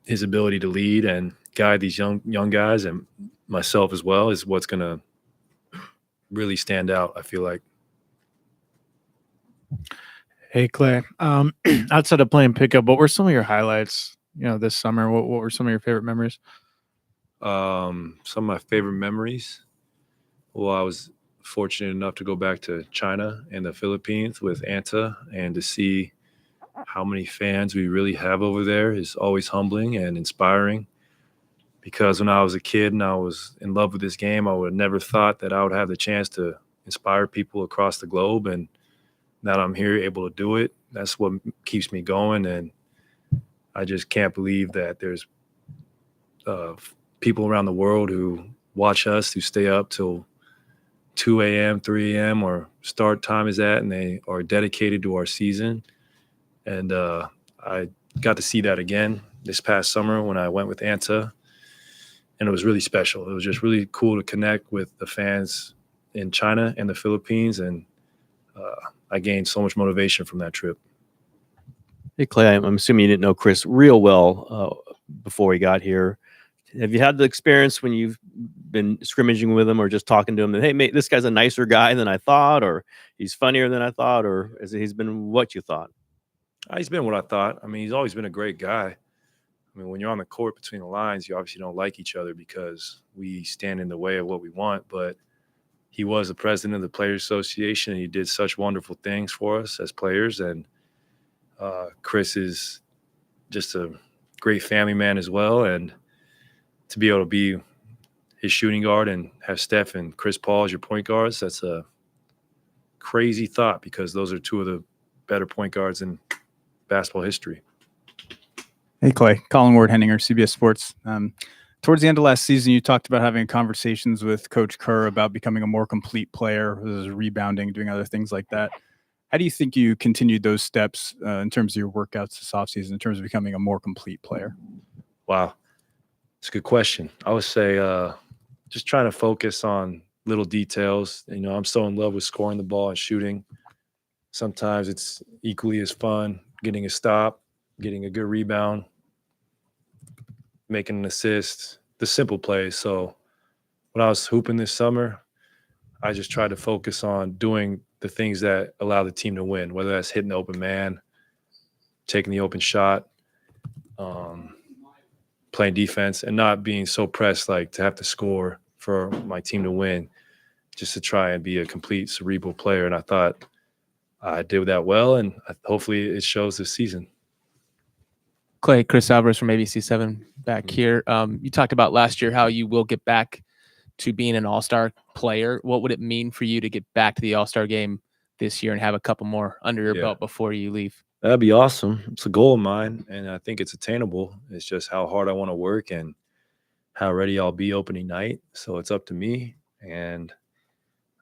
his ability to lead and guide these young guys and myself as well is what's going to really stand out, I feel like. Hey, Clay. Outside of playing pickup, what were some of your highlights, this summer? What were some of your favorite memories? Some of my favorite memories. Well, I was fortunate enough to go back to China and the Philippines with Anta, and to see how many fans we really have over there is always humbling and inspiring. Because when I was a kid and I was in love with this game, I would have never thought that I would have the chance to inspire people across the globe. And now I'm here able to do it. That's what keeps me going. And I just can't believe that there's people around the world who watch us, who stay up till 2 a.m., 3 a.m., or start time is at, and they are dedicated to our season. And I got to see that again this past summer when I went with Anta. And it was really special. It was just really cool to connect with the fans in China and the Philippines, and I gained so much motivation from that trip. Hey, Klay, I'm assuming you didn't know Chris real well before he got here. Have you had the experience when you've been scrimmaging with him or just talking to him that, hey, mate, this guy's a nicer guy than I thought, or he's funnier than I thought, or he's been what you thought? He's been what I thought. I mean, he's always been a great guy. I mean, when you're on the court between the lines, you obviously don't like each other because we stand in the way of what we want. But he was the president of the Players Association, and he did such wonderful things for us as players. And Chris is just a great family man as well. And to be able to be his shooting guard and have Steph and Chris Paul as your point guards, that's a crazy thought because those are two of the better point guards in basketball history. Hey, Klay. Colin Ward, Henninger, CBS Sports. Towards the end of last season, you talked about having conversations with Coach Kerr about becoming a more complete player, rebounding, doing other things like that. How do you think you continued those steps in terms of your workouts this offseason, in terms of becoming a more complete player? Wow. It's a good question. I would say just trying to focus on little details. You know, I'm so in love with scoring the ball and shooting. Sometimes it's equally as fun getting a stop, getting a good rebound, making an assist, the simple plays. So when I was hooping this summer, I just tried to focus on doing the things that allow the team to win, whether that's hitting the open man, taking the open shot, playing defense, and not being so pressed like to have to score for my team to win, just to try and be a complete cerebral player. And I thought I did that well, and hopefully it shows this season. Klay, Chris Alvarez from ABC7 back here. You talked about last year how you will get back to being an all-star player. What would it mean for you to get back to the all-star game this year and have a couple more under your belt before you leave? That'd be awesome. It's a goal of mine, and I think it's attainable. It's just how hard I want to work and how ready I'll be opening night. So it's up to me, and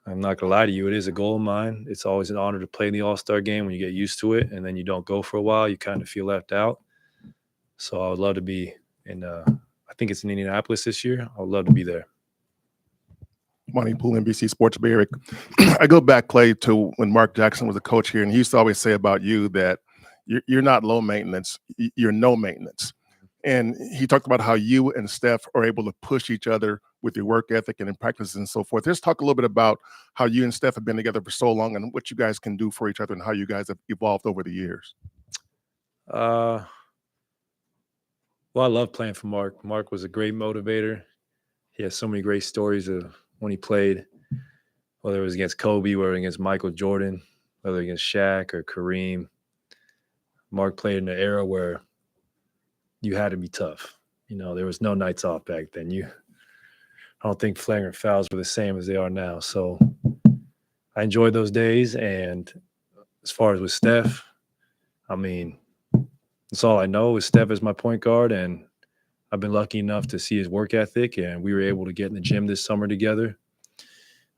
I'm not going to lie to you. It is a goal of mine. It's always an honor to play in the all-star game. When you get used to it and then you don't go for a while, you kind of feel left out. So I would love to be in I think it's in Indianapolis this year. I would love to be there. Monty Poole, NBC Sports Bay Area. I go back, Klay, to when Mark Jackson was a coach here, and he used to always say about you that you're not low maintenance, you're no maintenance. And he talked about how you and Steph are able to push each other with your work ethic and in practice and so forth. Let's talk a little bit about how you and Steph have been together for so long and what you guys can do for each other and how you guys have evolved over the years. Well, I love playing for Mark. Mark was a great motivator. He has so many great stories of when he played, whether it was against Kobe, whether against Michael Jordan, whether against Shaq or Kareem. Mark played in an era where you had to be tough. You know, there was no nights off back then. I don't think flagrant fouls were the same as they are now. So I enjoyed those days. And as far as with Steph, I mean, that's all I know is Steph is my point guard, and I've been lucky enough to see his work ethic, and we were able to get in the gym this summer together.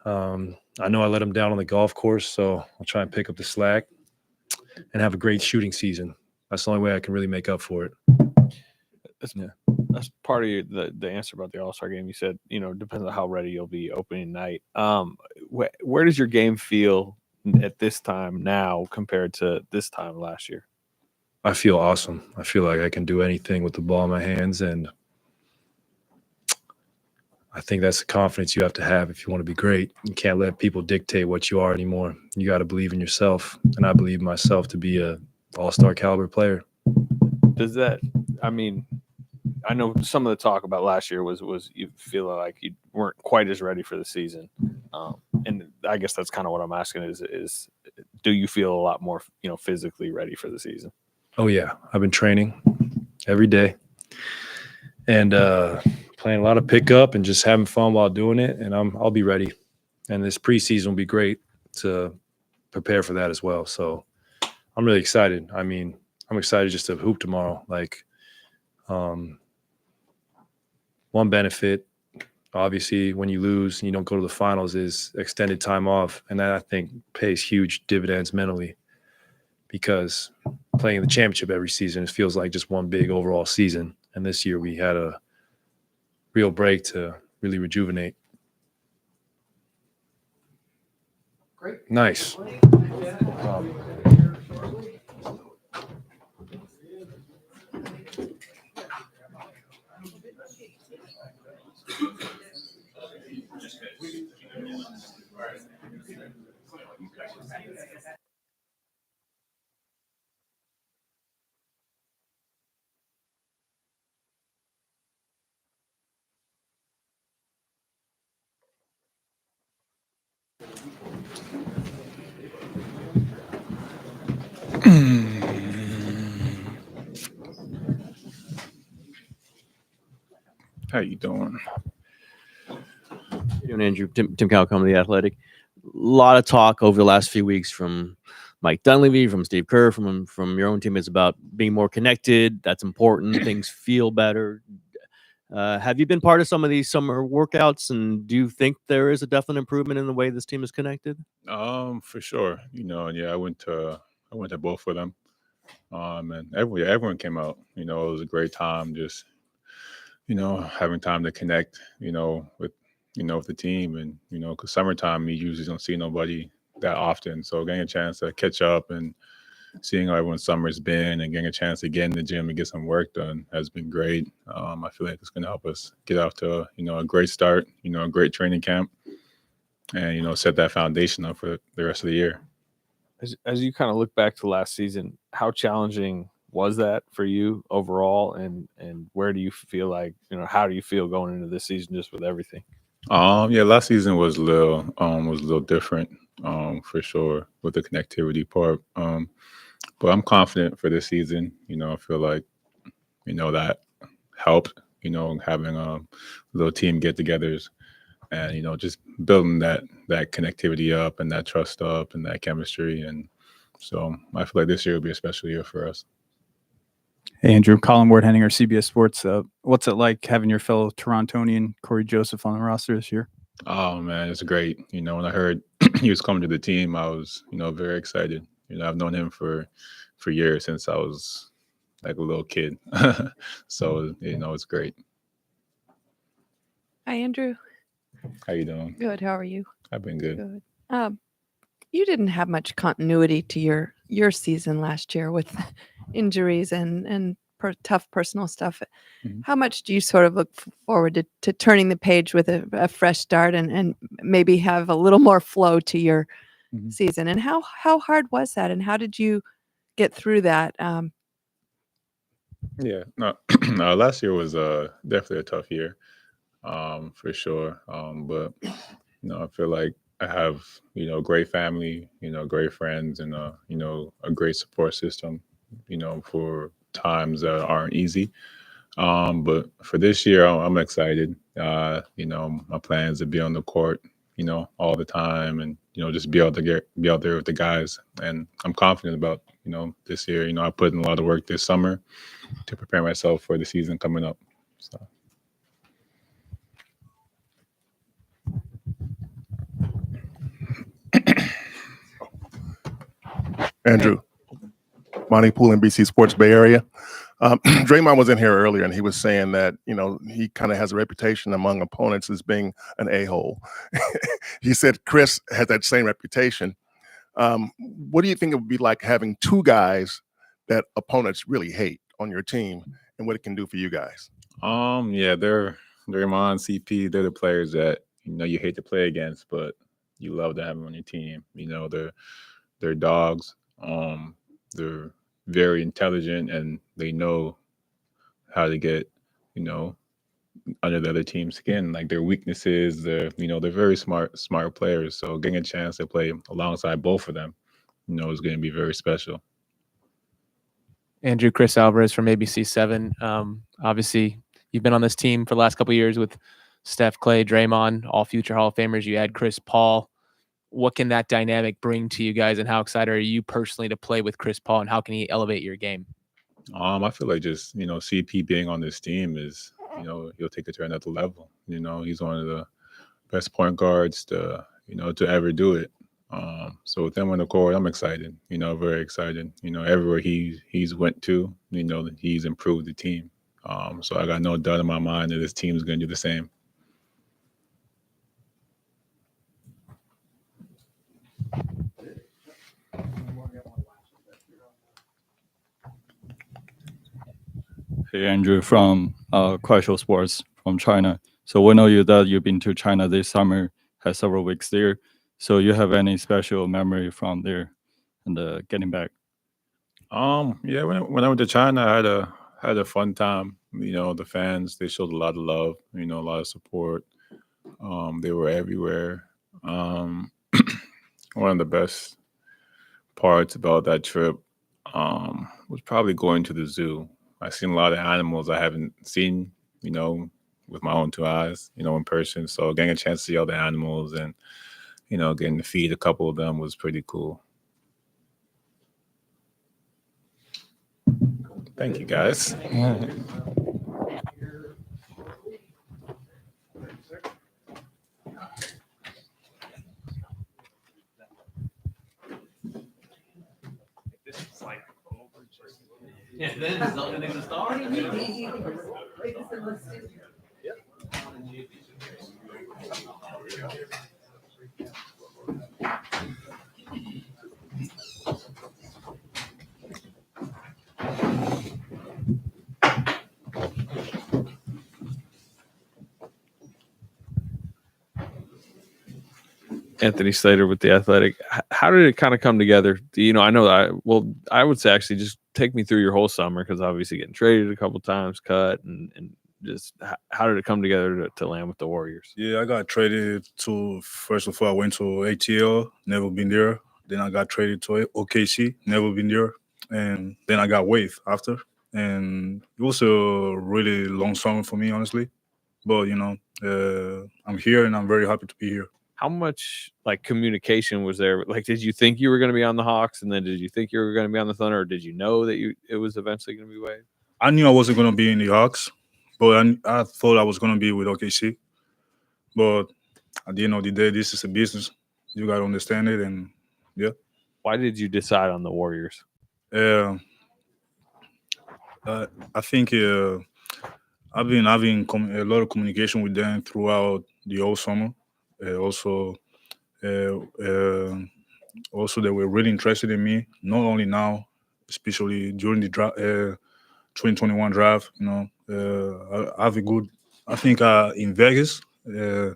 I know I let him down on the golf course, so I'll try and pick up the slack and have a great shooting season. That's the only way I can really make up for it. That's part of the answer about the All-Star game. You said, depends on how ready you'll be opening night. Where does your game feel at this time now compared to this time last year? I feel awesome. I feel like I can do anything with the ball in my hands, and I think that's the confidence you have to have if you want to be great. You can't let people dictate what you are anymore. You got to believe in yourself, and I believe in myself to be a all-star caliber player. Does that, I know some of the talk about last year was you feel like you weren't quite as ready for the season. And I guess that's kind of what I'm asking is do you feel a lot more, physically ready for the season? Oh, yeah. I've been training every day and playing a lot of pickup and just having fun while doing it. And I'll be ready. And this preseason will be great to prepare for that as well. So I'm really excited. I mean, I'm excited just to hoop tomorrow. Like, one benefit, obviously, when you lose and you don't go to the finals is extended time off. And that, I think, pays huge dividends mentally because playing the championship every season, it feels like just one big overall season. And this year we had a real break to really rejuvenate. Nice. How you doing? How you doing, Andrew? Tim Calcom of The Athletic. A lot of talk over the last few weeks from Mike Dunleavy, from Steve Kerr, from your own teammates about being more connected. That's important. Things feel better. Have you been part of some of these summer workouts, and do you think there is a definite improvement in the way this team is connected? For sure. Yeah, I went to both of them. And everyone came out. It was a great time. Just having time to connect. With the team, and because summertime you usually don't see nobody that often. So getting a chance to catch up and seeing how everyone's summer's been, and getting a chance to get in the gym and get some work done has been great. I feel like it's going to help us get off to a great start. A great training camp, and set that foundation up for the rest of the year. As you kind of look back to last season, how challenging was that for you overall, and where do you feel like, how do you feel going into this season just with everything? Yeah, last season was a little different, for sure, with the connectivity part. But I'm confident for this season. I feel like, that helped, having little team get-togethers, and just building that connectivity up and that trust up and that chemistry. And so I feel like this year will be a special year for us. Hey, Andrew, Colin Ward, Henninger, CBS Sports. What's it like having your fellow Torontonian Corey Joseph on the roster this year? Oh man, it's great. When I heard he was coming to the team, I was, very excited. I've known him for years, since I was like a little kid. So, it's great. Hi, Andrew. How you doing? Good. How are you? I've been good. Good. You didn't have much continuity to your season last year with injuries and tough personal stuff. Mhm. How much do you sort of look forward to turning the page with a fresh start and maybe have a little more flow to your Mhm. season? And how hard was that? And how did you get through that? Yeah, no, no, last year was definitely a tough year, for sure. But I feel like I have a great family, great friends, and a great support system, for times that aren't easy. But for this year, I'm excited. My plan is to be on the court, all the time, and just be able to be out there with the guys. And I'm confident about this year. I put in a lot of work this summer to prepare myself for the season coming up. So. Andrew, Monty Poole, NBC Sports Bay Area. Draymond was in here earlier, and he was saying that he kind of has a reputation among opponents as being an a-hole. He said Chris has that same reputation. What do you think it would be like having two guys that opponents really hate on your team, and what it can do for you guys? Yeah, they're Draymond, CP. They're the players that you hate to play against, but you love to have them on your team. They're dogs. They're very intelligent, and they know how to get under the other team's skin, like their weaknesses. They're very smart players. So getting a chance to play alongside both of them, is going to be very special. Andrew, Chris Alvarez from ABC7. Obviously, you've been on this team for the last couple of years with Steph, Klay, Draymond, all future Hall of Famers. You add Chris Paul. What can that dynamic bring to you guys, and how excited are you personally to play with Chris Paul, and how can he elevate your game? I feel like just CP being on this team is he'll take it to another level. He's one of the best point guards to ever do it. So with him on the court, I'm excited. Very excited. Everywhere he's went to, he's improved the team. So I got no doubt in my mind that this team is going to do the same. Hey, Andrew from Kuaishou Sports from China. So we know you that you've been to China this summer, had several weeks there. So you have any special memory from there and getting back? Yeah, when I went to China, I had a fun time. The fans, they showed a lot of love, a lot of support. They were everywhere. Um, one of the best parts about that trip was probably going to the zoo. I seen a lot of animals I haven't seen, with my own two eyes, in person. So getting a chance to see all the animals and, getting to feed a couple of them was pretty cool. Thank you, guys. Yeah, then it's not gonna start. Anthony Slater with the Athletic. How did it kind of come together? I know I would say actually just take me through your whole summer, because obviously getting traded a couple times, cut, and just how did it come together to land with the Warriors? Yeah, I got traded to, first of all, I went to ATL, never been there. Then I got traded to OKC, never been there. And then I got waived after. And it was a really long summer for me, honestly. But, I'm here and I'm very happy to be here. How much communication was there? Did you think you were going to be on the Hawks, and then did you think you were going to be on the Thunder, or did you know that it was eventually going to be waived? I knew I wasn't going to be in the Hawks, but I thought I was going to be with OKC. But at the end of the day, this is a business. You got to understand it, and yeah. Why did you decide on the Warriors? I think I've been having a lot of communication with them throughout the whole summer. Also, they were really interested in me. Not only now, especially during the 2021 draft. I have a good. I think in Vegas, I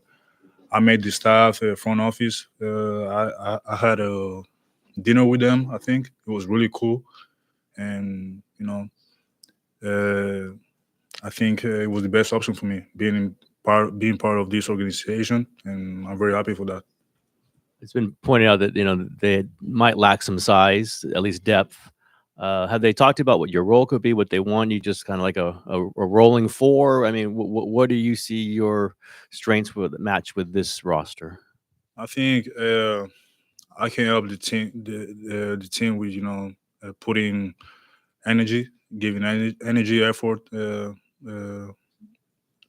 met the staff, front office. I had a dinner with them. I think it was really cool, and I think it was the best option for me being part of this organization, and I'm very happy for that. It's been pointed out that they might lack some size, at least depth. Have they talked about what your role could be? What they want you just kind of like a rolling four? I mean, what do you see your strengths with match with this roster? I think I can help the team with putting energy, giving energy, effort,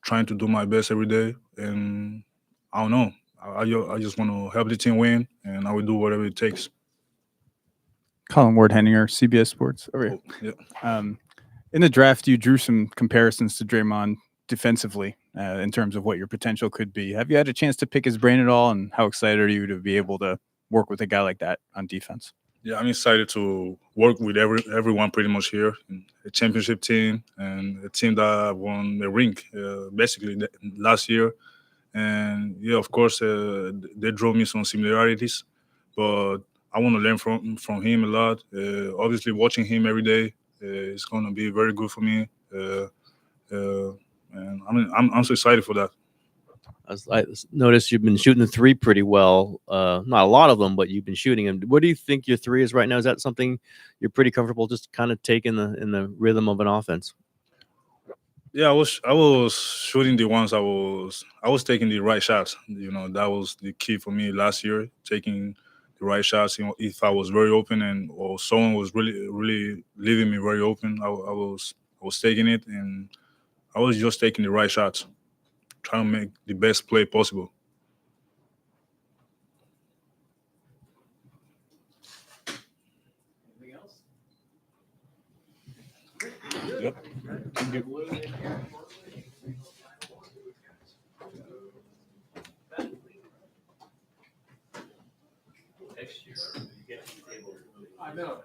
trying to do my best every day, and I don't know. I just want to help the team win, and I will do whatever it takes. Colin Ward Henninger, CBS Sports. Over here. Yeah. In the draft, you drew some comparisons to Draymond defensively in terms of what your potential could be. Have you had a chance to pick his brain at all, and how excited are you to be able to work with a guy like that on defense? Yeah, I'm excited to work with everyone pretty much here. A championship team and a team that won the ring basically last year. And yeah, of course, they drove me some similarities, but I want to learn from him a lot. Obviously, watching him every day is going to be very good for me. And I'm so excited for that. I noticed you've been shooting the three pretty well. Not a lot of them, but you've been shooting them. What do you think your three is right now? Is that something you're pretty comfortable just kind of taking in the rhythm of an offense? Yeah, I was shooting the ones I was taking the right shots. That was the key for me last year, taking the right shots. If I was very open or someone was really leaving me very open, I was taking it, and I was just taking the right shots, trying to make the best play possible. Anything else? Yep. I know.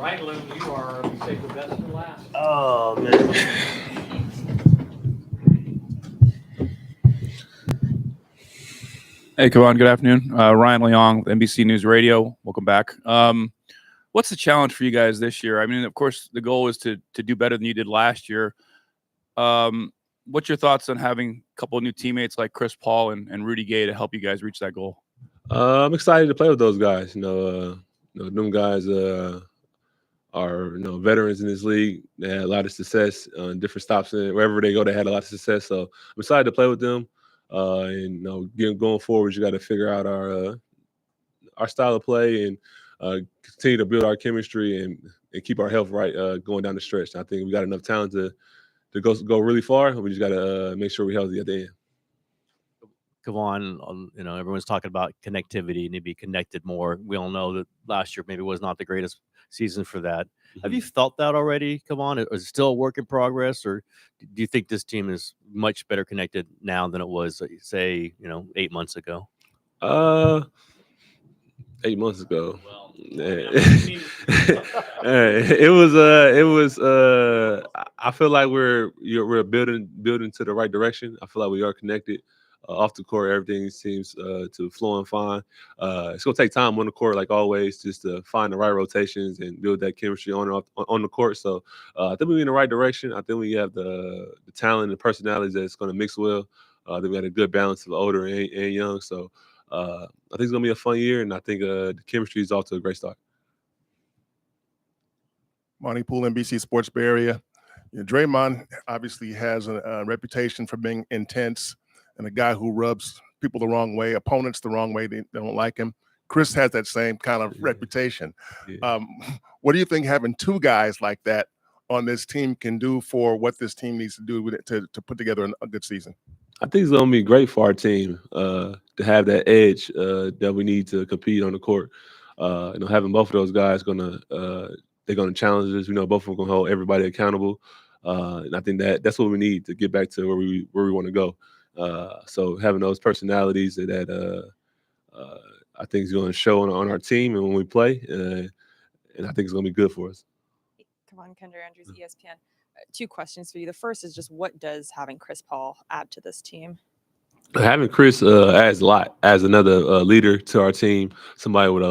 Raglan, you are saved the best for last. Oh man. Hey, Kevon, good afternoon. Ryan Leong, NBC News Radio. Welcome back. What's the challenge for you guys this year? I mean, of course, the goal is to do better than you did last year. What's your thoughts on having a couple of new teammates like Chris Paul and Rudy Gay to help you guys reach that goal? I'm excited to play with those guys. Them guys are veterans in this league. They had a lot of success on different stops, and wherever they go, they had a lot of success. So I'm excited to play with them. And going forward, you got to figure out our style of play and continue to build our chemistry and keep our health right going down the stretch. I think we got enough talent to go really far. We just got to make sure we're healthy at the end. Kevon, everyone's talking about connectivity, need to be connected more. We all know that last year maybe was not the greatest season for that. Have you felt that already, Kevon? Is it still a work in progress, or do you think this team is much better connected now than it was, say, 8 months ago? 8 months ago. It was I feel like we're building to the right direction. I feel like we are connected. Off the court, everything seems to flowing fine. It's gonna take time on the court, like always, just to find the right rotations and build that chemistry on the court. So I think we're in the right direction. I think we have the talent and the personalities that's gonna mix well. I think we had a good balance of older and young. So I think it's gonna be a fun year, and I think the chemistry is off to a great start. Monty Poole, NBC Sports Bay Area. Draymond obviously has a reputation for being intense and a guy who rubs people the wrong way, opponents the wrong way. They don't like him. Chris has that same kind of reputation. What do you think having two guys like that on this team can do for what this team needs to do to put together a good season? I think it's gonna be great for our team to have that edge that we need to compete on the court. Having both of those guys they're gonna challenge us. Both of them gonna hold everybody accountable, and I think that's what we need to get back to where we want to go. So having those personalities that I think is going to show on our team and when we play, and I think it's going to be good for us. Come on, Kendra Andrews, ESPN. 2 questions for you. The first is just what does having Chris Paul add to this team? Having Chris adds a lot, as another leader to our team, somebody with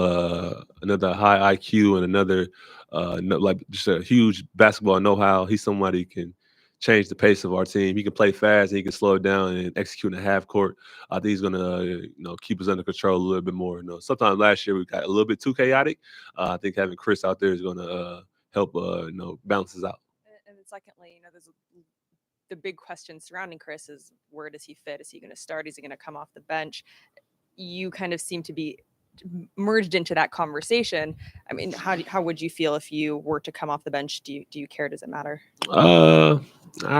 another high IQ and another just a huge basketball know-how. He's somebody who can change the pace of our team. He can play fast and he can slow it down and execute in the half court. I think he's gonna keep us under control a little bit more. Sometimes last year we got a little bit too chaotic. I think having Chris out there is gonna help balance us out. And then secondly, there's the big question surrounding Chris is where does he fit? Is he going to start? Is he going to come off the bench? You kind of seem to be merged into that conversation. I mean, how would you feel if you were to come off the bench? Do you care? Does it matter? I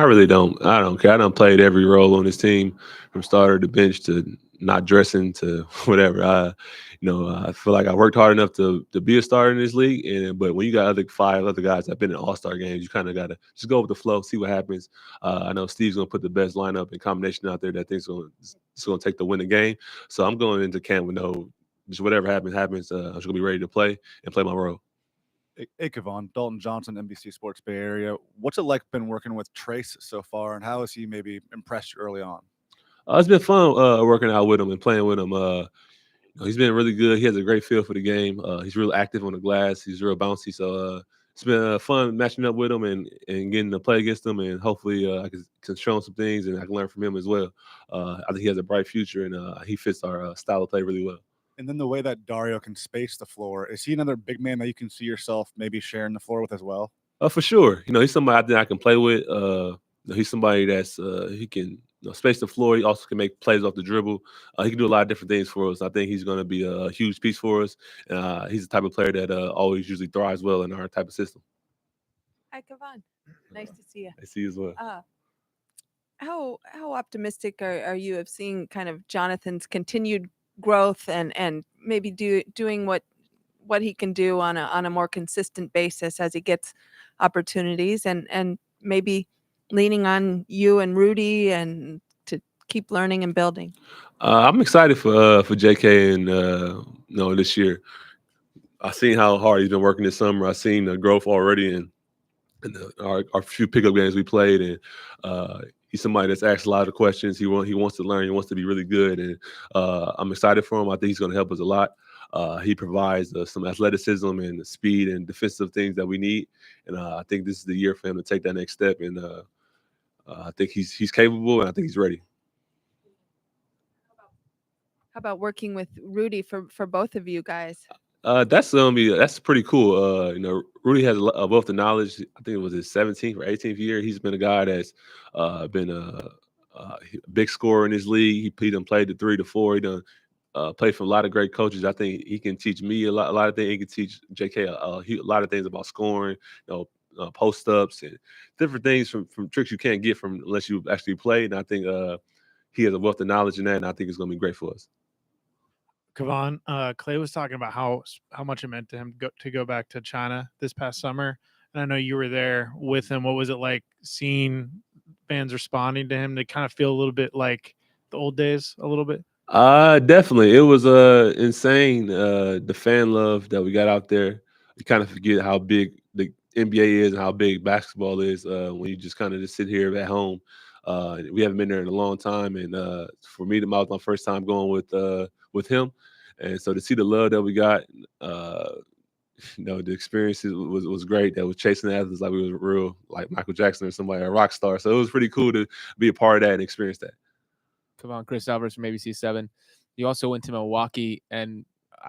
really don't. I don't care. I done played every role on this team, from starter to bench to not dressing to whatever. I feel like I worked hard enough to be a starter in this league. But when you got 5 other guys that've been in All-Star games, you kind of gotta just go with the flow, see what happens. I know Steve's gonna put the best lineup and combination out there that thinks it's gonna take to win the game. So I'm going into camp with just whatever happens. I'm just gonna be ready to play and play my role. Hey, Kevon, Dalton Johnson, NBC Sports Bay Area. What's it like been working with Trace so far, and how has he maybe impressed you early on? It's been fun working out with him and playing with him. He's been really good. He has a great feel for the game. He's real active on the glass. He's real bouncy. So it's been fun matching up with him and getting to play against him. And hopefully I can show him some things and I can learn from him as well. I think he has a bright future and he fits our style of play really well. And then the way that Dario can space the floor, is he another big man that you can see yourself maybe sharing the floor with as well? For sure. He's somebody I think I can play with. He's somebody that's he can space the floor. He also can make plays off the dribble. He can do a lot of different things for us. I think he's going to be a huge piece for us. He's the type of player that always usually thrives well in our type of system. Hi, Kevon. Nice to see you. I see you as well. How optimistic are you of seeing kind of Jonathan's continued growth and maybe doing what he can do on a more consistent basis as he gets opportunities and maybe leaning on you and Rudy and to keep learning and building? I'm excited for JK and this year. I seen how hard he's been working this summer. I seen the growth already in our few pickup games we played, and he's somebody that's asked a lot of questions. He wants to learn. He wants to be really good, and I'm excited for him. I think he's going to help us a lot. He provides some athleticism and speed and defensive things that we need, and I think this is the year for him to take that next step. And I think he's capable, and I think he's ready. How about working with Rudy for both of you guys? That's pretty cool. Rudy has a wealth of knowledge. I think it was his 17th or 18th year. He's been a guy that's been a big scorer in his league. He done played the 3 to 4. He done played for a lot of great coaches. I think he can teach me a lot of things. He can teach JK a lot of things about scoring, post ups and different things from tricks you can't get from unless you actually play. And I think he has a wealth of knowledge in that, and I think it's going to be great for us. Kevon, Klay was talking about how much it meant to him to go back to China this past summer, and I know you were there with him. What was it like seeing fans responding to him? To kind of feel a little bit like the old days, a little bit. Definitely. It was insane. The fan love that we got out there. You kind of forget how big the NBA is and how big basketball is when you just kind of just sit here at home. We haven't been there in a long time, and for me, that was my first time going with him, and so to see the love that we got, the experience was great. That was chasing the athletes like we was real, like Michael Jackson or somebody, a rock star. So it was pretty cool to be a part of that and experience that. Come on, Chris Alvarez from ABC7. You also went to Milwaukee, and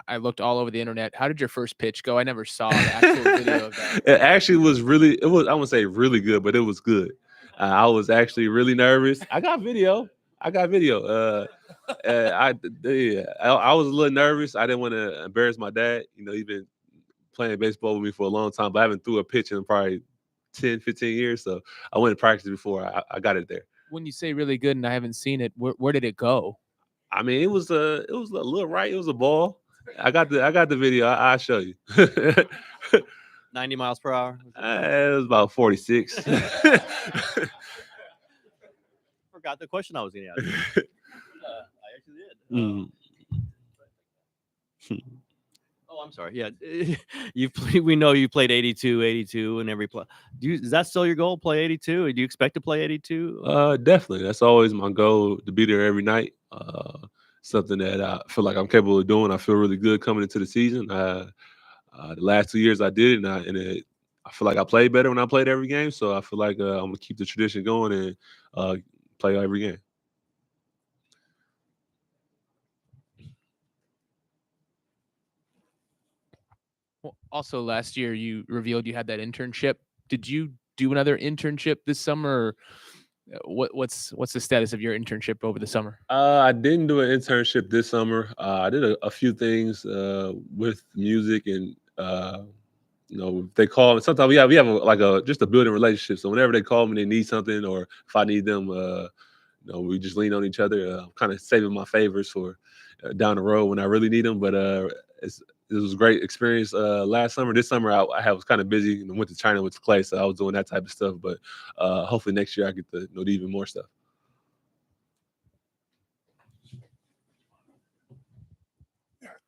I looked all over the internet. How did your first pitch go? I never saw the actual video of that. It actually was I wouldn't say really good, but it was good. I was actually really nervous. I got video. I was a little nervous. I didn't want to embarrass my dad. He's been playing baseball with me for a long time, but I haven't threw a pitch in probably 10, 15 years. So I went to practice before I got it there. When you say really good and I haven't seen it, where did it go? I mean, it was a little right. It was a ball. I got the video. I'll show you. 90 miles per hour. It was about 46. Forgot the question I was going to ask. I actually did. Oh, I'm sorry. Yeah, we know you played 82 in every play. Is that still your goal? Play 82? Do you expect to play 82? Definitely. That's always my goal, to be there every night. Something that I feel like I'm capable of doing. I feel really good coming into the season. The last 2 years I did it, I feel like I played better when I played every game. So I feel like I'm going to keep the tradition going and play every game. Well, also last year you revealed you had that internship. Did you do another internship this summer? What's the status of your internship over the summer? I didn't do an internship this summer. I did a few things with music, and they call me. Sometimes we have just a building relationship. So whenever they call me, they need something, or if I need them, we just lean on each other. Kind of saving my favors for down the road when I really need them. But it was a great experience last summer. This summer I was kind of busy and went to China with Klay, so I was doing that type of stuff. But hopefully next year I get to do even more stuff.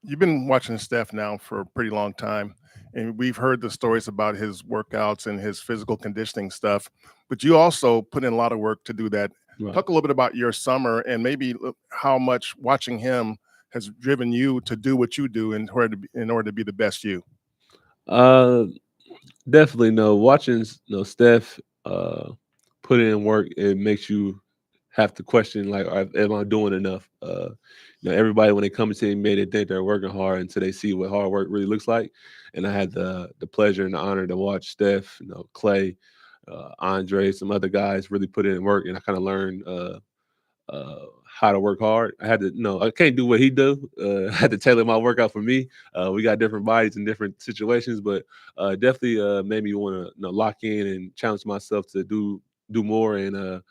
You've been watching Steph now for a pretty long time, and we've heard the stories about his workouts and his physical conditioning stuff, but you also put in a lot of work to do that. Right. Talk a little bit about your summer and maybe how much watching him has driven you to do what you do in order to be the best you. Definitely no. Watching Steph put in work, it makes you have to question, like, am I doing enough? Everybody when they come to me, they think they're working hard until they see what hard work really looks like. And I had the pleasure and the honor to watch Steph, Klay, Andre, some other guys really put in work, and I kind of learned how to work hard. I can't do what he do. I had to tailor my workout for me. We got different bodies in different situations, but definitely made me want to lock in and challenge myself to do more. And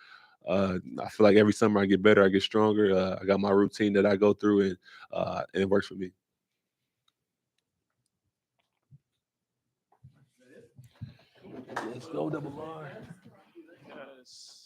I feel like every summer I get better, I get stronger. I got my routine that I go through, and it works for me. Let's go, Double R. Yes.